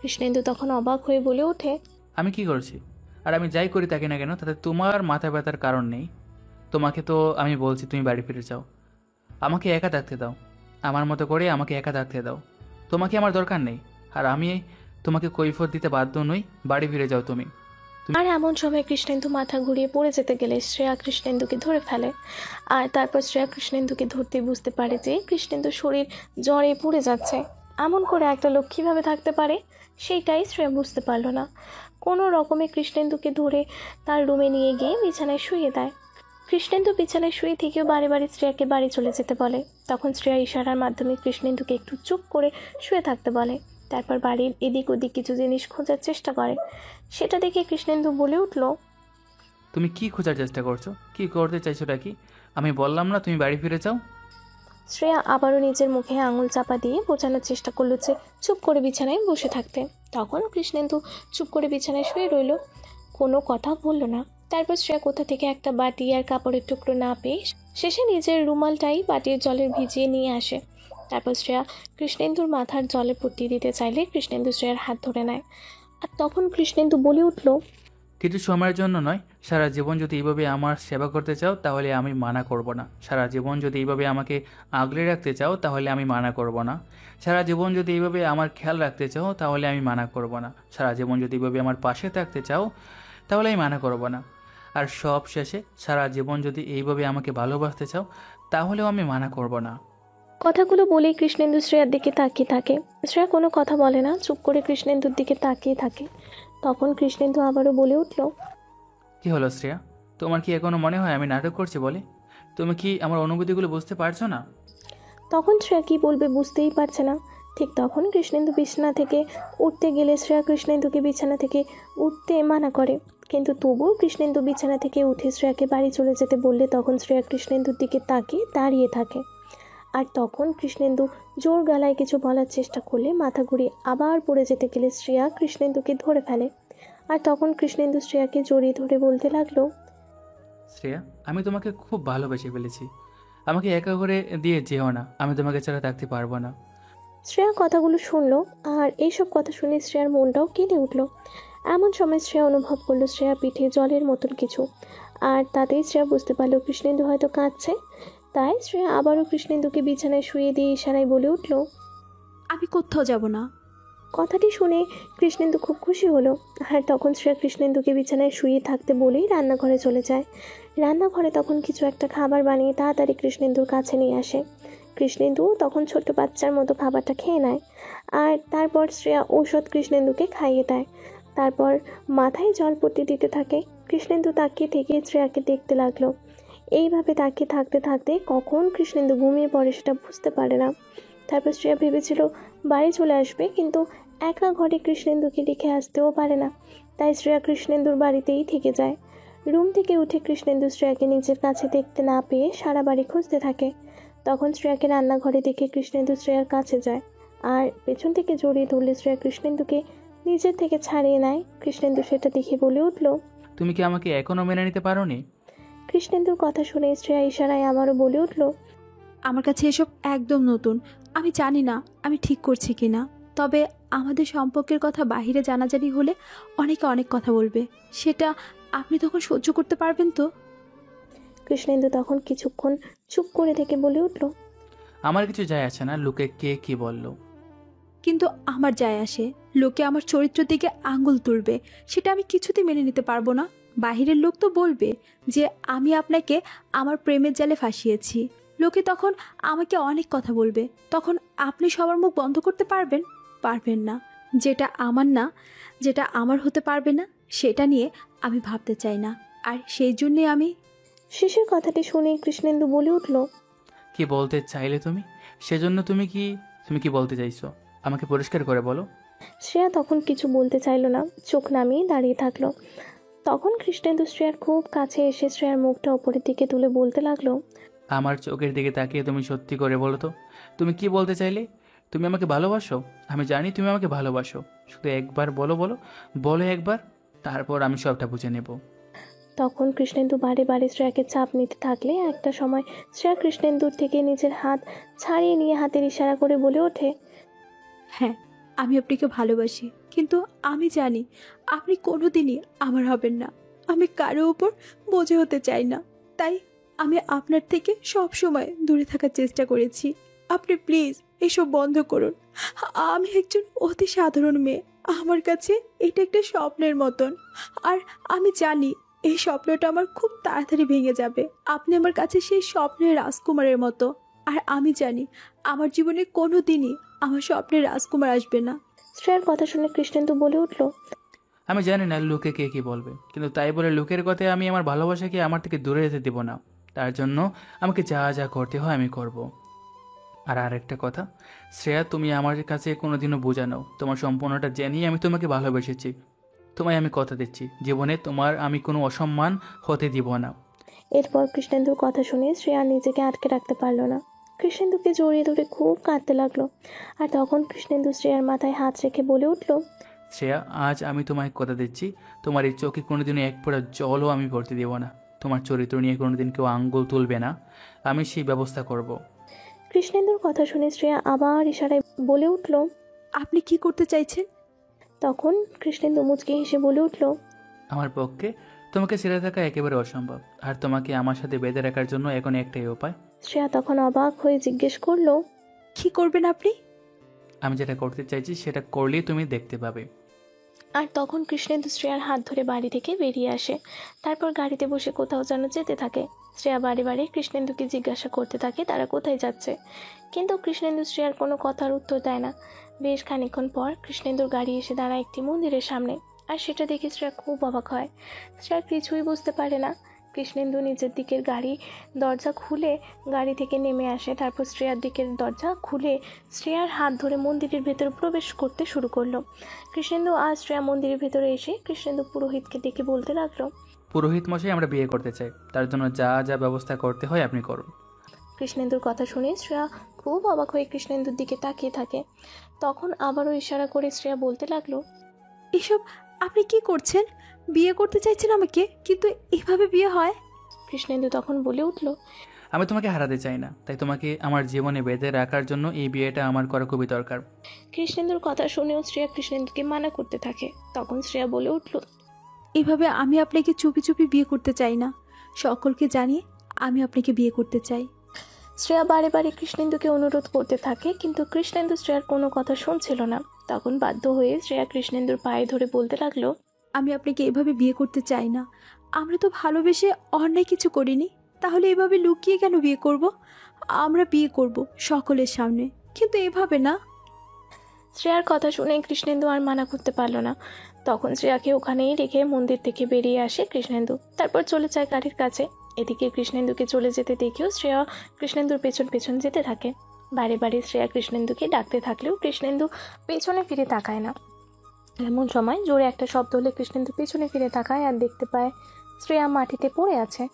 কৃষ্ণেন্দু তখন অবাক হয়ে বলে ওঠে, আমি কি করছি? আর আমি যাই করি তাকে না কেন তাতে তোমার মাথা ব্যথার কারণ নেই। তোমাকে তো আমি বলছি তুমি বাড়ি ফিরে যাও, আমাকে একা থাকতে দাও, আমার মতো করে আমাকে একা থাকতে দাও। তোমাকে আমার দরকার নেই, আর আমি তোমাকে কৈফিয়ত দিতে বাধ্য নই। বাড়ি ফিরে যাও তুমি। আর এমন সময় কৃষ্ণেন্দু মাথা ঘুরিয়ে পড়ে যেতে গেলে শ্রেয়া কৃষ্ণেন্দুকে ধরে ফেলে। আর তারপর শ্রেয়া কৃষ্ণেন্দুকে ধরতে বুঝতে পারে যে কৃষ্ণেন্দুর শরীর জ্বরে পুড়ে যাচ্ছে। এমন করে একটা লোক কীভাবে থাকতে পারে সেইটাই শ্রেয়া বুঝতে পারল না। কোনো রকমে কৃষ্ণেন্দুকে ধরে তার রুমে নিয়ে গিয়ে বিছানায় শুয়ে দেয়। কৃষ্ণেন্দু বিছানায় শুয়ে থেকেও বারে বারে শ্রেয়াকে বাড়ি চলে যেতে বলে। তখন শ্রেয়া ইশারার মাধ্যমে কৃষ্ণেন্দুকে একটু চুপ করে শুয়ে থাকতে বলে। তারপর বাড়ির এদিক ওদিক কিছু জিনিস খোঁজার চেষ্টা করে। সেটা দেখে কৃষ্ণেন্দু বলে উঠল, তুমি কি খোঁজার চেষ্টা করছো? কি করতে চাইছোটা কি? আমি বললাম না তুমি বাড়ি ফিরে যাও। শ্রেয়া আবারও নিজের মুখে আঙুল চাপা দিয়ে বোঝানোর চেষ্টা করলো যে চুপ করে বিছানায় বসে থাকতে। তখন কৃষ্ণেন্দু চুপ করে বিছানায় শুয়ে রইল, কোনো কথা বলল না। তারপর শ্রেয়া কোথা থেকে একটা বাটি আর কাপড়ের টুকরো না পেয়ে শেষে নিজের রুমালটাই বাটির জলের ভিজিয়ে নিয়ে আসে। তারপর শ্রেয়া কৃষ্ণেন্দুর মাথার জলে পট্টি দিতে চাইলে কৃষ্ণেন্দু শ্রেয়ার হাত ধরে নেয়। আর তখন কৃষ্ণেন্দু বলে উঠল, কিছু সময়ের জন্য নয়, সারা জীবন যদি এইভাবে আমার সেবা করতে চাও তাহলে আমি মানা করব না। সারা জীবন যদি এইভাবে আমাকে আগলে রাখতে চাও তাহলে আমি মানা করব না। সারা জীবন যদি এইভাবে আমার খেয়াল রাখতে চাও তাহলে আমি মানা করব না। সারা জীবন যদি এইভাবে আমার পাশে থাকতে চাও তাহলে আমি মানা করব না। আর সব শেষে সারা জীবন যদি এইভাবে আমাকে ভালোবাসতে চাও তাহলেও আমি মানা করব না। কথাগুলো বলেই কৃষ্ণেন্দু শ্রেয়ার দিকে তাকিয়ে থাকে। শ্রেয়া কোনো কথা বলে না, চুপ করে কৃষ্ণেন্দুর দিকে তাকিয়ে থাকে। তখন কৃষ্ণেন্দু আবারও বলে উঠল, কি হলো শ্রেয়া, তোমার কি এখনো মনে হয় আমি নাটক করছি বলে? তুমি কি আমার অনুভূতিগুলো বুঝতে পারছো না? তখন শ্রেয়া কি বলবে বুঝতেই পারছে না। ঠিক তখন কৃষ্ণেন্দু বিছানা থেকে উঠতে গেলে শ্রেয়া কৃষ্ণেন্দুকে বিছানা থেকে উঠতে মানা করে, কিন্তু তবুও কৃষ্ণেন্দু বিছানা থেকে উঠে শ্রেয়াকে বাড়ি চলে যেতে বললে তখন শ্রেয়া কৃষ্ণেন্দুর দিকে তাকিয়ে দাঁড়িয়ে থাকে। আর তখন কৃষ্ণেন্দু জোর গলায় কিছু বলার চেষ্টা করলে মাথা ঘুরিয়ে আবার পড়ে যেতে গেলে শ্রেয়া কৃষ্ণেন্দুকে ধরে ফেলে। আর তখন কৃষ্ণেন্দু শ্রেয়াকে জড়িয়ে ধরে বলতে লাগলো, শ্রেয়া, আমি তোমাকে খুব ভালোবেসে ফেলেছি। আমাকে একা করে দিয়ে যেও না, আমি তোমাকে ছাড়া থাকতে পারবো না। শ্রেয়া কথাগুলো শুনলো, আর এইসব কথা শুনে শ্রেয়ার মনটাও কেঁদে উঠল। এমন সময় শ্রেয়া অনুভব করলো শ্রেয়া পিঠে জলের মতন কিছু, আর তাতেই শ্রেয়া বুঝতে পারলো কৃষ্ণেন্দু হয়তো কাঁদছে। তাই শ্রেয়া আবারও কৃষ্ণেন্দুকে বিছানায় শুয়ে দিয়ে ইশারায় বলে উঠল, আমি কোথাও যাব না। কথাটি শুনে কৃষ্ণেন্দু খুব খুশি হলো। আর তখন শ্রেয়া কৃষ্ণেন্দুকে বিছানায় শুয়ে থাকতে বলেই রান্নাঘরে চলে যায়। রান্নাঘরে তখন কিছু একটা খাবার বানিয়ে তাড়াতাড়ি কৃষ্ণেন্দুর কাছে নিয়ে আসে। কৃষ্ণেন্দু তখন ছোট্ট বাচ্চার মতো খাবারটা খেয়ে নেয়। আর তারপর শ্রেয়া ঔষধ কৃষ্ণেন্দুকে খাইয়ে দেয়। তারপর মাথায় জলপট্টি দিতে থাকে। কৃষ্ণেন্দু তাকিয়ে থেকে শ্রেয়াকে দেখতে লাগলো। এইভাবে তাকিয়ে থাকতে থাকতে কখন কৃষ্ণেন্দু ঘুমিয়ে পড়ে সেটা বুঝতে পারে না। তারপর শ্রেয়া ভেবেছিল বাড়ি চলে আসবে, কিন্তু একা ঘরে কৃষ্ণেন্দুকে রেখে আসতেও পারে না। তাই শ্রেয়া কৃষ্ণেন্দুর বাড়িতেই থেকে যায়। রুম থেকে উঠে কৃষ্ণেন্দু শ্রেয়াকে নিজের কাছে দেখতে না পেয়ে সারা বাড়ি খুঁজতে থাকে। তখন শ্রেয়াকে রান্নাঘরে দেখে কৃষ্ণেন্দু শ্রেয়ার কাছে যায়, আর পেছন থেকে জড়িয়ে ধরলে শ্রেয়া কৃষ্ণেন্দুকে নিজের থেকে ছাড়িয়ে নেয়। কৃষ্ণেন্দু সেটা দেখে বলে উঠল, তুমি কি আমাকে এখনো মেনে নিতে পারোনি? কৃষ্ণেন্দুর কথা শুনে শ্রেয়া ইশারায় আমারও বলে উঠল, আমার কাছে এসব একদম নতুন। আমি জানি না আমি ঠিক করছি কিনা, তবে আমাদের সম্পর্কের কথা বাহিরে জানাজানি হলে অনেকে অনেক কথা বলবে, সেটা আপনি তখন সহ্য করতে পারবেন তো? কৃষ্ণেন্দু তখন কিছুক্ষণ চুপ করে থেকে বলে উঠল, আমার কিছু যায় আসে না লোকে কে কি বললো। কিন্তু আমার যায় আসে। লোকে আমার চরিত্রের দিকে আঙ্গুল তুলবে, সেটা আমি কিছুতেই মেনে নিতে পারবো না। বাহিরের লোক তো বলবে যে আমি আপনাকে আমার প্রেমের জালে ফাঁসিয়েছি। লোকে তখন আমাকে অনেক কথা বলবে। তখন আপনি সবার মুখ বন্ধ করতে পারবেন? পারবেন না। যেটা আমার না, যেটা আমার হতে পারবে না, সেটা নিয়ে আমি ভাবতে চাই না। আর সেই জন্যে আমি শেষের কথাটি শুনে কৃষ্ণেন্দু বলে উঠল, কি বলতে চাইলে তুমি? সেজন্য তুমি কি বলতে চাইছো? আমাকে পরিষ্কার করে বলো। শ্রেয়া তখন কিছু বলতে চাইল না, চোখ নামিয়ে দাঁড়িয়ে থাকলো। তখন কৃষ্ণেন্দু শ্রেয়ার খুব কাছে এসে শ্রেয়ার মুখটা ওপরের দিকে তুলে বলতে লাগলো, আমার চোখের দিকে তাকিয়ে তুমি সত্যি করে বলো তো, তুমি কি বলতে চাইলে? তুমি আমাকে ভালোবাসো? আমি জানি তুমি আমাকে ভালোবাসো। শুধু একবার বলো বলো বলো একবার, তারপর আমি সবটা বুঝে নেব। তখন কৃষ্ণেন্দু বারে বারে শ্রেয়াকে চাপ নিতে থাকলে একটা সময় শ্রেয়া কৃষ্ণেন্দুর থেকে নিজের হাত ছাড়িয়ে নিয়ে হাতের ইশারা করে বলে ওঠে, হ্যাঁ, আমি আপনাকে ভালোবাসি, কিন্তু আমি জানি আপনি কোনোদিনই আমার হবেন না। আমি কারো উপর বোঝা হতে চাই না, তাই আমি আপনার থেকে সব সময় দূরে থাকার চেষ্টা করেছি। আপনি প্লিজ এসব বন্ধ করুন। আমি একজন অতি সাধারণ মেয়ে, আমার কাছে এটা একটা স্বপ্নের মতন। আর আমি জানি এই স্বপ্নটা আমার খুব তাড়াতাড়ি ভেঙে যাবে। আপনি আমার কাছে সেই স্বপ্নের রাজকুমারের মতো, আর আমি জানি আমার জীবনে কোনো দিনই আমার স্বপ্নের রাজকুমার আসবে না। শ্রেয়ার কথা শুনে কৃষ্ণেন্দু বলে উঠল, আমি জানি না লোকে কে কি বলবে, কিন্তু তাই বলে লোকের কথায় আমি আমার ভালোবাসাকে আমার থেকে দূরে যেতে দেব না। তার জন্য আমাকে যা যা করতে হয় আমি করব। আর আরেকটা কথা, শ্রেয়া, তুমি আমার কাছে কোনোদিনও বোঝা নাও। তোমার সম্পূর্ণটা জেনেই আমি তোমাকে ভালোবেসেছি। তোমায় আমি কথা দিচ্ছি, জীবনে তোমার আমি কোনো অসম্মান হতে দিব না। এরপর কৃষ্ণেন্দুর কথা শুনে শ্রেয়া নিজেকে আটকে রাখতে পারলো না। কৃষ্ণেন্দুকে জড়িয়ে ধরে খুব কাঁদতে লাগলো। আর তখন কৃষ্ণেন্দু শ্রেয়ার মাথায় হাত রেখে বলে উঠল, শ্রেয়া, আজ আমি তোমায় কথা দিচ্ছি, তোমার এই চোখে কোনোদিনও এক ফোঁটা জলও আমি পড়তে দেব না। তোমার চরিত্র নিয়ে কোনোদিন কেউ আঙ্গুল তুলবে না, আমি সেই ব্যবস্থা করব। কৃষ্ণেন্দুর কথা শুনে শ্রেয়া আবার ইশারায় বলে উঠল, আপনি কি করতে চাইছেন? তখন কৃষ্ণেন্দু মুচকি হেসে বলে উঠল, আমার পক্ষে তোমাকে ছেড়ে থাকা একেবারে অসম্ভব, আর তোমাকে আমার সাথে বেঁধে রাখার জন্য এখন একটাই উপায়। শ্রেয়া তখন অবাক হয়ে জিজ্ঞেস করলো, কি করবেন আপনি? আমি যেটা করতে চাইছি সেটা করলেই তুমি দেখতে পাবে। আর তখন কৃষ্ণেন্দু শ্রেয়ার হাত ধরে বাড়ি থেকে বেরিয়ে আসে। তারপর গাড়িতে বসে কোথাও যেন যেতে থাকে। শ্রেয়া বারে বারে কৃষ্ণেন্দুকে জিজ্ঞাসা করতে থাকে তারা কোথায় যাচ্ছে, কিন্তু কৃষ্ণেন্দু শ্রেয়ার কোনো কথার উত্তর দেয় না। বেশ খানিকক্ষণ পর কৃষ্ণেন্দুর গাড়ি এসে দাঁড়ায় একটি মন্দিরের সামনে, আর সেটা দেখে শ্রেয়া খুব অবাক হয়। শ্রেয়া কিছুই বুঝতে পারে না। কৃষ্ণেন্দু নিজের দিকের গাড়ি দরজা খুলে গাড়ি থেকে নেমে আসে, তারপর শ্রেয়ার দিকের দরজা খুলে শ্রেয়ার হাত ধরে মন্দিরের ভেতরে প্রবেশ করতে শুরু করলো। কৃষ্ণেন্দু আর শ্রেয়া মন্দিরের ভেতরে এসে কৃষ্ণেন্দু পুরোহিতকে ডেকে বলতে লাগলো, পুরোহিত মশাই, আমরা বিয়ে করতে চাই, তার জন্য যা যা ব্যবস্থা করতে হয় আপনি করুন। কৃষ্ণেন্দুর কথা শুনে শ্রেয়া খুব অবাক হয়ে কৃষ্ণেন্দুর দিকে তাকিয়ে থাকে। তখন আবারও ইশারা করে শ্রেয়া বলতে লাগলো, এসব আপনি কি করছেন? বিয়ে করতে চাইছেন আমাকে, কিন্তু এভাবে বিয়ে হয়? কৃষ্ণেন্দু তখন বলে উঠল, আমি তোমাকে হারাতে চাই না, তাই তোমাকে আমার জীবনে বেঁধে রাখার জন্য এই বিয়েটা আমার করা খুবই দরকার। কৃষ্ণেন্দুর কথা শুনেও শ্রেয়া কৃষ্ণেন্দুকে মানা করতে থাকে। তখন শ্রেয়া বলে উঠল, এভাবে আমি আপনাকে চুপি চুপি বিয়ে করতে চাই না, সকলকে জানিয়ে আমি আপনাকে বিয়ে করতে চাই। শ্রেয়া বারে বারে কৃষ্ণেন্দুকে অনুরোধ করতে থাকে, কিন্তু কৃষ্ণেন্দু শ্রেয়ার কোনো কথা শুনছিল না। তখন বাধ্য হয়ে শ্রেয়া কৃষ্ণেন্দুর পায়ে ধরে বলতে লাগলো, আমি আপনাকে এভাবে বিয়ে করতে চাই না। আমরা তো ভালোবেসে অন্যায় কিছু করিনি, তাহলে এভাবে লুকিয়ে কেন বিয়ে করব? আমরা বিয়ে করব সকলের সামনে, কিন্তু এভাবে না। শ্রেয়ার কথা শুনে কৃষ্ণেন্দু আর মানা করতে পারল না। তখন শ্রেয়াকে ওখানেই রেখে মন্দির থেকে বেরিয়ে আসে কৃষ্ণেন্দু, তারপর চলে যায় গাড়ির কাছে। এদিকে কৃষ্ণেন্দুকে চলে যেতে দেখেও শ্রেয়া কৃষ্ণেন্দুর পেছন পেছন যেতে থাকে। বারে বারে শ্রেয়া কৃষ্ণেন্দুকে ডাকতে থাকলেও কৃষ্ণেন্দু পেছনে ফিরে তাকায় না। এমন সময় জোরে একটা শব্দ হলে কৃষ্ণেন্দু পেছনে ফিরে তাকায় আর দেখতে পায় শ্রেয়া মাটিতে পড়ে আছে।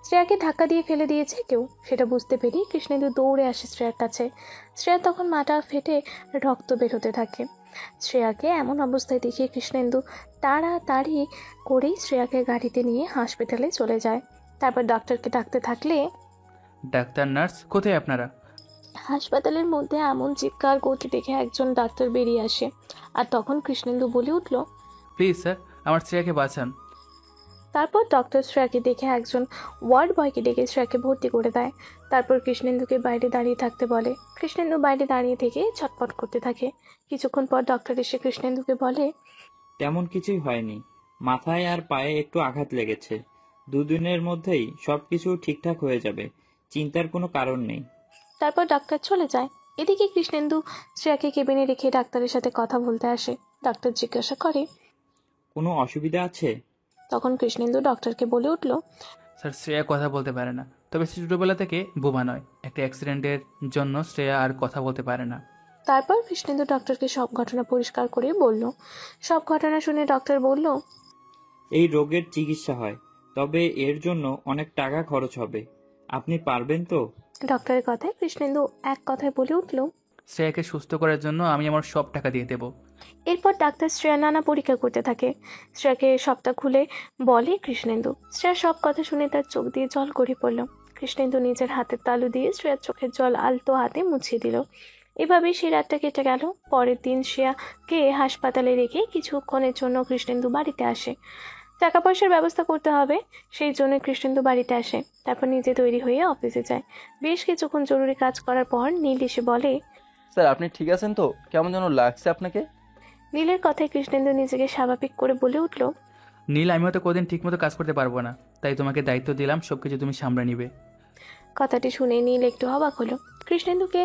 শ্রেয়াকে ধাক্কা দিয়ে ফেলে দিয়েছে কেউ, সেটা বুঝতে পেরেই কৃষ্ণেন্দু দৌড়ে আসে শ্রেয়ার কাছে। শ্রেয়া তখন মাথা ফেটে রক্ত বের হতে থাকে। শ্রেয়াকে এমন অবস্থায় দেখে কৃষ্ণেন্দু তাড়াতাড়ি করেই শ্রেয়াকে গাড়িতে নিয়ে হাসপাতালে চলে যায়। তারপর ডক্টরকে ডাকতে থাকলে, ডাক্তার, নার্স, কোথায় আপনারা? হাসপাতালের মধ্যে এমন চিৎকার করতে দেখে একজন ডাক্তার বেরিয়ে আসে। আর তখন কৃষ্ণেন্দু বলে উঠল, প্লিজ স্যার, আমার শ্রেয়াকে বাঁচান। তারপর ডক্টর শ্রেয়াকে দেখে একজন ওয়ার্ড বয়কে ডেকে শ্রেয়াকে ভর্তি করে দেয়। তারপর কৃষ্ণেন্দুকে বাইরে দাঁড়িয়ে থাকতে বলে। কৃষ্ণেন্দু বাইরে দাঁড়িয়ে থেকে ছটপট করতে থাকে। কিছুক্ষণ পর ডক্টর এসে কৃষ্ণেন্দুকে বলে, তেমন কিছুই হয়নি, মাথায় আর পায়ে একটু আঘাত লেগেছে, দুদিনের মধ্যেই সবকিছু ঠিকঠাক হয়ে যাবে, চিন্তার কোনো কারণ নেই। তারপর ডাক্তার চলে যায়। এদিকে কৃষ্ণেন্দু শ্রেয়াকে কেবিনে রেখে ডাক্তারের সাথে কথা বলতে আসে। ডাক্তার জিজ্ঞাসা করে, কোনো অসুবিধা আছে? তখন কৃষ্ণেন্দু ডক্টরকে বলে উঠল, স্যার, শ্রেয়া কথা বলতে পারে না, তবে সে ছোটোবেলা থেকে বোবা নয়। একটা অ্যাক্সিডেন্টের জন্য শ্রেয়া আর কথা বলতে পারে না। তারপর কৃষ্ণেন্দু ডক্টরকে সব ঘটনা পরিষ্কার করে বলল। সব ঘটনা শুনে ডক্টর বলল, এই রোগের চিকিৎসা হয়, তবে এর জন্য অনেক টাকা খরচ হবে, আপনি পারবেন তো? ডক্টরের কথায় কৃষ্ণেন্দু এক কথায় বলে উঠল, শ্রেয়াকে সুস্থ করার জন্য আমি আমার সব টাকা দিয়ে দেবো। এরপর ডাক্তার শ্রেয়া নানা পরীক্ষা করতে থাকে। শ্রেয়াকে সবটা খুলে বলে কৃষ্ণেন্দু। শ্রেয়া সব কথা শুনে তার চোখ দিয়ে জল গড়িয়ে পড়ল। কৃষ্ণেন্দু নিজের হাতের তালু দিয়ে শ্রেয়ার চোখের জল আলতো হাতে মুছিয়ে দিল। এভাবেই সে রাতটা কেটে গেল। পরের দিন শ্রেয়াকে হাসপাতালে রেখে কিছুক্ষণের জন্য কৃষ্ণেন্দু বাড়িতে আসে। টাকা পয়সার ব্যবস্থা করতে হবে, সেই জন্য কৃষ্ণেন্দু বাড়িতে আসে। তারপর নিজে তৈরি হয়ে অফিসে যায়। বেশ কিছুক্ষণ জরুরি কাজ করার পর নীল এসে বলে, স্যার, আপনি ঠিক আছেন তো? কেমন যেন লাগছে আপনাকে। নীলের কথায় কৃষ্ণেন্দু নিজেকে স্বাভাবিক করে বলে উঠল, নীল, আমি হয়তো কদিন ঠিকমতো কাজ করতে পারবো না, তাই তোমাকে দায়িত্ব দিলাম সবকিছু তুমি সামলে নিবে। কথাটি শুনে নীল একটু অবাক হলো। কৃষ্ণেন্দুকে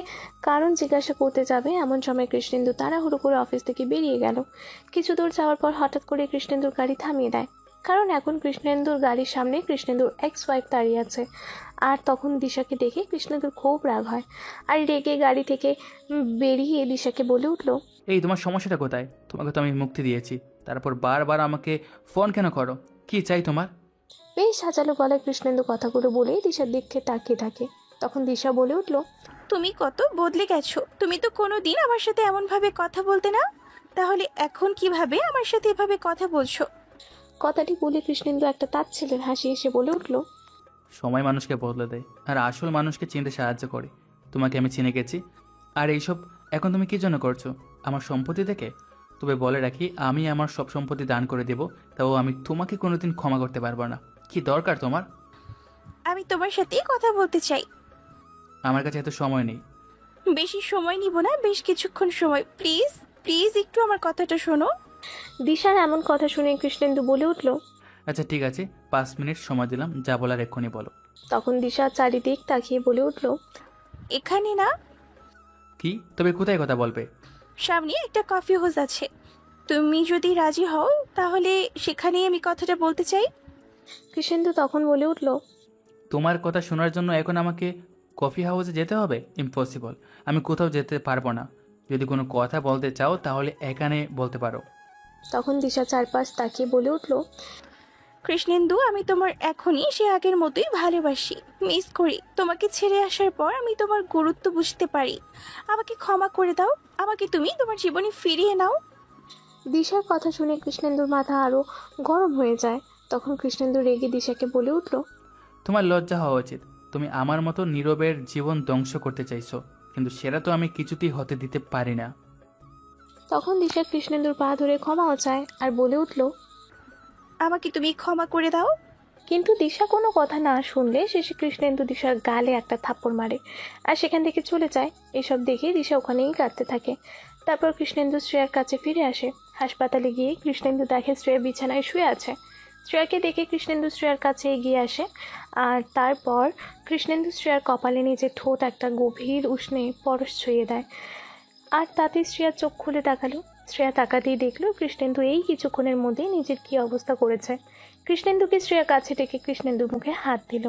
কারণ জিজ্ঞাসা করতে যাবে এমন সময় কৃষ্ণেন্দু তাড়াহুড়ো করে অফিস থেকে বেরিয়ে গেল। কিছু দূর যাওয়ার পর হঠাৎ করে কৃষ্ণেন্দুর গাড়ি থামিয়ে দেয়, কারণ এখন কৃষ্ণেন্দুর গাড়ির সামনে কৃষ্ণেন্দুর এক্স ওয়াইফ দাঁড়িয়ে আছে। আর তখন দিশাকে দেখে কৃষ্ণেন্দুর খুব রাগ হয়, আর রেগে গাড়ি থেকে বেরিয়ে দিশাকে বলে উঠল, এই তোমার সমস্যাটা কোথায়? তোমাকে তো আমি মুক্তি দিয়েছি, তারপর বারবার আমাকে ফোন কেন করো? কি চাই তোমার? বেশ সাজালো গলায় কৃষ্ণেন্দু কথাগুলো বলে দিশার দিকে তাকিয়ে থাকে। তখন দিশা বলে উঠল, তুমি কত বদলে গেছো, তুমি তো কোনো দিন আমার সাথে এমনভাবে কথা বলতে না। তাহলে এখন কিভাবে আমার সাথে এভাবে কথা বলছো? কথাটি বলে কৃষ্ণেন্দু একটা তাচ্ছিল্যের হাসি এসে বলে উঠল, সময় মানুষকে বদলে দেয় আর আসল মানুষকে চিনতে সাহায্য করে। তোমাকে আমি চিনে গেছি। আর এইসব এখন তুমি কি জন্য করছো? আমার সম্পত্তি দেখে? তবে বলে রাখি, আমি আমার সব সম্পত্তি দান করে দেব, তাও আমি তোমাকে কোনোদিন ক্ষমা করতে পারবো না। কি দরকার তোমার? আমি তোমার সাথেই কথা বলতে চাই। আমার কাছে এত সময় নেই। বেশি সময় নিব না, বেশ কিছুক্ষণ সময়। প্লিজ প্লিজ একটু আমার কথাটা শোনো। দিশার এমন কথা শুনে কৃষ্ণেন্দু বলে উঠল, আচ্ছা ঠিক আছে, 5 মিনিট সময় দিলাম, যা বলার এক্ষুনি বলো। তখন দিশা চারিদিক তাকিয়ে বলে উঠল, এখানে না, কি? তবে কোথায় কথা বলবে? সামনে একটা কফি হাউস আছে। তুমি যদি রাজি হও তাহলে সেখানেই আমি কথাটা বলতে চাই। কৃষ্ণেন্দু তখন বলে উঠল, তোমার কথা শোনার জন্য এখন আমাকে কফি হাউসে যেতে হবে? ইম্পসিবল, আমি কোথাও যেতে পারবো না। যদি কোনো কথা বলতে চাও তাহলে এখানে বলতে পারো। তখন দিশা চারপাশ তাকিয়ে বলে উঠল, কৃষ্ণেন্দু, আমি তোমার এখনই সে আগের মতোই ভালোবাসি, মিস করি। তোমাকে ছেড়ে আসার পর আমি তোমার গুরুত্ব বুঝতে পারি। আমাকে ক্ষমা করে দাও, আমাকে তুমি তোমার জীবনে ফিরিয়ে নাও। দিশার কথা শুনে কৃষ্ণেন্দুর মাথা আরো গরম হয়ে যায়। তখন কৃষ্ণেন্দু রেগে দিশাকে বলে উঠল, তোমার লজ্জা হওয়া উচিত। তুমি আমার মতো নীরবের জীবন ধ্বংস করতে চাইছো, কিন্তু সেটা তো আমি কিছুতেই হতে দিতে পারি না। তখন দিশা কৃষ্ণেন্দুর পা ধরে ক্ষমাও চায় আর বলে উঠল, আমাকে তুমি ক্ষমা করে দাও। কিন্তু দিশা কোনো কথা না শুনলে শেষে কৃষ্ণেন্দু দিশার গালে একটা থাপ্পড় মারে আর সেখান থেকে চলে যায়। এসব দেখে দিশা ওখানেই কাঁদতে থাকে। তারপর কৃষ্ণেন্দু শ্রেয়ার কাছে ফিরে আসে। হাসপাতালে গিয়ে কৃষ্ণেন্দু দেখে শ্রেয়া বিছানায় শুয়ে আছে। শ্রেয়াকে দেখে কৃষ্ণেন্দু শ্রেয়ার কাছে এগিয়ে আসে আর তারপর কৃষ্ণেন্দু শ্রেয়ার কপালে নিজের ঠোঁট একটা গভীর উষ্ণে পরশ ছুঁয়ে দেয়। আর তাতে শ্রেয়া চোখ খুলে তাকালো। শ্রেয়া তাকাতেই দেখলো কৃষ্ণেন্দু এই কিছুক্ষণের মধ্যেই নিজের কি অবস্থা করেছে। কৃষ্ণেন্দুকে শ্রেয়া কাছে ডেকে কৃষ্ণেন্দুর মুখে হাত দিল।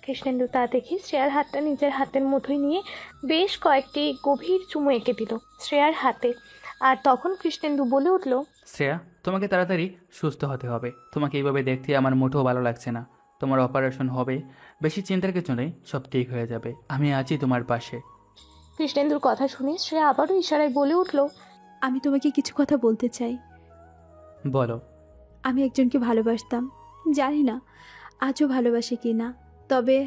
কৃষ্ণেন্দু তা দেখে শ্রেয়ার হাতটা নিজের হাতের মুঠোয় নিয়ে বেশ কয়েকটি গভীর চুমু এঁকে দিল শ্রেয়ার হাতে। আর তখন কৃষ্ণেন্দু বলে উঠল, শ্রেয়া, তোমাকে তাড়াতাড়ি সুস্থ হতে হবে। তোমাকে এইভাবে দেখতে আমার মোটেও ভালো লাগছে না। তোমার অপারেশন হবে, বেশি চিন্তার কিছু নেই, সব ঠিক হয়ে যাবে। আমি আছি তোমার পাশে। কৃষ্ণেন্দুর কথা শুনে শ্রেয়া আবারও ইশারায় বলে উঠল, আমি তোমাকে কিছু কথা বলতে চাই। বলো। আমি একজনকে ভালোবাসতাম, জানি না আজও ভালোবাসি কি না, তবে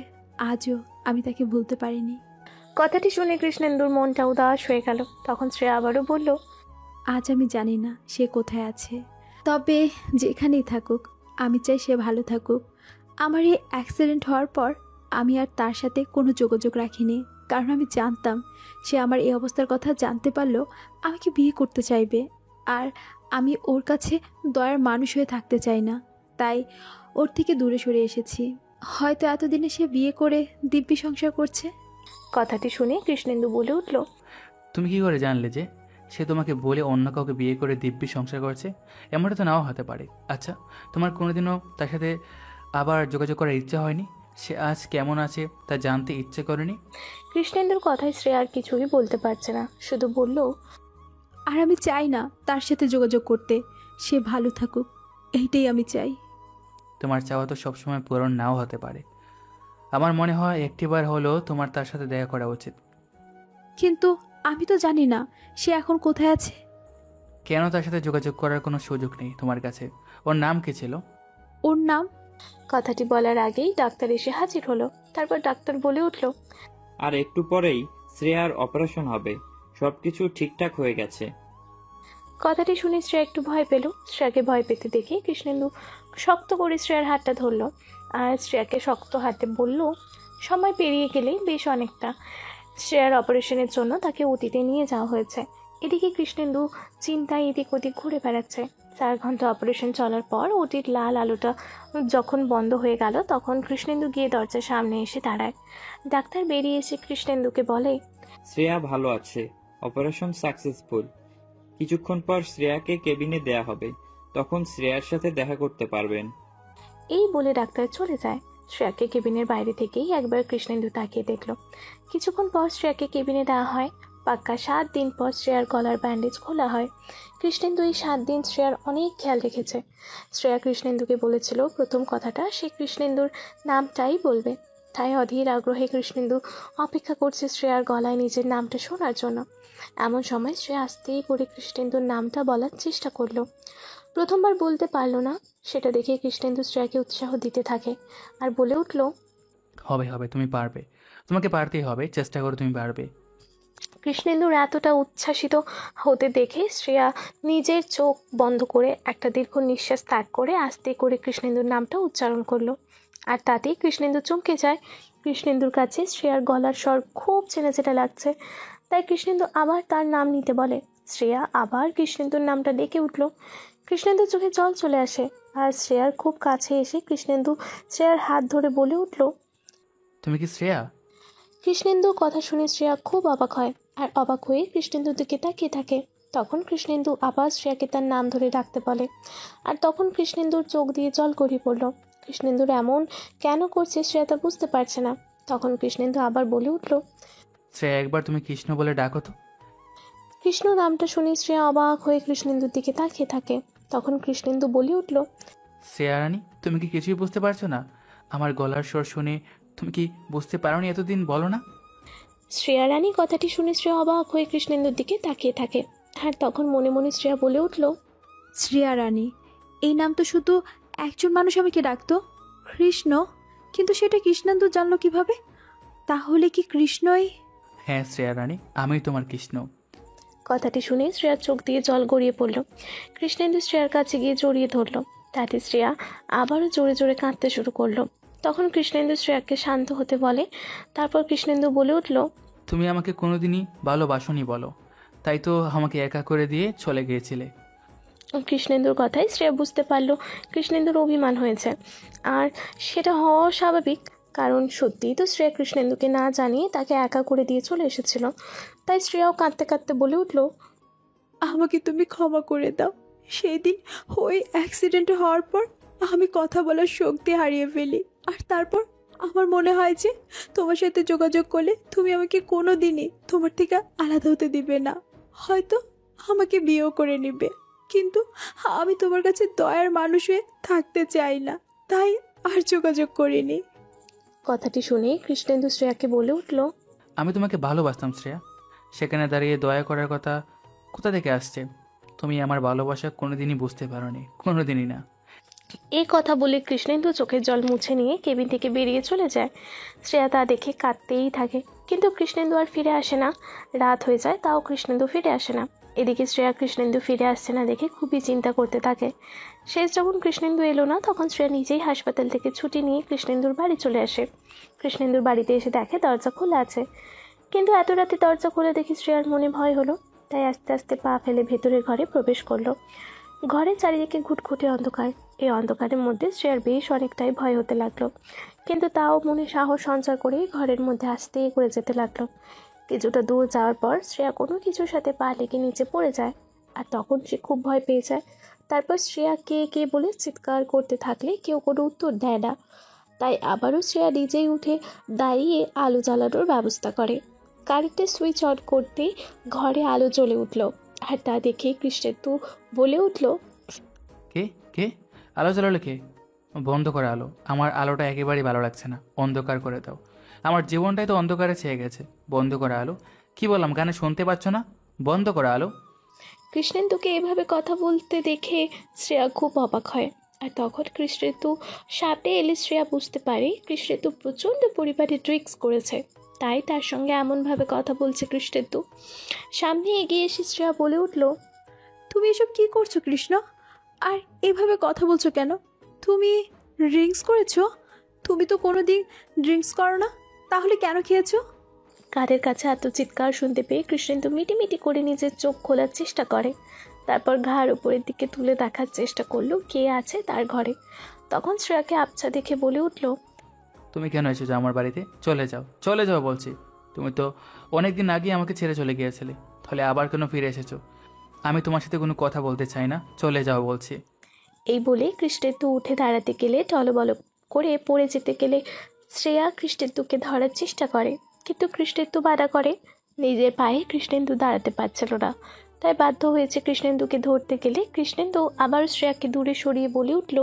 আজও আমি তাকে ভুলতে পারিনি। কথাটি শুনে কৃষ্ণেন্দুর মনটা উদাস হয়ে গেল। তখন শ্রেয়া আবারও বলল, আজ আমি জানি না সে কোথায় আছে, তবে যেখানেই থাকুক আমি চাই সে ভালো থাকুক। আমার এই অ্যাক্সিডেন্ট হওয়ার পর আমি আর তার সাথে কোনো যোগাযোগ রাখিনি, কারণ আমি জানতাম সে আমার এই অবস্থার কথা জানতে পারলেও আমাকে বিয়ে করতে চাইবে, আর আমি ওর কাছে দয়ার মানুষ হয়ে থাকতে চাই না। তাই ওর থেকে দূরে সরে এসেছি। হয়তো এতদিনে সে বিয়ে করে দিব্যি সংসার করছে। কথাটি শুনে কৃষ্ণেন্দু বলে উঠল, তুমি কি করে জানলে যে সে তোমাকে বলে অন্য কাউকে বিয়ে করে দিব্যি সংসার করছে? এমনটা তো নাও হতে পারে। আচ্ছা, তোমার কোনোদিনও তার সাথে আবার যোগাযোগ করার ইচ্ছা হয়নি? সে আজ কেমন আছে তা জানতে ইচ্ছে করেনি? কৃষ্ণেন্দুর কথায় শ্রেয়া আর কিছুই বলতে পারছে না, শুধু বলল, আর আমি চাই না তার সাথে যোগাযোগ করতে। সে ভালো থাকুক, এইটাই আমি চাই। তোমার চাওয়া তো সবসময় পূরণ নাও হতে পারে। আমার মনে হয় একটিবার হলেও তোমার তার সাথে দেখা করা উচিত। কিন্তু আমি তো জানি না সে এখন কোথায় আছে। কেন তার সাথে যোগাযোগ করার কোনো সুযোগ নেই তোমার কাছে? ওর নাম কি ছিল? ওর নাম? কথাটি বলার আগেই ডাক্তার এসে হাজির হলো। তারপর ডাক্তার বলে উঠল, আর একটু পরেই শ্রেয়ার অপারেশন হবে, সবকিছু ঠিকঠাক হয়ে গেছে। কথাটি শুনে শ্রেয়া একটু ভয় পেল। শ্রেয়াকে ভয় পেতে দেখে কৃষ্ণেন্দু শক্ত করে শ্রেয়ার হাতটা ধরল আর শ্রেয়াকে শক্ত হাতে বলল, সময় পেরিয়ে গেলে বেশ অনেকটা। শ্রেয়ার অপারেশনের জন্য তাকে অতীতে নিয়ে যাওয়া হয়েছে। এদিকে কৃষ্ণেন্দু চিন্তায় এদিক ওদিক ঘুরে বেড়াচ্ছে। 4 ঘন্টা অপারেশন চলার পর ওটির লাল আলোটা যখন বন্ধ হয়ে গেল তখন কৃষ্ণেন্দু গিয়ে দরজার সামনে এসে দাঁড়ায়। ডাক্তার বেরিয়ে এসে কৃষ্ণেন্দুকে বলে, শ্রেয়া ভালো আছে, অপারেশন সাকসেসফুল। কিছুক্ষণ পর শ্রেয়াকে কেবিনে দেয়া হবে, তখন শ্রেয়ার সাথে দেখা করতে পারবেন। এই বলে ডাক্তার চলে যায়। শ্রেয়াকে কেবিনের বাইরে থেকেই একবার কৃষ্ণেন্দু তাকিয়ে দেখল। কিছুক্ষণ পর শ্রেয়াকে কেবিনে দেওয়া হয়। পাক্কা 7 দিন পর শ্রেয়ার গলার ব্যান্ডেজ খোলা হয়। কৃষ্ণেন্দু এই 7 দিন শ্রেয়ার অনেক খেয়াল রেখেছে। শ্রেয়া কৃষ্ণেন্দুকে বলেছিল প্রথম কথাটা সে কৃষ্ণেন্দুর নামটাই বলবে। তাই অধীর আগ্রহে কৃষ্ণেন্দু অপেক্ষা করছে শ্রেয়ার গলায় নিজের নামটা শোনার জন্য। এমন সময় শ্রেয়া আস্তেই করে কৃষ্ণেন্দুর নামটা বলার চেষ্টা করলো। প্রথমবার বলতে পারলো না, সেটা দেখে কৃষ্ণেন্দু শ্রেয়াকে উৎসাহ দিতে থাকে আর বলে উঠল, হবে হবে, তুমি পারবে, তোমাকে পারতেই হবে, চেষ্টা করো, তুমি পারবে। কৃষ্ণেন্দুর এতটা উচ্ছ্বাসিত হতে দেখে শ্রেয়া নিজের চোখ বন্ধ করে একটা দীর্ঘ নিঃশ্বাস ত্যাগ করে আস্তে করে কৃষ্ণেন্দুর নামটা উচ্চারণ করলো। আর তাতেই কৃষ্ণেন্দু চমকে যায়। কৃষ্ণেন্দুর কাছে শ্রেয়ার গলার স্বর খুব চেনা চেনা লাগছে। তাই কৃষ্ণেন্দু আবার তার নাম নিতে বলে। শ্রেয়া আবার কৃষ্ণেন্দুর নামটা ডেকে উঠল। কৃষ্ণেন্দুর চোখে জল চলে আসে আর শ্রেয়ার খুব কাছে এসে কৃষ্ণেন্দু শ্রেয়ার হাত ধরে বলে উঠল, তুমি কি শ্রেয়া? কৃষ্ণেন্দুর কথা শুনে শ্রেয়া খুব অবাক হয় আর অবাক হয়ে কৃষ্ণেন্দুর দিকে তাকিয়ে থাকে। তখন কৃষ্ণেন্দু আবার শ্রেয়াকে তার নাম ধরে ডাকতে বলে। আর তখন কৃষ্ণেন্দুর চোখ দিয়ে জল গড়িয়ে পড়ল। কৃষ্ণেন্দুর এমন কেন করছে শ্রেয়া তা বুঝতে পারছে না। তখন কৃষ্ণেন্দু আবার বলে উঠল, শ্রেয়া, একবার তুমি কৃষ্ণ বলে ডাকো তো। কৃষ্ণ নামটা শুনে শ্রেয়া অবাক হয়ে কৃষ্ণেন্দুর দিকে তাকিয়ে থাকে। তখন কৃষ্ণেন্দু বলে উঠল, শ্রেয়া রানী, তুমি কি কিছুই বুঝতে পারছো না? আমার গলার স্বর শুনে তুমি কি বুঝতে পারোনি এতদিন, বলো না? শ্রেয়া রানী কথাটি শুনে শ্রেয়া অবাক হয়ে কৃষ্ণেন্দুর দিকে তাকিয়ে থাকে। আর তখন মনে মনে শ্রেয়া বলে উঠল, শ্রেয়া রানী, এই নাম তো শুধু একজন মানুষ আমাকে ডাকতো, কৃষ্ণ। কিন্তু সেটা কৃষ্ণেন্দু জানলো কিভাবে? তাহলে কি কৃষ্ণই? হ্যাঁ শ্রেয়া রানী, আমি তোমার কৃষ্ণ। কথাটি শুনে শ্রেয়ার চোখ দিয়ে জল গড়িয়ে পড়ল। কৃষ্ণেন্দু শ্রেয়ার কাছে গিয়ে জড়িয়ে ধরল। তাতে শ্রেয়া আবারও জোরে জোরে কাঁদতে শুরু করলো। তখন কৃষ্ণেন্দু শ্রেয়াকে শান্ত হতে বলে। তারপর কৃষ্ণেন্দু বলে উঠল, তুমি আমাকে কোনোদিনই ভালোবাসোনি বলো, তাই তো আমাকে একা করে দিয়ে চলে গিয়েছিলে। কৃষ্ণেন্দুর কথায় শ্রেয়া বুঝতে পারল কৃষ্ণেন্দুর অভিমান হয়েছে। আর সেটা হওয়া স্বাভাবিক, কারণ সত্যিই তো শ্রেয়া কৃষ্ণেন্দুকে না জানিয়ে তাকে একা করে দিয়ে চলে এসেছিল। তাই শ্রেয়াও কাঁদতে কাঁদতে বলে উঠল, আমাকে তুমি ক্ষমা করে দাও। সেই দিন ওই অ্যাক্সিডেন্ট হওয়ার পর আমি কথা বলার শক্তি হারিয়ে ফেলি। আর তারপর আমার মনে হয় যে তোমার সাথে যোগাযোগ করলে তুমি আমাকে কোনো দিনই তোমার থেকে আলাদা হতে দিবে না, হয়তো আমাকে বিয়েও করে নিবে। কিন্তু আমি তোমার কাছে দয়ার মানুষ হয়ে থাকতে চাই না, তাই আর যোগাযোগ করিনি। কথাটি শুনে কৃষ্ণেন্দু শ্রেয়াকে বলে উঠল, আমি তোমাকে ভালোবাসতাম শ্রেয়া, সেখানে দাঁড়িয়ে দয়া করার কথা কোথা থেকে আসছে? তুমি আমার ভালোবাসা কোনোদিনই বুঝতে পারোনি, কোনোদিনই না। এই কথা বলে কৃষ্ণেন্দু চোখের জল মুছে নিয়ে কেবিন থেকে বেরিয়ে চলে যায়। শ্রেয়া তা দেখে কাঁদতেই থাকে, কিন্তু কৃষ্ণেন্দু আর ফিরে আসে না। রাত হয়ে যায়, তাও কৃষ্ণেন্দু ফিরে আসে না। এদিকে শ্রেয়া কৃষ্ণেন্দু ফিরে আসছে না দেখে খুবই চিন্তা করতে থাকে। শেষ যখন কৃষ্ণেন্দু এলো না, তখন শ্রেয়া নিজেই হাসপাতাল থেকে ছুটি নিয়ে কৃষ্ণেন্দুর বাড়ি চলে আসে। কৃষ্ণেন্দুর বাড়িতে এসে দেখে দরজা খোলা আছে, কিন্তু এত রাতে দরজা খুলে দেখে শ্রেয়ার মনে ভয় হলো। তাই আস্তে আস্তে পা ফেলে ভেতরের ঘরে প্রবেশ করলো। ঘরের চারিদিকে ঘুটঘুটে অন্ধকার। এই অন্ধকারের মধ্যে শ্রেয়ার বেশ অনেকটাই ভয় হতে লাগলো, কিন্তু তাও মনে সাহস সঞ্চয় করে ঘরের মধ্যে আস্তে করে যেতে লাগলো। কিছুটা দূর যাওয়ার পর শ্রেয়া কোনো কিছুর সাথে পা লেগে নিচে পড়ে যায়, আর তখন সে খুব ভয় পেয়ে যায়। তারপর শ্রেয়া কে কে বলে চিৎকার করতে থাকলে কেউ কোনো উত্তর দেয় না। তাই আবারও শ্রেয়া নিজেই উঠে দাঁড়িয়ে আলো জ্বালানোর ব্যবস্থা করে। কারেন্টের সুইচ অন করতেই ঘরে আলো জ্বলে উঠল। আর তা দেখে কৃষ্ণেন্দু বলে উঠল, কে কে আলো জ্বালালো কে? বন্ধ করে আলো, আমার আলোটা একেবারেই ভালো লাগছে না, অন্ধকার করে দাও। আমার জীবনটাই তো অন্ধকারে ছেয়ে গেছে, বন্ধ করে আলো। কি বললাম, গানে শুনতে পাচ্ছ না? বন্ধ করে আলো। কৃষ্ণেন্দুকে এভাবে কথা বলতে দেখে শ্রেয়া খুব অবাক হয়। আর তখন কৃষ্ণেন্দু সামনে এলে শ্রেয়া বুঝতে পারে কৃষ্ণেন্দু প্রচণ্ড পরিমাণে ড্রিঙ্কস করেছে, তাই তার সঙ্গে এমনভাবে কথা বলছে কৃষ্ণেন্দু। সামনে এগিয়ে এসে শ্রেয়া বলে উঠল, তুমি এসব কি করছো কৃষ্ণ? আর এভাবে কথা বলছো কেন? তুমি ড্রিঙ্কস করেছো? তুমি তো কোনো দিন ড্রিঙ্কস করো না, তাহলে কেন খেয়েছো? কাদের কাছে এত চিৎকার শুনতে পেয়ে কৃষ্ণেন্দু মিটিমিটি করে নিজের চোখ খোলার চেষ্টা করে। তারপর ঘাড় উপরের দিকে তুলে দেখার চেষ্টা করলো কে আছে তার ঘরে। তখন শ্রেয়াকে আবছা দেখে বলে উঠল, তুমি কেন এসেছো আমার বাড়িতে? চলে যাও, চলে যাও বলছি। তুমি তো অনেকদিন আগে আমাকে ছেড়ে চলে গিয়েছিলে, তাহলে আবার কেন ফিরে এসেছো? আমি তোমার সাথে কোনো কথা বলতে চাই না, চলে যাও বলছি। এই বলে কৃষ্ণেন্দু উঠে দাঁড়াতে গেলে টলবল করে পড়ে যেতে গেলে শ্রেয়া কৃষ্ণেন্দুকে ধরার চেষ্টা করে, কিন্তু কৃষ্ণেন্দু বাধা করে। নিজের পায়ে কৃষ্ণেন্দু দাঁড়াতে পারছিল না, তাই বাধ্য হয়েছে কৃষ্ণেন্দুকে ধরতে গেলে কৃষ্ণেন্দু আবার শ্রেয়াকে দূরে সরিয়ে বলে উঠল,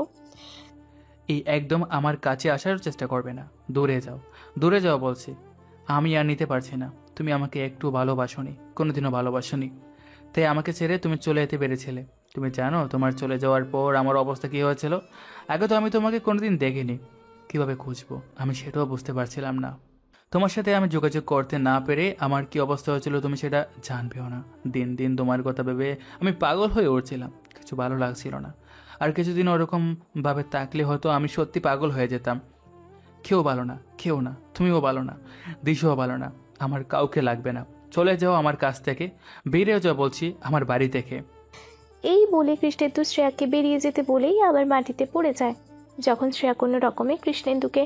এই একদম আমার কাছে আসার চেষ্টা করবে না। দূরে যাও, দূরে যাও বলছি। আমি আর নিতে পারছি না। তুমি আমাকে একটু ভালোবাসোনি, কোনোদিনও ভালোবাসোনি, তাই আমাকে ছেড়ে তুমি চলে যেতে পেরেছিলে। তুমি জানো তোমার চলে যাওয়ার পর আমার অবস্থা কী হয়েছিল? আগে তো আমি তোমাকে কোনোদিন দেখিনি, কিভাবে খুঁজবো আমি সেটাও বুঝতে পারছিলাম না। তোমার সাথে আমি যোগাযোগ করতে না পেরে আমার কি অবস্থা হয়েছিল তুমি সেটা জানবেও না। দিন দিন তোমার কথা ভেবে আমি পাগল হয়ে উঠছিলাম, কিছু ভালো লাগছিল না। আর কিছুদিন ওরকমভাবে থাকলে হয়তো আমি সত্যি পাগল হয়ে যেতাম। কেউ ভালো না, কেউ না, তুমিও ভালো না, দিশাও ভালো না, আমার কাউকে লাগবে না। চলে যাও আমার কাছ থেকে, বেরিয়ে যাও বলছি আমার বাড়ি থেকে। এই বলে কৃষ্ণেন্দু শ্রেয়াকে বেরিয়ে যেতে বলেই আবার মাটিতে পড়ে যায়। যখন শ্রেয়া কোনো রকমে কৃষ্ণেন্দুকে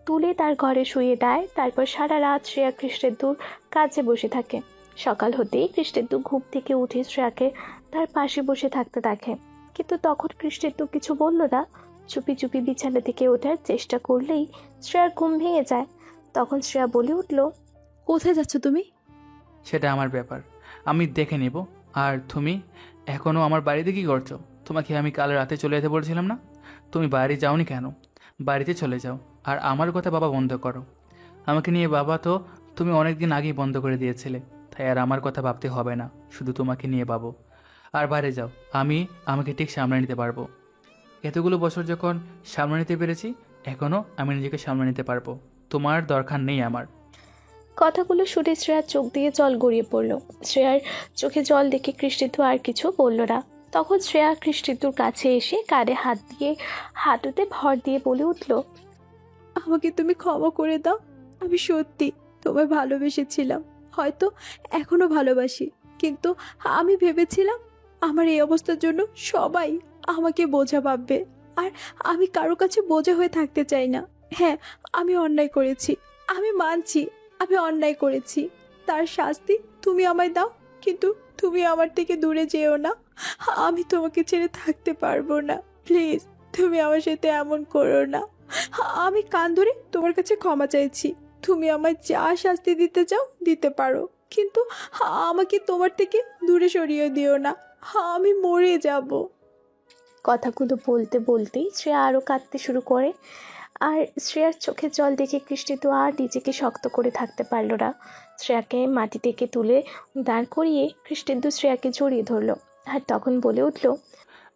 তুলে তার ঘরে শুয়ে দেয়, তারপর সারা রাত শ্রেয়া কৃষ্ণেন্দুর কাছে বসে থাকে। সকাল হতেই কৃষ্ণেন্দু ঘুম থেকে উঠে শ্রেয়াকে তার পাশে বসে থাকতে দেখে, কিন্তু তখন কৃষ্ণেন্দু কিছু বলল না। চুপি চুপি বিছানা থেকে ওঠার চেষ্টা করলেই শ্রেয়ার ঘুম ভেঙে যায়। তখন শ্রেয়া বলে উঠল, কোথায় যাচ্ছ তুমি? সেটা আমার ব্যাপার, আমি দেখে নেব। আর তুমি এখনও আমার বাড়িতে কী করছো? তোমাকে আমি কাল রাতে চলে যেতে বলছিলাম না? তুমি বাড়ি যাওনি কেন? বাড়িতে চলে যাও, আর আমার কথা বাবা বন্ধ করো। আমাকে নিয়ে বাবা তো তুমি অনেক দিন আগেই বন্ধ করে দিয়েছিলে, তাই আর আমার কথা ভাবতে হবে না, শুধু তোমাকে নিয়ে ভাবো। আর বাইরে যাও, আমাকে ঠিক সামলে নিতে পারবো। এতগুলো বছর যখন সামলে নিতে পেরেছি, এখনও আমি নিজেকে সামলে নিতে পারবো। তোমার দরকার নেই আমার। কথাগুলো শুনে শ্রেয়ার চোখ দিয়ে জল গড়িয়ে পড়ল। শ্রেয়ার চোখে জল দেখে কৃষ্ণেন্দু আর কিছু বলল না। তখন শ্রেয়া কৃষ্ণেন্দুর কাছে এসে কাঁধে হাত দিয়ে হাঁটুতে ভর দিয়ে বলে উঠল, আমাকে তুমি ক্ষমা করে দাও। আমি সত্যি তোমায় ভালোবেসেছিলাম, হয়তো এখনো ভালোবাসি, কিন্তু আমি ভেবেছিলাম আমার এই অবস্থার জন্য সবাই আমাকে বোঝা ভাববে, আর আমি কারো কাছে বোঝা হয়ে থাকতে চাই না। হ্যাঁ, আমি অন্যায় করেছি, আমি মানছি আমি অন্যায় করেছি। তার শাস্তি তুমি আমায় দাও, কিন্তু তুমি আমার থেকে দূরে যেও না। আমি তোমাকে ছেড়ে থাকতে পারবো না। প্লিজ, তুমি আমার সাথে এমন করো না। আমি কান ধরে তোমার কাছে ক্ষমা চাইছি। তুমি আমায় যা শাস্তি দিতে চাও দিতে পারো, কিন্তু আমাকে তোমার থেকে দূরে সরিয়ে দিও না। আমি মরে যাব। কথাগুলো বলতে বলতেই শ্রেয়া আরও কাঁদতে শুরু করে। আর শ্রেয়ার চোখে জল দেখে কৃষ্ণেন্দু আর নিজেকে শক্ত করে থাকতে পারল না। শ্রেয়াকে মাটি থেকে তুলে দাঁড় করিয়ে কৃষ্ণেন্দু শ্রেয়াকে জড়িয়ে ধরল, আর তখন বলে উঠল,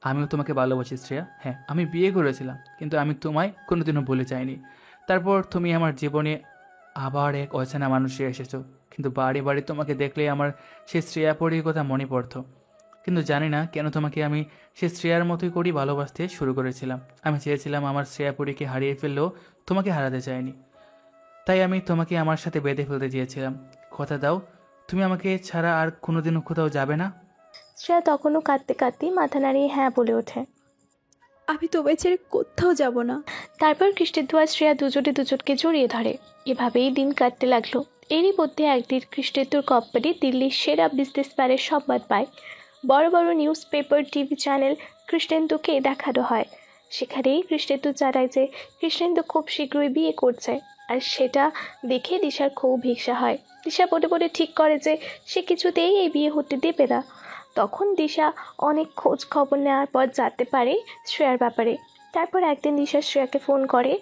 আমিও তোমাকে ভালোবাসি শ্রেয়া। হ্যাঁ, আমি বিয়ে করেছিলাম, কিন্তু আমি তোমায় কোনোদিনও ভুলে যাইনি। তারপর তুমি আমার জীবনে আবার এক অচেনা মানুষে এসেছো, কিন্তু বাড়ি বাড়ি তোমাকে দেখলে আমার সেই শ্রেয়া পরীর কথা মনে পড়তো। কিন্তু জানি না কেন তোমাকে আমি সেই শ্রেয়ার মতোই করেই ভালোবাসতে শুরু করেছিলাম। আমি চেয়েছিলাম আমার শ্রেয়া পরীকে হারিয়ে ফেললেও তোমাকে হারাতে চাইনি, তাই আমি তোমাকে আমার সাথে বেঁধে ফেলতে চেয়েছিলাম। কথা দাও, তুমি আমাকে ছাড়া আর কোনোদিনও কোথাও যাবে না। শ্রেয়া তখনও কাঁদতে কাঁদতেই মাথা নাড়িয়ে হ্যাঁ বলে ওঠে। আমি তোমায় ছেড়ে কোথাও যাব না। তারপর কৃষ্ণেন্দু আর শ্রেয়া দুজনে দুজনকে জড়িয়ে ধরে। এভাবেই দিন কাটতে লাগলো। এরই মধ্যে একদিন কৃষ্ণেন্দুর কোম্পানি দিল্লির সেরা বিজনেসম্যানের সংবাদ পায়। বড় বড় নিউজ পেপার, টিভি চ্যানেল কৃষ্ণেন্দুকে দেখানো হয়। সেখানেই কৃষ্ণেন্দু জানায় যে কৃষ্ণেন্দু খুব শীঘ্রই বিয়ে করছে, আর সেটা দেখে দিশার খুব হিংসা হয়। দিশা মনে মনে ঠিক করে যে সে কিছুতেই এই বিয়ে হতে দেবে না। তখন দিশা অনেক খোঁজ খবর নেওয়ার পর জানতে পারে শ্রেয়ার ব্যাপারে। তারপর একদিন দিশা শ্রেয়াকে ফোন করে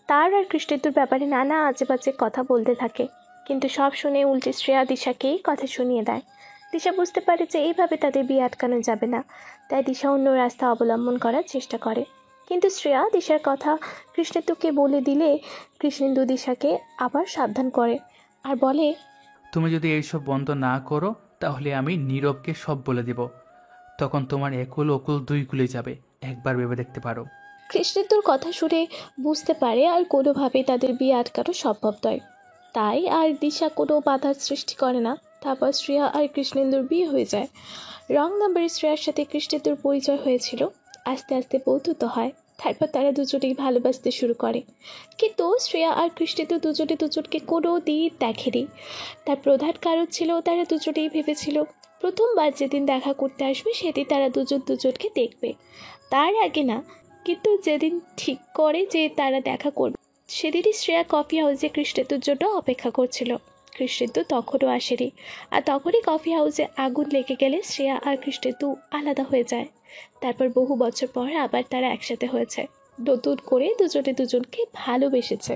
তার আর কৃষ্ণেন্দুর ব্যাপারে নানা আজে বাজে কথা বলতে থাকে, কিন্তু সব শুনে উল্টে শ্রেয়া দিশাকেই কথা শুনিয়ে দেয়। দিশা বুঝতে পারে যে এইভাবে তাদের বিয়ে আটকানো যাবে না, তাই দিশা অন্য রাস্তা অবলম্বন করার চেষ্টা করে। কিন্তু শ্রেয়া দিশার কথা কৃষ্ণেন্দুকে বলে দিলে কৃষ্ণেন্দু দিশাকে আবার সাবধান করে আর বলে, তুমি যদি এইসব বন্ধ না করো তাহলে আমি নীরবকে সব বলে দেব, তখন তোমার একুল ওকুল দুই কুলে যাবে, একবার ভেবে দেখতে পারো। কৃষ্ণেন্দুর কথা শুনে বুঝতে পারে আর কোনোভাবেই তাদের বিয়ে আটকানো সম্ভব নয়, তাই আর দিশা কোনো বাধার সৃষ্টি করে না। তারপর শ্রেয়া আর কৃষ্ণেন্দুর বিয়ে হয়ে যায়। রং নাম্বারে শ্রেয়ার সাথে কৃষ্ণেন্দুর পরিচয় হয়েছিল, আস্তে আস্তে বন্ধুত্ব হয়। তারপর তারা দুজনেই ভালোবাসতে শুরু করে, কিন্তু শ্রেয়া আর কৃষ্ণেন্দু দুজনে দুজনকে কোনো দিন দেখেনি। তার প্রধান কারণ ছিল তারা দুজনেই ভেবেছিল প্রথমবার যেদিন দেখা করতে আসবে সেদিন তারা দুজন দুজনকে দেখবে, তার আগে না। কিন্তু যেদিন ঠিক করে যে তারা দেখা করবে সেদিনই শ্রেয়া কফি হাউসে কৃষ্ণেন্দুর জন্য অপেক্ষা করছিল। কৃষ্ণেন্দু তখনও আসেনি, আর তখনই কফি হাউসে আগুন লেগে গেলে শ্রেয়া আর কৃষ্ণেন্দু আলাদা হয়ে যায়। তারপর বহু বছর পর আবার তারা একসাথে হয়েছে। নতুন করে দুজনে দুজনকে ভালোবেসেছে।